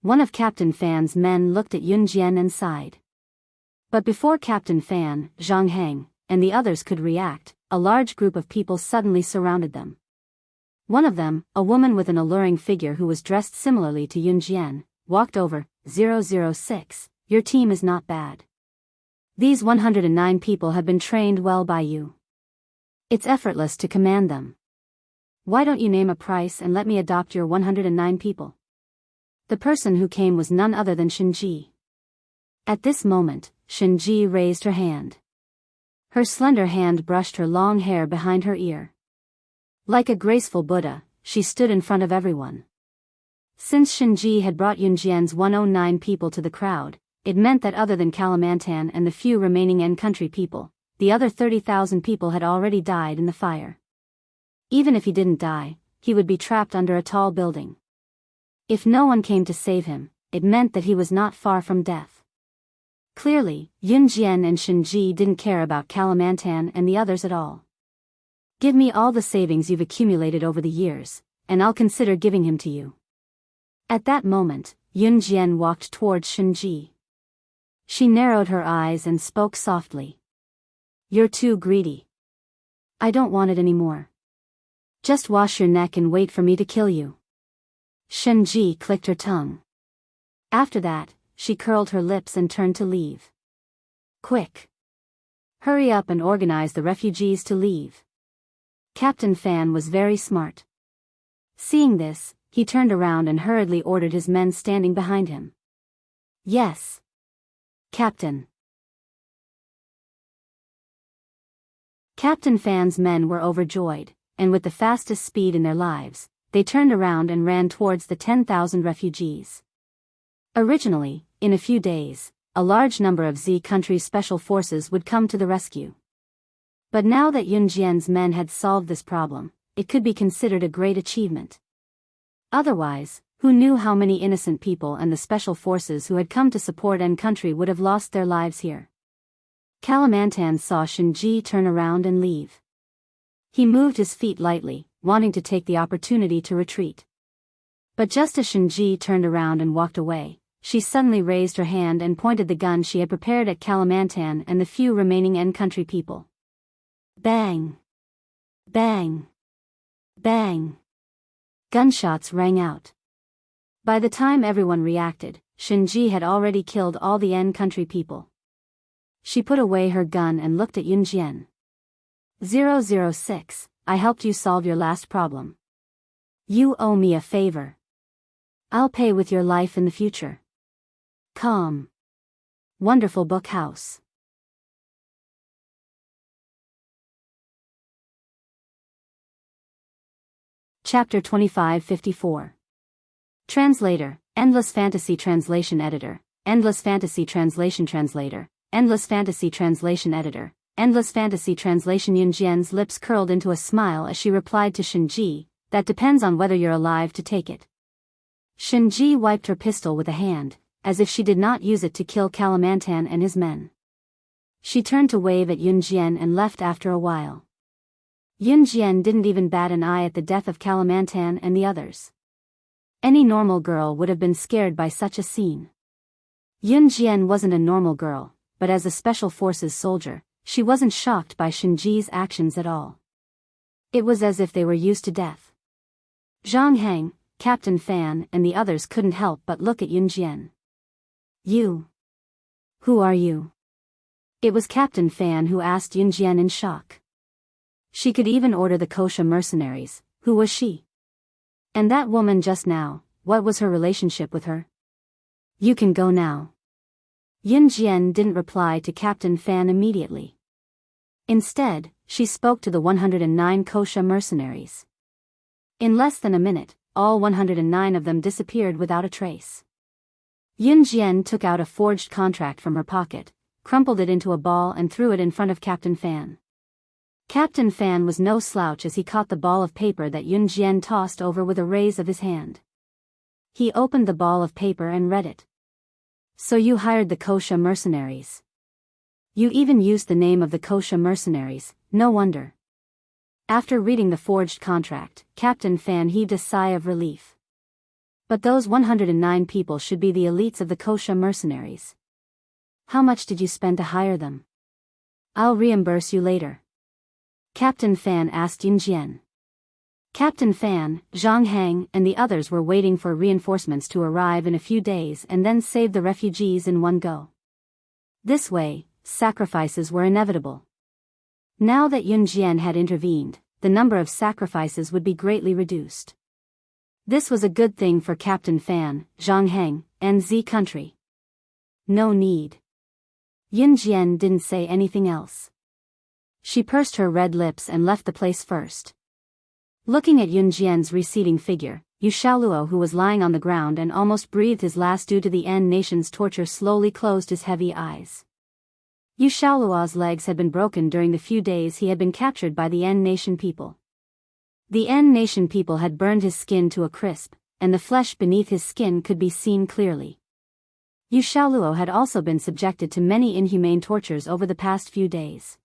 One of Captain Fan's men looked at Yun Jian and sighed. But before Captain Fan, Zhang Heng, and the others could react, a large group of people suddenly surrounded them. One of them, a woman with an alluring figure who was dressed similarly to Yunjian, walked over. 006, your team is not bad. These 109 people have been trained well by you. It's effortless to command them. Why don't you name a price and let me adopt your 109 people? The person who came was none other than Shinji. At this moment, Shinji raised her hand. Her slender hand brushed her long hair behind her ear. Like a graceful Buddha, she stood in front of everyone. Since Shinji had brought Yunjian's 109 people to the crowd, it meant that other than Kalimantan and the few remaining N-country people, the other 30,000 people had already died in the fire. Even if he didn't die, he would be trapped under a tall building. If no one came to save him, it meant that he was not far from death. Clearly, Yunjian and Shinji didn't care about Kalimantan and the others at all. Give me all the savings you've accumulated over the years, and I'll consider giving him to you. At that moment, Yunjian walked towards Shinji. She narrowed her eyes and spoke softly. You're too greedy. I don't want it anymore. Just wash your neck and wait for me to kill you. Shinji clicked her tongue. After that, she curled her lips and turned to leave. Quick! Hurry up and organize the refugees to leave. Captain Fan was very smart. Seeing this, he turned around and hurriedly ordered his men standing behind him. Yes. Captain. Captain Fan's men were overjoyed, and with the fastest speed in their lives, they turned around and ran towards the 10,000 refugees. Originally, in a few days, a large number of Z country's special forces would come to the rescue. But now that Yunjian's men had solved this problem, it could be considered a great achievement. Otherwise, who knew how many innocent people and the special forces who had come to support N-country would have lost their lives here. Kalimantan saw Shinji turn around and leave. He moved his feet lightly, wanting to take the opportunity to retreat. But just as Shinji turned around and walked away, she suddenly raised her hand and pointed the gun she had prepared at Kalimantan and the few remaining N-country people. Bang! Bang! Bang! Gunshots rang out. By the time everyone reacted, Shinji had already killed all the N-country people. She put away her gun and looked at Yunjian. 006, I helped you solve your last problem. You owe me a favor. I'll pay with your life in the future. Calm. Wonderful Book House. Chapter 2554. Translator, Endless Fantasy Translation Editor, Endless Fantasy Translation Translator, Endless Fantasy Translation Editor, Endless Fantasy Translation. Yunjian's lips curled into a smile as she replied to Shinji, that depends on whether you're alive to take it. Shinji wiped her pistol with a hand, as if she did not use it to kill Kalimantan and his men. She turned to wave at Yunjian and left after a while. Yunjian didn't even bat an eye at the death of Kalimantan and the others. Any normal girl would have been scared by such a scene. Yunjian wasn't a normal girl, but as a Special Forces soldier, she wasn't shocked by Shinji's actions at all. It was as if they were used to death. Zhang Heng, Captain Fan and the others couldn't help but look at Yunjian. You? Who are you? It was Captain Fan who asked Yunjian in shock. She could even order the kosher mercenaries. Who was she? And that woman just now, what was her relationship with her? You can go now. Yunjian didn't reply to Captain Fan immediately. Instead, she spoke to the 109 kosher mercenaries. In less than a minute, all 109 of them disappeared without a trace. Yunjian took out a forged contract from her pocket, crumpled it into a ball and threw it in front of Captain Fan. Captain Fan was no slouch as he caught the ball of paper that Yunjian tossed over with a raise of his hand. He opened the ball of paper and read it. So you hired the kosher mercenaries. You even used the name of the kosher mercenaries, no wonder. After reading the forged contract, Captain Fan heaved a sigh of relief. But those 109 people should be the elites of the kosher mercenaries. How much did you spend to hire them? I'll reimburse you later. Captain Fan asked Yunjian. Captain Fan, Zhang Heng, and the others were waiting for reinforcements to arrive in a few days and then save the refugees in one go. This way, sacrifices were inevitable. Now that Yunjian had intervened, the number of sacrifices would be greatly reduced. This was a good thing for Captain Fan, Zhang Heng, and Z country. No need. Yunjian didn't say anything else. She pursed her red lips and left the place first. Looking at Yunjian's receding figure, Yu Xiaoluo, who was lying on the ground and almost breathed his last due to the N nation's torture, slowly closed his heavy eyes. Yu Xiaoluo's legs had been broken during the few days he had been captured by the N nation people. The N nation people had burned his skin to a crisp, and the flesh beneath his skin could be seen clearly. Yu Xiaoluo had also been subjected to many inhumane tortures over the past few days.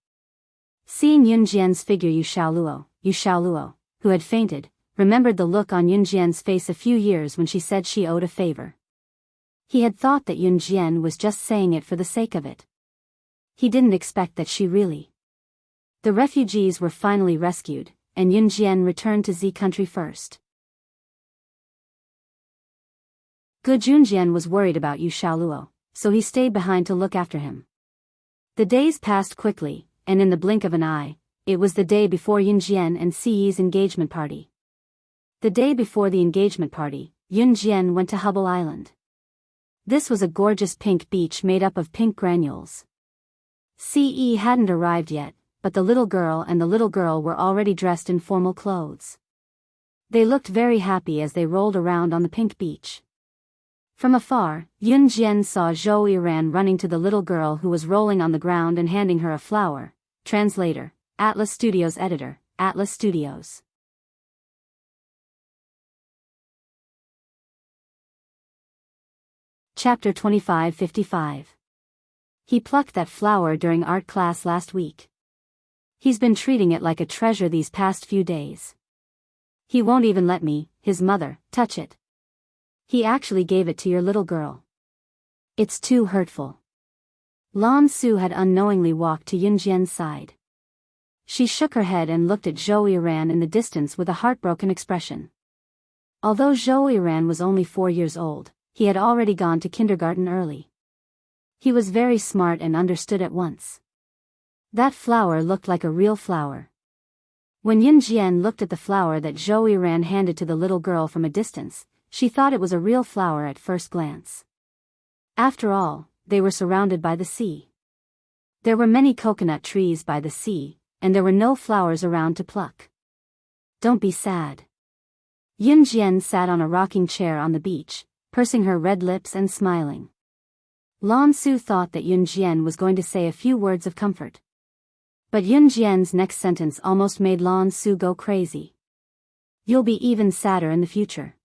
Seeing Yunjian's figure, Yu Xiaoluo, who had fainted, remembered the look on Yunjian's face a few years when she said she owed a favor. He had thought that Yunjian was just saying it for the sake of it. He didn't expect that she really. The refugees were finally rescued, and Yunjian returned to Z country first. Gu Junjian was worried about Yu Xiaoluo, so he stayed behind to look after him. The days passed quickly, and in the blink of an eye, it was the day before Yunjian and Siyi's engagement party. The day before the engagement party, Yunjian went to Hubble Island. This was a gorgeous pink beach made up of pink granules. Siyi hadn't arrived yet, but the little girl and the little girl were already dressed in formal clothes. They looked very happy as they rolled around on the pink beach. From afar, Yunjian saw Zhou Yiran running to the little girl who was rolling on the ground and handing her a flower. Translator, Atlas Studios Editor, Atlas Studios. Chapter 2555. He plucked that flower during art class last week. He's been treating it like a treasure these past few days. He won't even let me, his mother, touch it. He actually gave it to your little girl. It's too hurtful. Lan Su had unknowingly walked to Yunjian's side. She shook her head and looked at Zhou Yiran in the distance with a heartbroken expression. Although Zhou Yiran was only 4 years old, he had already gone to kindergarten early. He was very smart and understood at once. That flower looked like a real flower. When Yunjian looked at the flower that Zhou Yiran handed to the little girl from a distance, she thought it was a real flower at first glance. After all, they were surrounded by the sea. There were many coconut trees by the sea, and there were no flowers around to pluck. Don't be sad. Yunjian sat on a rocking chair on the beach, pursing her red lips and smiling. Lan Su thought that Yunjian was going to say a few words of comfort. But Yunjian's next sentence almost made Lan Su go crazy. You'll be even sadder in the future.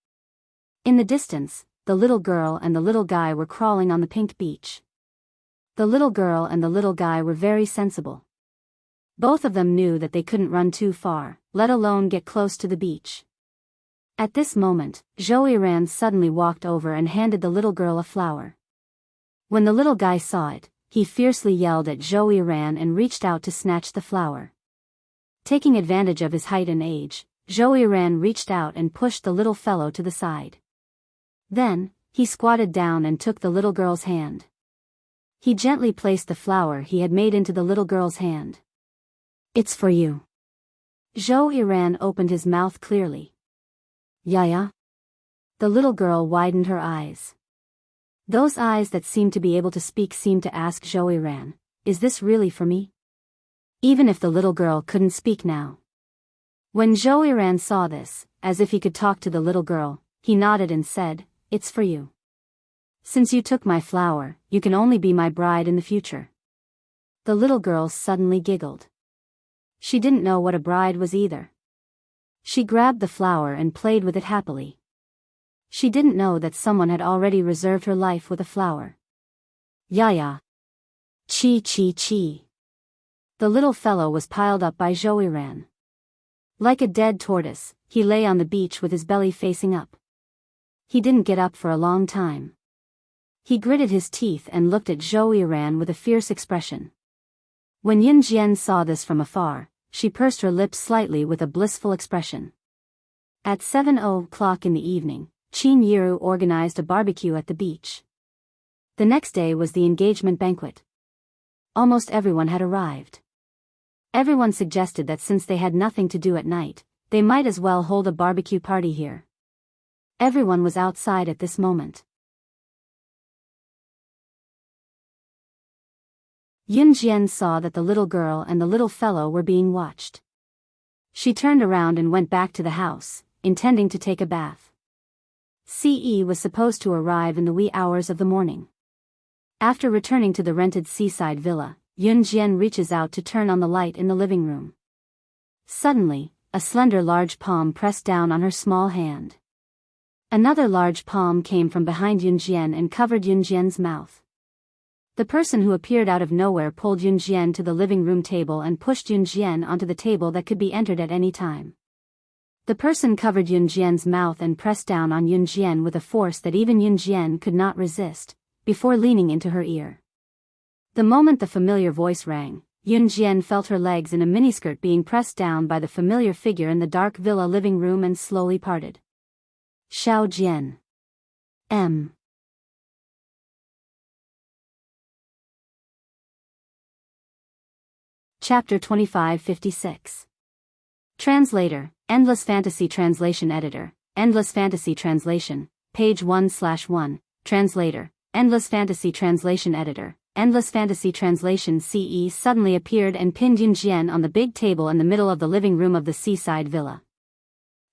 In the distance, the little girl and the little guy were crawling on the pink beach. The little girl and the little guy were very sensible. Both of them knew that they couldn't run too far, let alone get close to the beach. At this moment, Zhou Yiran suddenly walked over and handed the little girl a flower. When the little guy saw it, he fiercely yelled at Zhou Yiran and reached out to snatch the flower. Taking advantage of his height and age, Zhou Yiran reached out and pushed the little fellow to the side. Then, he squatted down and took the little girl's hand. He gently placed the flower he had made into the little girl's hand. It's for you. Zhou Yiran opened his mouth clearly. Yaya? The little girl widened her eyes. Those eyes that seemed to be able to speak seemed to ask Zhou Yiran, is this really for me? Even if the little girl couldn't speak now. When Zhou Yiran saw this, as if he could talk to the little girl, he nodded and said, it's for you. Since you took my flower, you can only be my bride in the future. The little girl suddenly giggled. She didn't know what a bride was either. She grabbed the flower and played with it happily. She didn't know that someone had already reserved her life with a flower. Yaya. Chi chi chi. The little fellow was piled up by Zhou Yiran. Like a dead tortoise, he lay on the beach with his belly facing up. He didn't get up for a long time. He gritted his teeth and looked at Zhou Yiran with a fierce expression. When Yunjian saw this from afar, she pursed her lips slightly with a blissful expression. At 7:00 in the evening, Qin Yiru organized a barbecue at the beach. The next day was the engagement banquet. Almost everyone had arrived. Everyone suggested that since they had nothing to do at night, they might as well hold a barbecue party here. Everyone was outside at this moment. Yun Jian saw that the little girl and the little fellow were being watched. She turned around and went back to the house, intending to take a bath. Ce was supposed to arrive in the wee hours of the morning. After returning to the rented seaside villa, Yun Jian reaches out to turn on the light in the living room. Suddenly, a slender large palm pressed down on her small hand. Another large palm came from behind Yun Jian and covered Yun Jian's mouth. The person who appeared out of nowhere pulled Yun Jian to the living room table and pushed Yun Jian onto the table that could be entered at any time. The person covered Yun Jian's mouth and pressed down on Yun Jian with a force that even Yun Jian could not resist, before leaning into her ear. The moment the familiar voice rang, Yun Jian felt her legs in a miniskirt being pressed down by the familiar figure in the dark villa living room and slowly parted. Xiao Jian. M. Chapter 2556. Translator, Endless Fantasy Translation Editor, Endless Fantasy Translation, page 1/1, Translator, Endless Fantasy Translation Editor, Endless Fantasy Translation. Ce suddenly appeared and pinned Yun Jian on the big table in the middle of the living room of the seaside villa.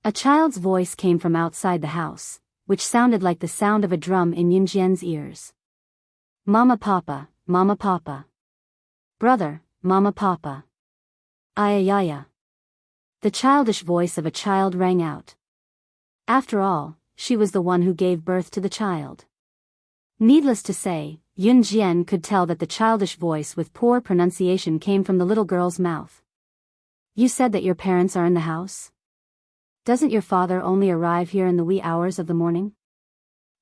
A child's voice came from outside the house, which sounded like the sound of a drum in Yun Jian's ears. Mama Papa, Mama Papa. Brother, Mama Papa. Ayayaya. The childish voice of a child rang out. After all, she was the one who gave birth to the child. Needless to say, Yun Jian could tell that the childish voice with poor pronunciation came from the little girl's mouth. You said that your parents are in the house? Doesn't your father only arrive here in the wee hours of the morning?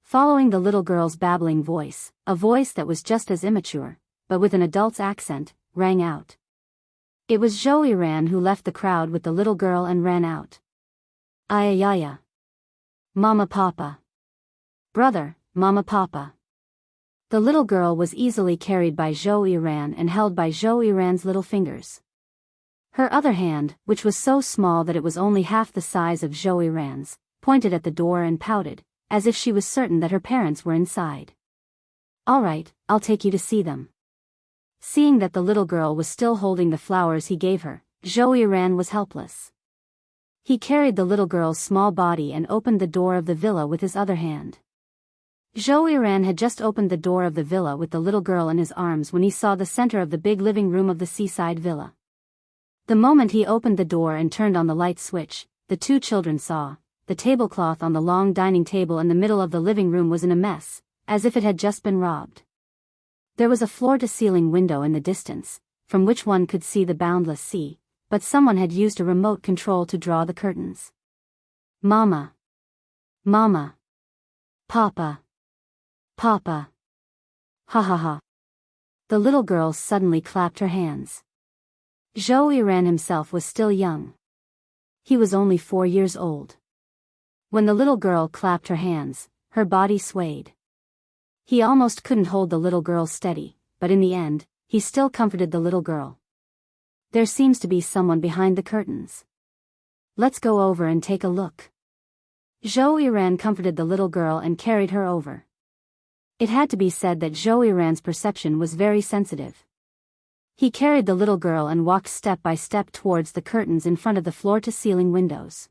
Following the little girl's babbling voice, a voice that was just as immature, but with an adult's accent, rang out. It was Zhou Yiran who left the crowd with the little girl and ran out. Ayayaya. Mama Papa. Brother, Mama Papa. The little girl was easily carried by Zhou Yiran and held by Zhou Yiran's little fingers. Her other hand, which was so small that it was only half the size of Zhou Yiran's, pointed at the door and pouted, as if she was certain that her parents were inside. All right, I'll take you to see them. Seeing that the little girl was still holding the flowers he gave her, Zhou Yiran was helpless. He carried the little girl's small body and opened the door of the villa with his other hand. Zhou Yiran had just opened the door of the villa with the little girl in his arms when he saw the center of the big living room of the seaside villa. The moment he opened the door and turned on the light switch, the two children saw, the tablecloth on the long dining table in the middle of the living room was in a mess, as if it had just been robbed. There was a floor-to-ceiling window in the distance, from which one could see the boundless sea, but someone had used a remote control to draw the curtains. Mama. Mama. Papa. Papa. Ha ha ha. The little girl suddenly clapped her hands. Zhou Yiran himself was still young. He was only 4 years old. When the little girl clapped her hands, her body swayed. He almost couldn't hold the little girl steady, but in the end, he still comforted the little girl. There seems to be someone behind the curtains. Let's go over and take a look. Zhou Yiran comforted the little girl and carried her over. It had to be said that Zhou Yiran's perception was very sensitive. He carried the little girl and walked step by step towards the curtains in front of the floor-to-ceiling windows.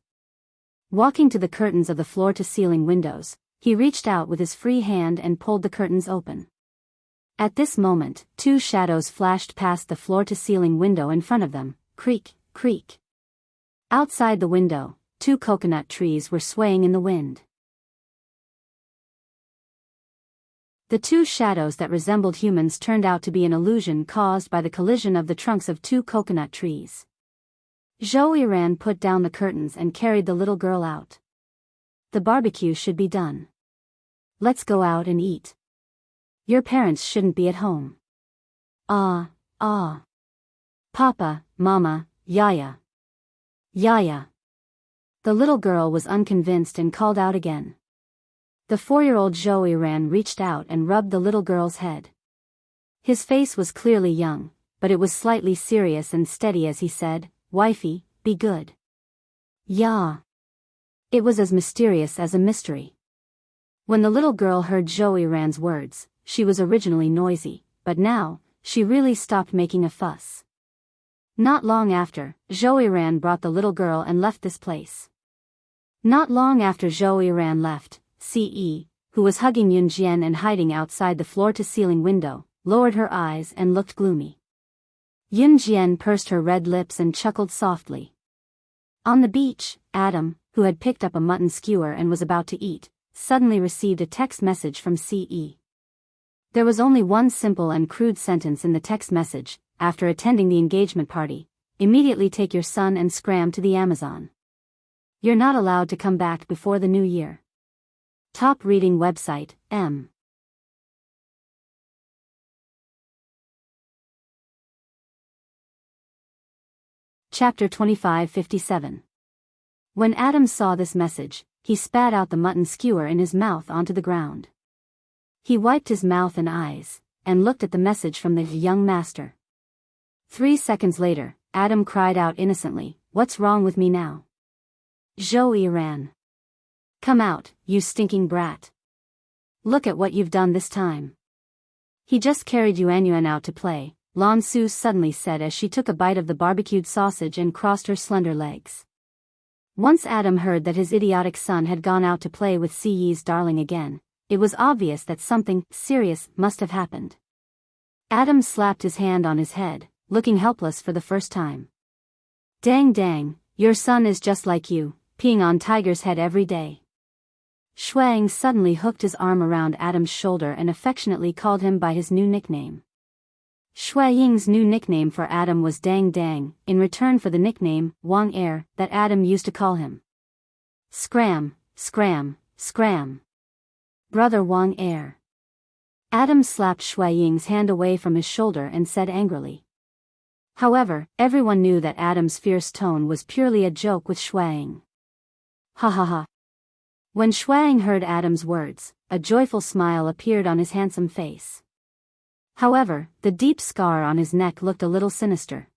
Walking to the curtains of the floor-to-ceiling windows, he reached out with his free hand and pulled the curtains open. At this moment, two shadows flashed past the floor-to-ceiling window in front of them, creak, creak. Outside the window, 2 coconut trees were swaying in the wind. The 2 shadows that resembled humans turned out to be an illusion caused by the collision of the trunks of 2 coconut trees. Zhou Yiran put down the curtains and carried the little girl out. The barbecue should be done. Let's go out and eat. Your parents shouldn't be at home. Ah. Papa, Mama, Yaya. Yaya. The little girl was unconvinced and called out again. The 4-year-old Zhou Yiran reached out and rubbed the little girl's head. His face was clearly young, but it was slightly serious and steady as he said, "Wifey, be good." "Ya." It was as mysterious as a mystery. When the little girl heard Zhou Yiran's words, she was originally noisy, but now, she really stopped making a fuss. Not long after, Zhou Yiran brought the little girl and left this place. Not long after Zhou Yiran left, Ce, who was hugging Yunjian and hiding outside the floor-to-ceiling window, lowered her eyes and looked gloomy. Yunjian pursed her red lips and chuckled softly. On the beach, Adam, who had picked up a mutton skewer and was about to eat, suddenly received a text message from Ce. There was only one simple and crude sentence in the text message: after attending the engagement party, immediately take your son and scram to the Amazon. You're not allowed to come back before the new year. Top reading website, M. Chapter 2557. When Adam saw this message, he spat out the mutton skewer in his mouth onto the ground. He wiped his mouth and eyes, and looked at the message from the young master. 3 seconds later, Adam cried out innocently, "What's wrong with me now?" Zhou Yiran. "Come out, you stinking brat. Look at what you've done this time." "He just carried Yuanyuan out to play," Lan Su suddenly said as she took a bite of the barbecued sausage and crossed her slender legs. Once Adam heard that his idiotic son had gone out to play with Ce's darling again, it was obvious that something serious must have happened. Adam slapped his hand on his head, looking helpless for the first time. "Dang dang, your son is just like you, peeing on Tiger's head every day." Shuang suddenly hooked his arm around Adam's shoulder and affectionately called him by his new nickname. Shuaying's new nickname for Adam was Dang Dang, in return for the nickname, Wang Er, that Adam used to call him. "Scram, scram, scram. Brother Wang Er." Adam slapped Shuaying's hand away from his shoulder and said angrily. However, everyone knew that Adam's fierce tone was purely a joke with Shuaying. Ha ha ha. When Shuaying heard Adam's words, a joyful smile appeared on his handsome face. However, the deep scar on his neck looked a little sinister.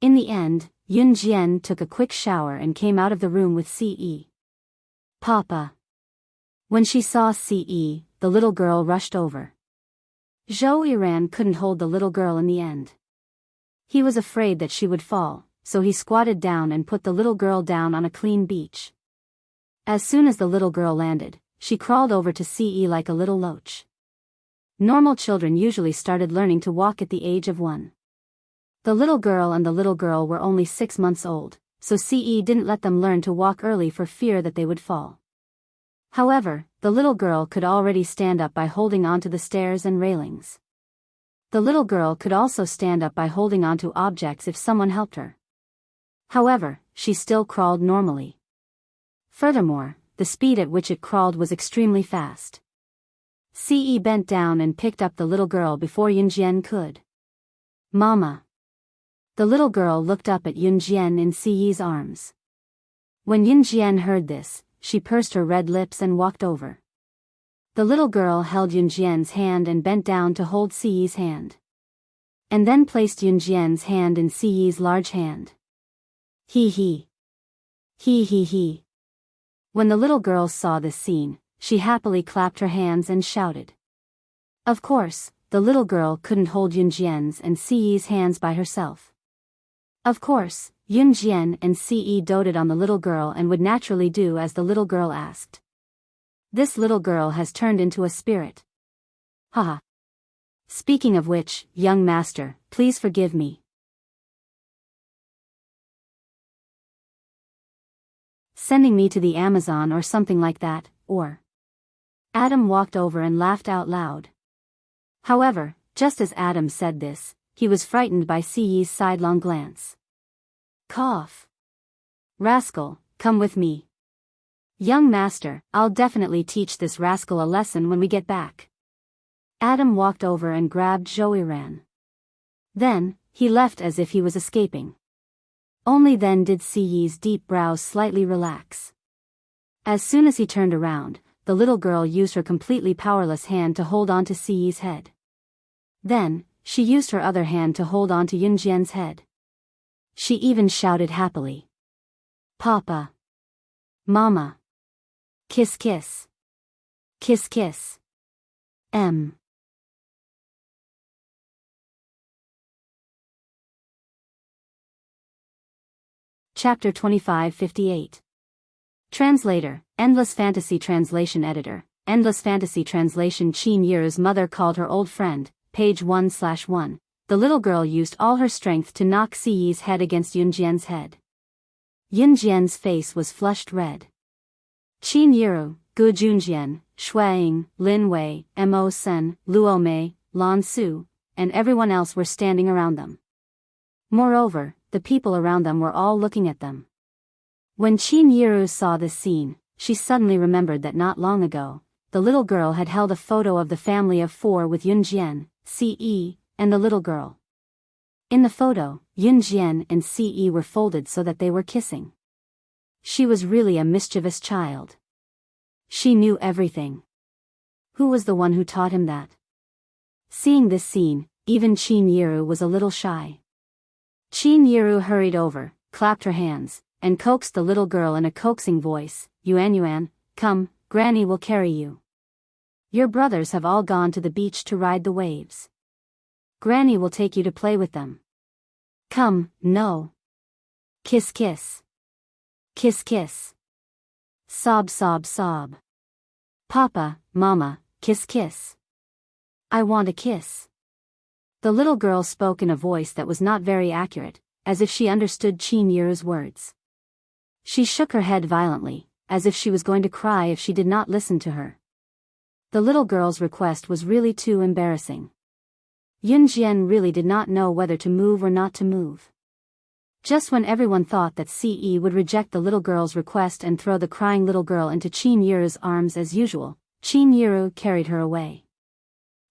In the end, Yunjian took a quick shower and came out of the room with Ce. "Papa." When she saw Ce, the little girl rushed over. Zhou Yiran couldn't hold the little girl in the end. He was afraid that she would fall, so he squatted down and put the little girl down on a clean beach. As soon as the little girl landed, she crawled over to Ce like a little loach. Normal children usually started learning to walk at the age of 1. The little girl were only 6 months old, so Ce didn't let them learn to walk early for fear that they would fall. However, the little girl could already stand up by holding onto the stairs and railings. The little girl could also stand up by holding onto objects if someone helped her. However, she still crawled normally. Furthermore, the speed at which it crawled was extremely fast. Ce bent down and picked up the little girl before Yunjian could. "Mama." The little girl looked up at Yunjian in Ce's arms. When Yunjian heard this, she pursed her red lips and walked over. The little girl held Yunjian's hand and bent down to hold Ce's hand. And then placed Yunjian's hand in Ce's large hand. He he. He he he. When the little girl saw this scene, she happily clapped her hands and shouted. Of course, the little girl couldn't hold Yunjian's and Ce's hands by herself. Of course, Yunjian and Ce doted on the little girl and would naturally do as the little girl asked. This little girl has turned into a spirit. Haha. Speaking of which, young master, please forgive me. Sending me to the Amazon or something like that, or... Adam walked over and laughed out loud. However, just as Adam said this, he was frightened by Ce's sidelong glance. Cough. Rascal, come with me. Young master, I'll definitely teach this rascal a lesson when we get back. Adam walked over and grabbed Zhou Yiran. Then, he left as if he was escaping. Only then did Si Yi's deep brows slightly relax. As soon as he turned around, the little girl used her completely powerless hand to hold on to Si Yi's head. Then, she used her other hand to hold on to Yunjian's head. She even shouted happily. Papa. Mama. Kiss kiss. Kiss kiss. M. Chapter 2558. Translator, Endless Fantasy Translation Editor, Endless Fantasy Translation. Qin Yiru's mother called her old friend, page 1/1. The little girl used all her strength to knock Si Yi's head against Yunjian's head. Yunjian's face was flushed red. Qin Yiru, Gu Junjian, Shuaying, Lin Wei, Mo Sen, Luo Mei, Lan Su, and everyone else were standing around them. Moreover, the people around them were all looking at them. When Qin Yiru saw this scene, she suddenly remembered that not long ago, the little girl had held a photo of the family of four with Yunjian, Si Yi, and the little girl. In the photo, Yunjian and Si Yi were folded so that they were kissing. She was really a mischievous child. She knew everything. Who was the one who taught him that? Seeing this scene, even Qin Yiru was a little shy. Qin Yiru hurried over, clapped her hands, and coaxed the little girl in a coaxing voice. Yuan, come, Granny will carry you. Your brothers have all gone to the beach to ride the waves. Granny will take you to play with them. Come, no. Kiss kiss. Kiss kiss. Sob sob sob. Papa, Mama, kiss kiss. I want a kiss. The little girl spoke in a voice that was not very accurate, as if she understood Qin Yiru's words. She shook her head violently, as if she was going to cry if she did not listen to her. The little girl's request was really too embarrassing. Yunjian really did not know whether to move or not to move. Just when everyone thought that Si Yi would reject the little girl's request and throw the crying little girl into Qin Yiru's arms as usual, Qin Yiru carried her away.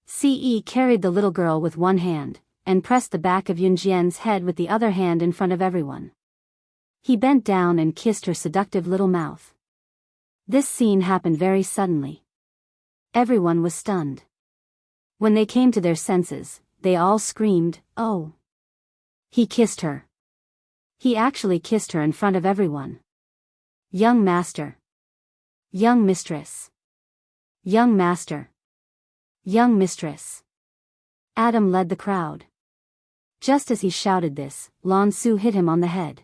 Si Yi carried the little girl with one hand, and pressed the back of Yunjian's head with the other hand in front of everyone. He bent down and kissed her seductive little mouth. This scene happened very suddenly. Everyone was stunned. When they came to their senses, they all screamed, "Oh!" He kissed her. He actually kissed her in front of everyone. Young master. Young mistress. Young master. Young mistress. Adam led the crowd. Just as he shouted this, Lan Su hit him on the head.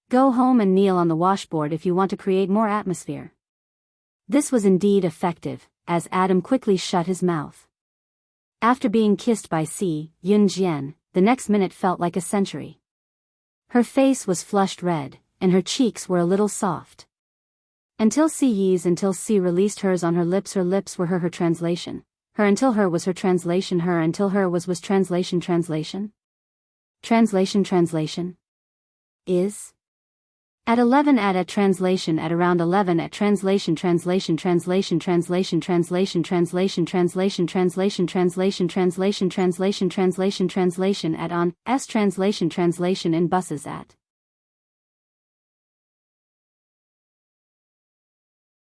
Go home and kneel on the washboard if you want to create more atmosphere. This was indeed effective, as Adam quickly shut his mouth. After being kissed by Yunjian, the next minute felt like a century. Her face was flushed red, and her cheeks were a little soft. Until Si released hers on her lips were her translation. Her until her was her translation. Her until her was translation. Translation is at 11 at a translation at around 11 at translation at on s translation in buses at.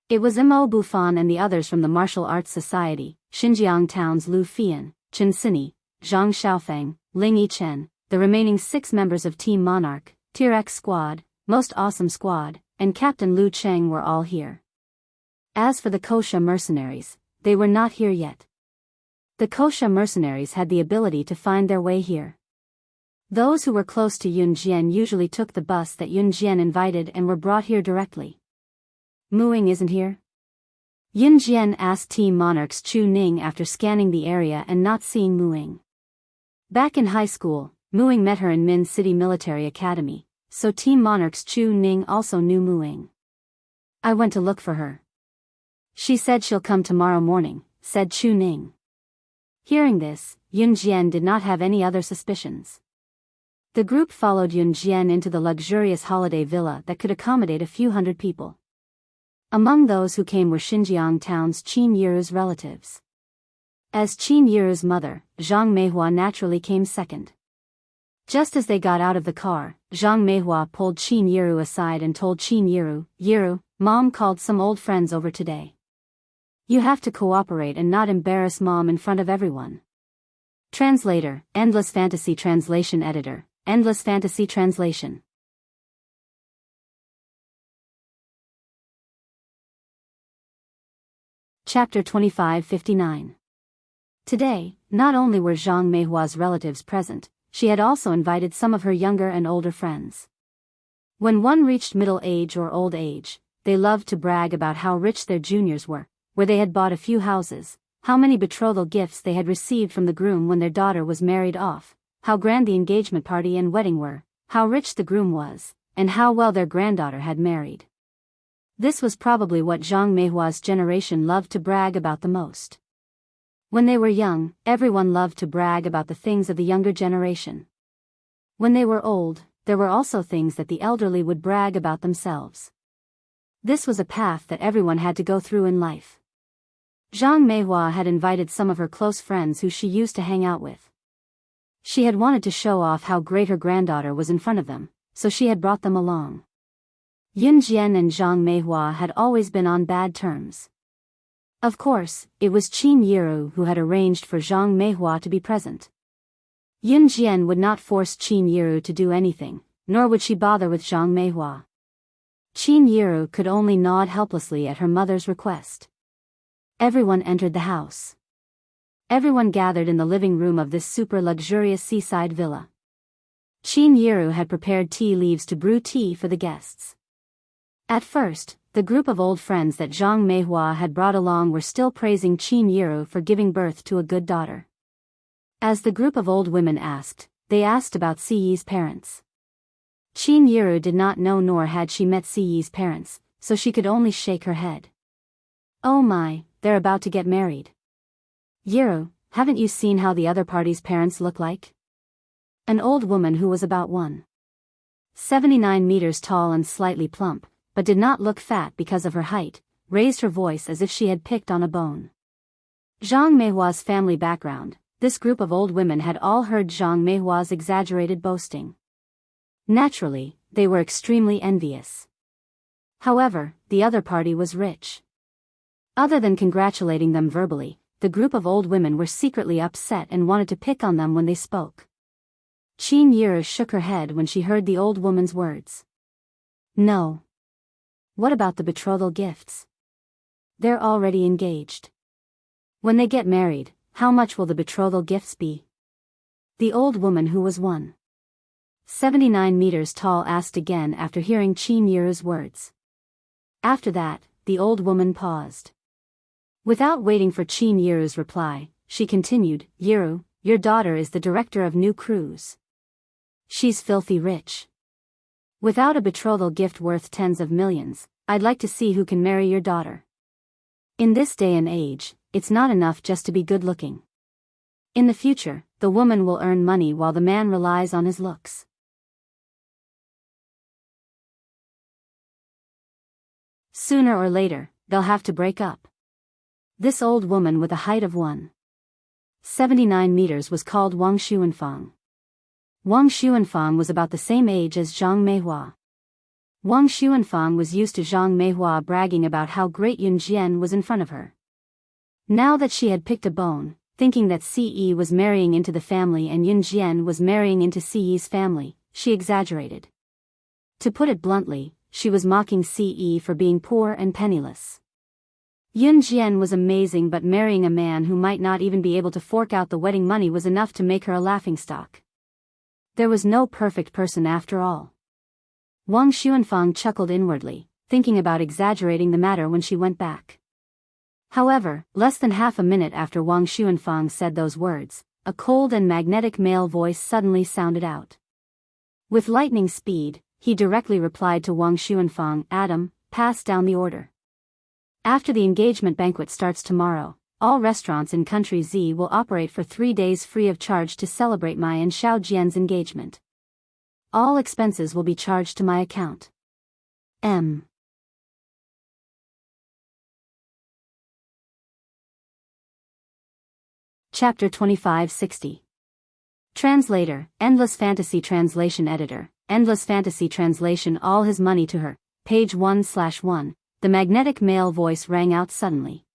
It was Mo Bufan and the others from the Martial Arts Society, Xinjiang towns Lu Fian, Chen Sini, Zhang Xiaofeng, Ling Yichen, the remaining 6 members of Team Monarch, Tier X Squad, Most Awesome Squad, and Captain Lu Cheng were all here. As for the Kosha mercenaries, they were not here yet. The Kosha mercenaries had the ability to find their way here. Those who were close to Yunjian usually took the bus that Yunjian invited and were brought here directly. Muing isn't here? Yunjian asked Team Monarch's Chu Ning after scanning the area and not seeing Muing. Back in high school, Muing met her in Min City Military Academy, so Team Monarch's Chu Ning also knew Muing. I went to look for her. She said she'll come tomorrow morning, said Chu Ning. Hearing this, Yunjian did not have any other suspicions. The group followed Yunjian into the luxurious holiday villa that could accommodate a few hundred people. Among those who came were Xinjiang town's Qin Yiru's relatives. As Qin Yiru's mother, Zhang Meihua naturally came second. Just as they got out of the car, Zhang Meihua pulled Qin Yiru aside and told Qin Yiru, "Yiru, Mom called some old friends over today. You have to cooperate and not embarrass Mom in front of everyone." Translator, Endless Fantasy Translation Editor, Endless Fantasy Translation. Chapter 2559. Today, not only were Zhang Meihua's relatives present, she had also invited some of her younger and older friends. When one reached middle age or old age, they loved to brag about how rich their juniors were, where they had bought a few houses, how many betrothal gifts they had received from the groom when their daughter was married off, how grand the engagement party and wedding were, how rich the groom was, and how well their granddaughter had married. This was probably what Zhang Meihua's generation loved to brag about the most. When they were young, everyone loved to brag about the things of the younger generation. When they were old, there were also things that the elderly would brag about themselves. This was a path that everyone had to go through in life. Zhang Meihua had invited some of her close friends who she used to hang out with. She had wanted to show off how great her granddaughter was in front of them, so she had brought them along. Yun Jian and Zhang Meihua had always been on bad terms. Of course, it was Qin Yiru who had arranged for Zhang Meihua to be present. Yun Jian would not force Qin Yiru to do anything, nor would she bother with Zhang Meihua. Qin Yiru could only nod helplessly at her mother's request. Everyone entered the house. Everyone gathered in the living room of this super luxurious seaside villa. Qin Yiru had prepared tea leaves to brew tea for the guests. At first, the group of old friends that Zhang Meihua had brought along were still praising Qin Yiru for giving birth to a good daughter. As the group of old women asked, they asked about Siyi's parents. Qin Yiru did not know nor had she met Siyi's parents, so she could only shake her head. "Oh my, they're about to get married. Yiru, haven't you seen how the other party's parents look like?" An old woman who was about 1.79 meters tall and slightly plump, but did not look fat because of her height, raised her voice as if she had picked on a bone. Zhang Meihua's family background, this group of old women had all heard Zhang Meihua's exaggerated boasting. Naturally, they were extremely envious. However, the other party was rich. Other than congratulating them verbally, the group of old women were secretly upset and wanted to pick on them when they spoke. Qin Yiru shook her head when she heard the old woman's words. "No. What about the betrothal gifts? They're already engaged. When they get married, how much will the betrothal gifts be?" The old woman who was 1.79 meters tall asked again after hearing Qin Yiru's words. After that, the old woman paused. Without waiting for Qin Yiru's reply, she continued, "Yiru, your daughter is the director of new cruise. She's filthy rich. Without a betrothal gift worth tens of millions, I'd like to see who can marry your daughter. In this day and age, it's not enough just to be good looking. In the future, the woman will earn money while the man relies on his looks. Sooner or later, they'll have to break up." This old woman with a height of 1.79 meters was called Wang Xuanfang. Wang Xuanfang was about the same age as Zhang Meihua. Wang Xuanfang was used to Zhang Meihua bragging about how great Yun Jian was in front of her. Now that she had picked a bone, thinking that Ce was marrying into the family and Yun Jian was marrying into Ce's family, she exaggerated. To put it bluntly, she was mocking Ce for being poor and penniless. Yun Jian was amazing, but marrying a man who might not even be able to fork out the wedding money was enough to make her a laughingstock. There was no perfect person after all. Wang Xuanfang chuckled inwardly, thinking about exaggerating the matter when she went back. However, less than half a minute after Wang Xuanfang said those words, a cold and magnetic male voice suddenly sounded out. With lightning speed, he directly replied to Wang Xuanfang, "Adam, pass down the order. After the engagement banquet starts tomorrow, all restaurants in Country Z will operate for 3 days free of charge to celebrate my and Xiao Jian's engagement. All expenses will be charged to my account. M. Chapter 2560. Translator, Endless Fantasy Translation Editor, Endless Fantasy Translation. All his money to her. Page 1/1. The magnetic male voice rang out suddenly.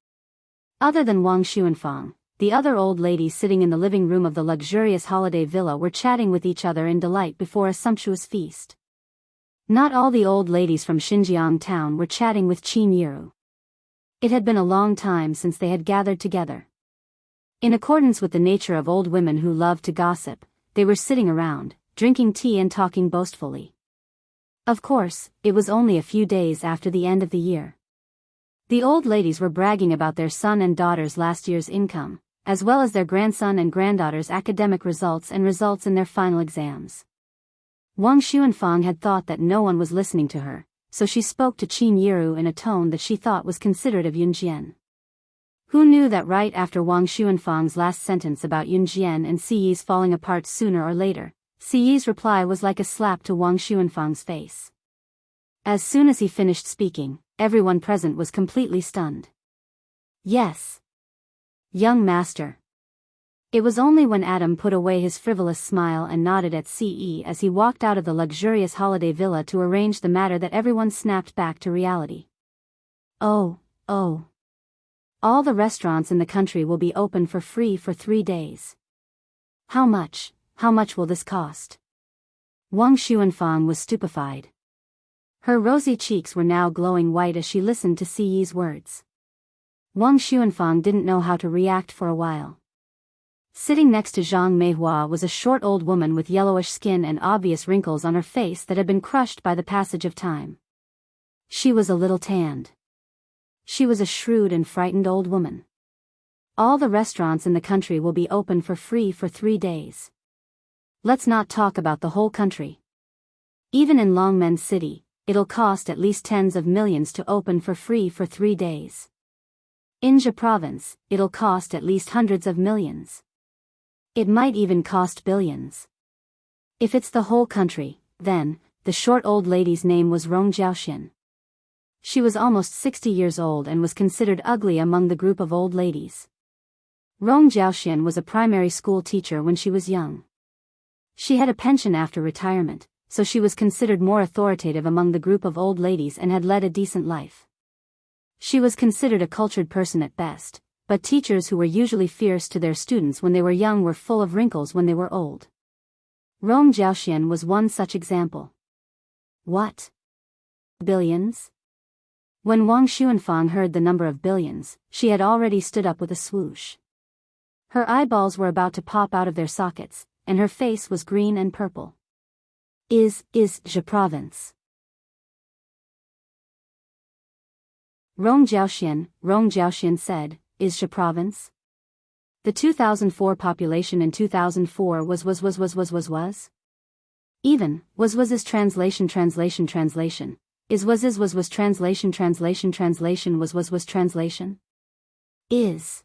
Other than Wang Xuanfang, the other old ladies sitting in the living room of the luxurious holiday villa were chatting with each other in delight before a sumptuous feast. Not all the old ladies from Xinjiang town were chatting with Qin Yiru. It had been a long time since they had gathered together. In accordance with the nature of old women who loved to gossip, they were sitting around, drinking tea and talking boastfully. Of course, it was only a few days after the end of the year. The old ladies were bragging about their son and daughter's last year's income, as well as their grandson and granddaughter's academic results and results in their final exams. Wang Xuanfang had thought that no one was listening to her, so she spoke to Qin Yiru in a tone that she thought was considerate of Yunjian. Who knew that right after Wang Xuanfang's last sentence about Yunjian and Siyi's falling apart sooner or later, Siyi's reply was like a slap to Wang Xuanfang's face. As soon as he finished speaking, everyone present was completely stunned. Yes. Young master. It was only when Adam put away his frivolous smile and nodded at Ce as he walked out of the luxurious holiday villa to arrange the matter that everyone snapped back to reality. Oh. All the restaurants in the country will be open for free for 3 days. How much will this cost? Wang Xuanfang was stupefied. Her rosy cheeks were now glowing white as she listened to Ce's words. Wang Xuanfang didn't know how to react for a while. Sitting next to Zhang Meihua was a short old woman with yellowish skin and obvious wrinkles on her face that had been crushed by the passage of time. She was a little tanned. She was a shrewd and frightened old woman. All the restaurants in the country will be open for free for 3 days. Let's not talk about the whole country. Even in Longmen City, it'll cost at least tens of millions to open for free for 3 days. In Jianghu province, it'll cost at least hundreds of millions. It might even cost billions. If it's the whole country, then, the short old lady's name was Rong Jiaoxian. She was almost 60 years old and was considered ugly among the group of old ladies. Rong Jiaoxian was a primary school teacher when she was young. She had a pension after retirement, so she was considered more authoritative among the group of old ladies and had led a decent life. She was considered a cultured person at best, but teachers who were usually fierce to their students when they were young were full of wrinkles when they were old. Rong Jiaoxian was one such example. What? Billions? When Wang Xuanfang heard the number of billions, she had already stood up with a swoosh. Her eyeballs were about to pop out of their sockets, and her face was green and purple. Is Jianghu province? Rong Jiaoxian said, is Jianghu province? The 2004 population in 2004 was. Even, was is translation. Is translation was translation? Is.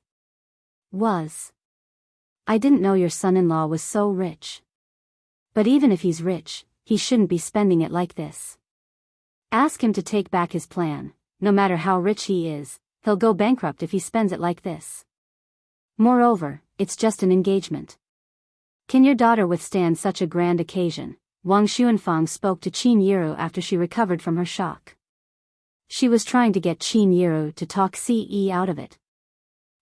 Was. I didn't know your son-in-law was so rich. But even if he's rich, he shouldn't be spending it like this. Ask him to take back his plan. No matter how rich he is, he'll go bankrupt if he spends it like this. Moreover, it's just an engagement. Can your daughter withstand such a grand occasion? Wang Xuanfang spoke to Qin Yiru after she recovered from her shock. She was trying to get Qin Yiru to talk Ce out of it.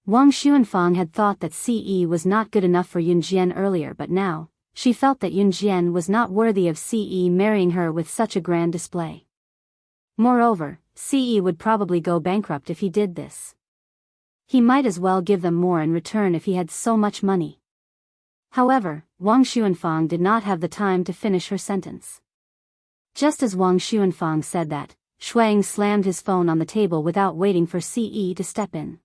Wang Xuanfang had thought that Ce was not good enough for Yunjian earlier, but now, she felt that Yunjian was not worthy of Ce marrying her with such a grand display. Moreover, Ce would probably go bankrupt if he did this. He might as well give them more in return if he had so much money. However, Wang Xuanfang did not have the time to finish her sentence. Just as Wang Xuanfang said that, Shuang slammed his phone on the table without waiting for Ce to step in.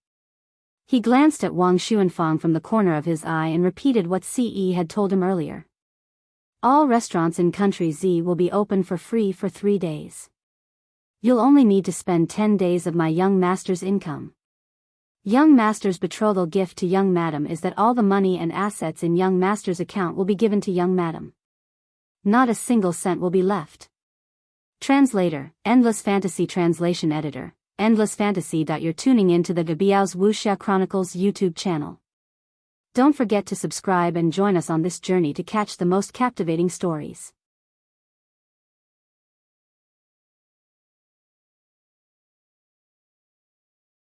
He glanced at Wang Xuanfang from the corner of his eye and repeated what Ce had told him earlier. All restaurants in Country Z will be open for free for 3 days. You'll only need to spend 10 days of my young master's income. Young master's betrothal gift to young madam is that all the money and assets in young master's account will be given to young madam. Not a single cent will be left. Translator, Endless Fantasy Translation Editor, Endless Fantasy. You're tuning in to the Biyao's Wuxia Chronicles YouTube channel. Don't forget to subscribe and join us on this journey to catch the most captivating stories.